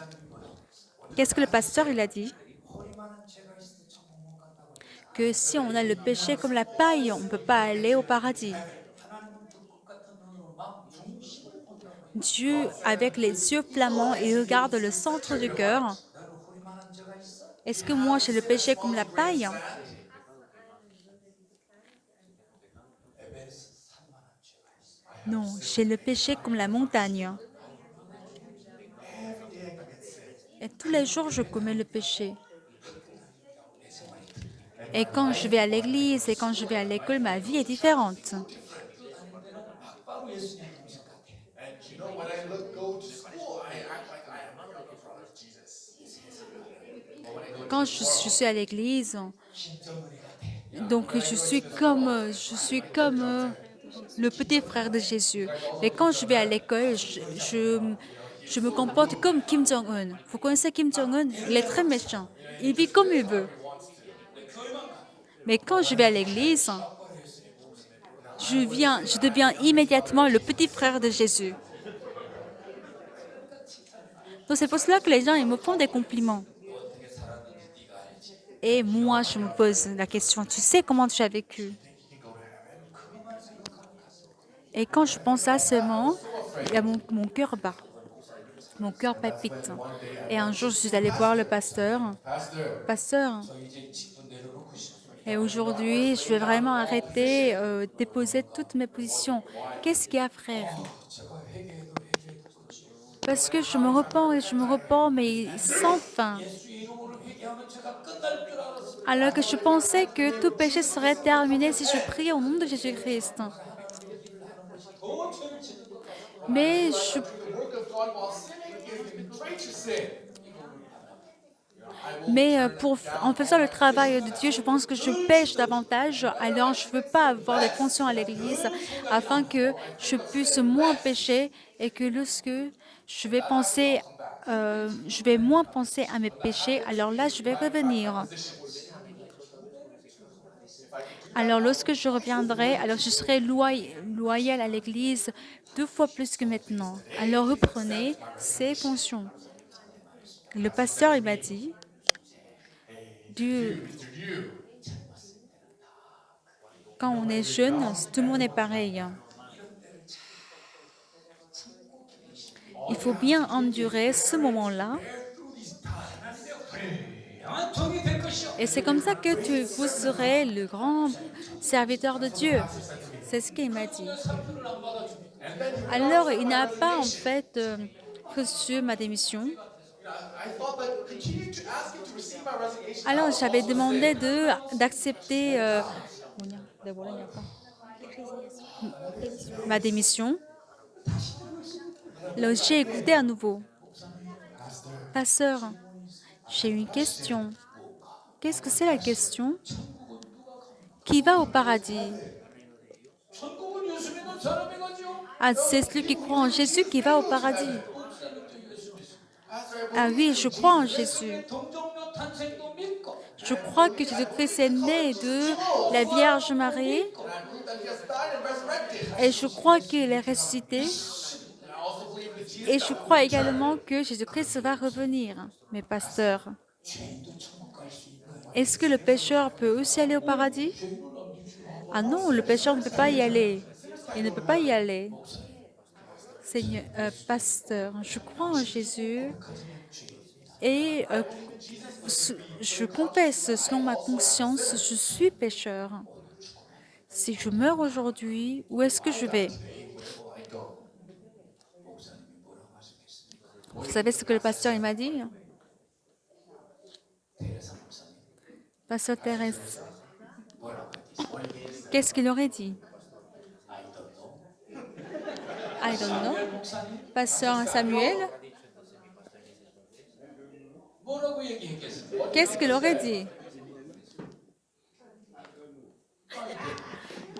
Qu'est-ce que le pasteur il a dit? 허리만한 죄가 있을 때 천국 못 간다고. Que si on a le péché comme la paille, on ne peut pas aller au paradis. 하나님은 불꽃 같은 눈으로 막 Dieu, avec les yeux flammants, il regarde le centre du cœur. 너는 홀이 만한 죄가 있어? Est-ce que moi, j'ai le péché comme la paille? 에베레스트 산만한 죄가 있어. Non, j'ai le péché comme la montagne. Every day I commit sin. Et tous les jours, je commets le péché. 내 생활이 틀려. Et quand je vais à l'église et quand je vais à l'école, ma vie est différente. 다닐 때는 바로 예수님 동생 같아. And you know, when I go to school, I act like I am a younger brother of Jesus. But when I go Quand je suis à l'église, 김정은이 같아. donc je suis comme le petit frère de Jésus. Mais quand je vais à l'école, je me comporte comme Kim Jong-un. Vous connaissez Kim Jong-un? Il est très méchant. Il vit comme il veut. Mais quand je vais à l'église, je deviens immédiatement le petit frère de Jésus. Donc c'est pour cela que les gens ils me font des compliments. 어떻게 살았는지 네가 알지. Et moi, je me pose la question, tu sais comment tu as vécu? Et quand je pense à ce moment, il y a mon cœur bat. Mon cœur palpite. Et un jour, je suis allée voir le pasteur. Pastor, Pasteur, 저 이제 직분 내려놓고 싶어. et aujourd'hui, je vais vraiment arrêter, déposer toutes mes positions. Qu'est-ce qu'il y a, frère? 제가 회개해도 그렇지. Parce que je me repens et je me repens, mais sans fin. 예수 이름으로 회개하면 제가 끝날 줄 알았어. Alors que je pensais que tout péché serait terminé si je priais au nom de Jésus-Christ. 더 죄를 짓는 것 같아. Mais do the work of God while sinning is righteous sin. en faisant le travail de Dieu, je pense que je pêche davantage. Alors, je ne veux pas avoir des fonctions à l'église afin que je puisse moins pécher et que lorsque je vais moins penser à mes péchés, alors là, je vais revenir. Alors, lorsque je reviendrai, alors je serai loyal à l'église 2 fois plus que maintenant. Alors, reprenez ces fonctions. Le pasteur, il m'a dit, quand on est jeune, tout le monde est pareil. Il faut bien endurer ce moment-là. 양한 종이 될 것이요. Et c'est comme ça que vous serez le grand serviteur de Dieu. C'est ce qu'il m'a dit. 사표를 안 받아줍니다. Alors, il n'a pas en fait reçu ma démission. I thought that continue to ask him to receive my resignation. Alors, j'avais demandé d'accepter ma démission. Alors, j'ai écouté à nouveau. Pasteur, j'ai une question. Qu'est-ce que c'est la question? Qui va au paradis? 천국은 예수 믿는 사람이 가죠. Ah, c'est celui qui croit en Jésus qui va au paradis. 목사님도 예수 믿어. Ah oui, je crois en Jésus. 동정녀 탄생도 믿고. Je crois que Jésus-Christ est né de la Vierge Marie. And I believe that he has died and resurrected. Et je crois qu'il est ressuscité. And I also believe that Jesus Et je crois également que Jésus-Christ va revenir. Mais pasteur, 죄인도 천국 갈 수 있는. est-ce que le pécheur peut aussi aller au paradis? Ah non, le pécheur ne peut pas y aller. Il ne peut pas y aller. Seigneur, pasteur, je crois en Jésus et je confesse selon ma conscience, je suis pécheur. Si je meurs aujourd'hui, où est-ce que je vais? Vous savez ce que le pasteur il m'a dit? Pasteur Thérèse, qu'est-ce qu'il aurait dit? I don't know. Pasteur Samuel, 뭐라고 얘기했겠습니까? qu'est-ce qu'il aurait dit?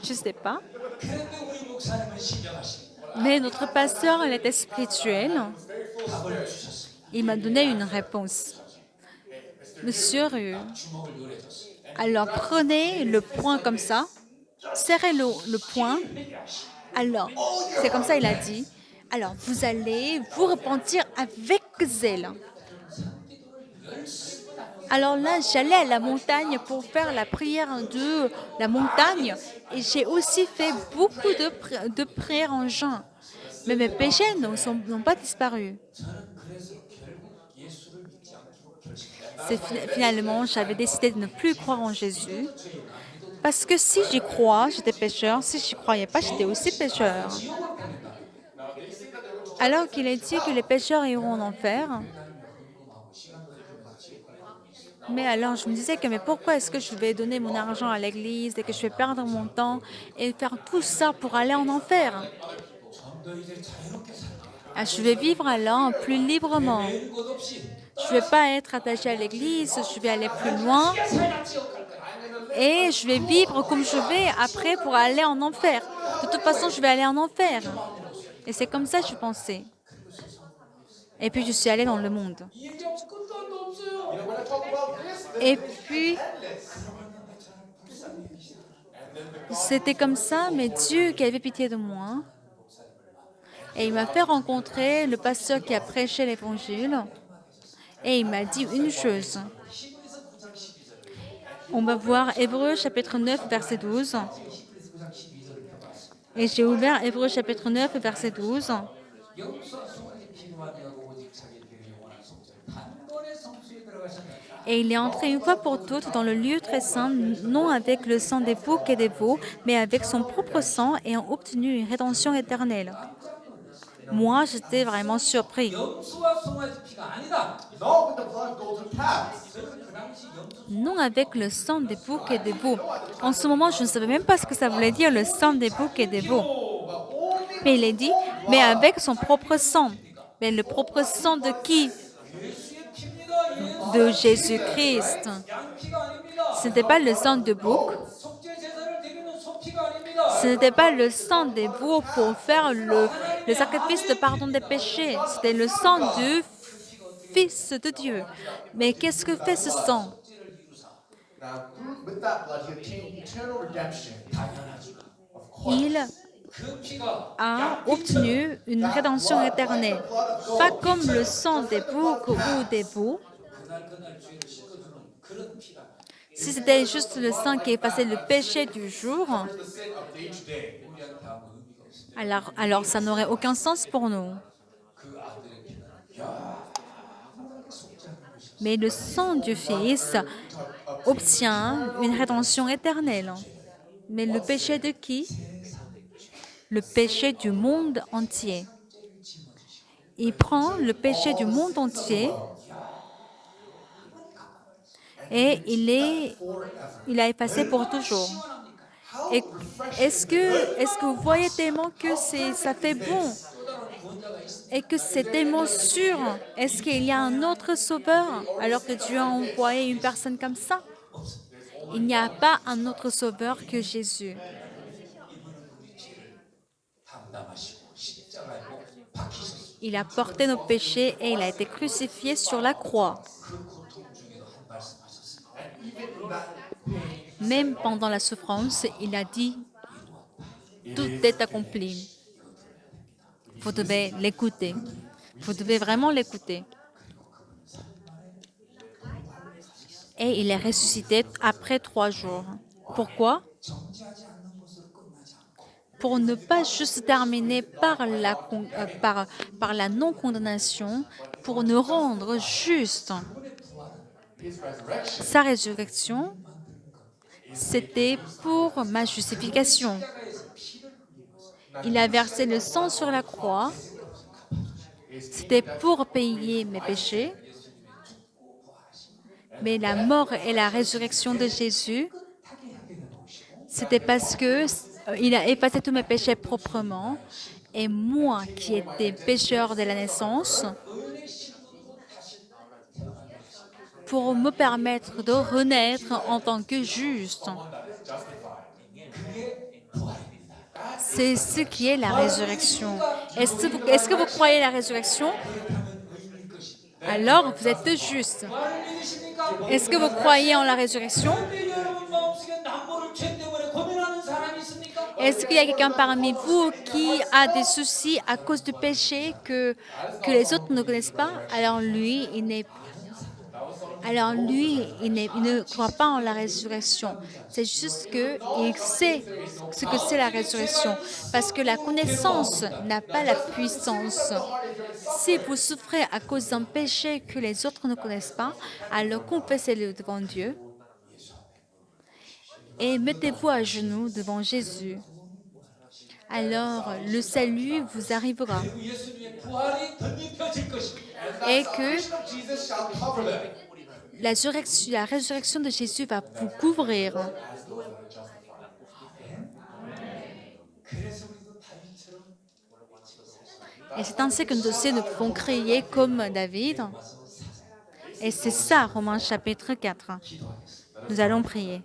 Je ne sais pas. 그런데 우리 목사님은 신령하십니다. Mais notre pasteur, il était spirituel. 답을 주셨습니다. Il m'a donné une réponse. Monsieur, 주먹을 요래줬어요. alors prenez le poing comme ça, serrez le poing. Alors, c'est comme ça il a dit. Alors, vous allez vous repentir avec zèle. Alors là, j'allais à la montagne pour faire la prière de la montagne et j'ai aussi fait beaucoup de prières en jeûne. Mais mes péchés n'ont pas disparu. 저는 그래서 결국 예수를 믿지 않기로 결심했다. Finalement, j'avais décidé de ne plus croire en Jésus. 믿어도 죄인, 안 믿어도 Parce que si j'y crois, j'étais pécheur. Si j'y croyais pas, j'étais aussi pécheur. 지옥을 보낸다. Now they say that they were just Alors qu'il est dit que les pécheurs iront en enfer. 교회 다니며 헌금하고 시간도 들이면서 지옥 가는 있어. Mais alors, je me disais que mais pourquoi est-ce que je vais donner mon argent à l'église et que je vais perdre mon temps et faire tout ça pour aller en enfer? 좀더 이제 자유롭게 살게. Ah, je vais vivre alors plus librement. 매일 곳 없이 Je ne vais pas être attaché à l'église, je vais aller plus loin 어떻게 살다 지옥 갈 거야. et je vais vivre comme je vais après pour aller en enfer. De toute façon, je vais aller en enfer. Et c'est comme ça que je pensais. Et puis, je suis allée dans le monde. 이 얘기하면 끝도 안도 없어요. You know, when I talk about this, Et puis, c'était comme ça, mais Dieu qui avait pitié de moi. Et il m'a fait rencontrer le pasteur qui a prêché l'évangile. Et il m'a dit une chose. On va voir Hébreux chapitre 9, verset 12. Et j'ai ouvert Hébreux chapitre 9, verset 12. 영수와 송아지 필요한 여고 오직 자기들에게 영원한 성전 단번에 성소에 들어가셨다. Et il est entré une fois pour toutes dans le lieu très saint, non avec le sang des boucs et des veaux, mais avec son propre sang, ayant obtenu une rédemption éternelle. Moi, j'étais vraiment surpris. 영수와 송아지 피가 아니다. no, with the blood of golden calves. 그 당시 영수 Non avec le sang des boucs et des veaux. En ce moment, je ne savais même pas ce que ça voulait dire, le sang des boucs et des veaux. Mais il est dit, mais avec son propre sang. Mais le propre sang de qui? 예수의 피입니다. De Jésus-Christ. 양 피가 아닙니다. Ce n'était pas le sang de bouc, 속죄 제사를 드리는 소 피가 아닙니다. ce n'était pas le sang des veaux pour faire le sacrifice de pardon des péchés. C'était le sang du Fils de Dieu. Mais qu'est-ce que fait ce sang? Now, with that blood, he obtained eternal redemption. Of course. Il 그 피가 a obtenu une rédemption éternelle. Pas comme le sang des boucs ou des veaux. 그날 죄를 씻어주는 그런 피가 Si c'était juste le sang qui effaçait le péché du jour, The sin of day to day. 우리한테 아무 의미가 없습니다. alors ça n'aurait aucun sens pour nous. 그 아들의 피는 영원하게 속죄하는 것이 Mais le sang du Fils obtient une rédemption éternelle. Mais le péché de qui? Le péché du monde entier. Il prend le péché du monde entier et il a effacé pour toujours. Et est-ce que vous voyez tellement que ça fait bon et que c'est tellement sûr? Est-ce qu'il y a un autre sauveur alors que Dieu a envoyé une personne comme ça? Il n'y a pas un autre sauveur que Jésus. 담당하시고 십자가에 못 박히셨습니다. Il a porté nos péchés et il a été crucifié sur la croix. 그 고통 중에도 한 말씀하셨습니다. Même pendant la souffrance, il a dit, tout est accompli. Vous devez l'écouter. Vous devez vraiment l'écouter. Et il est ressuscité après 3 jours. Pourquoi? 정죄하지 않는 것으로 끝나지 않고 Pour ne pas juste terminer par la non-condamnation, pour nous rendre juste. His resurrection. Sa résurrection, c'était pour ma justification. Il a versé le sang sur la croix. C'était pour payer mes péchés. Mais la mort et la résurrection de Jésus, c'était parce que il a effacé tous mes péchés proprement. Et moi, qui étais pécheur de la naissance, pour me permettre de renaître en tant que juste. C'est ce qui est la résurrection. Est-ce que vous croyez à la résurrection? Alors, vous êtes juste. 나를 믿으십니까? Est-ce que vous croyez en la résurrection? 근데 여러분 마음속에 남모를 죄 때문에 고민하는 사람이 있습니까? Est-ce qu'il y a quelqu'un parmi vous qui a des soucis à cause du péché que les autres ne connaissent pas? Alors lui, il n'est Alors lui, il ne croit pas en la résurrection. C'est juste qu'il sait ce que c'est la résurrection. Parce que la connaissance n'a pas la puissance. Si vous souffrez à cause d'un péché que les autres ne connaissent pas, alors confessez-le devant Dieu et mettez-vous à genoux devant Jésus. Alors le salut vous arrivera 그리고 예수님의 부활이 덧입혀질 것입니다. And et that que salvation of Jesus shall cover them la résurrection de Jésus va vous couvrir. as those that are justified. 그래서 우리도 다윗처럼 Et c'est ainsi que nous aussi nous pouvons crier comme David. Et c'est ça, Romains chapitre 4. 기도하겠습니다. Nous allons prier.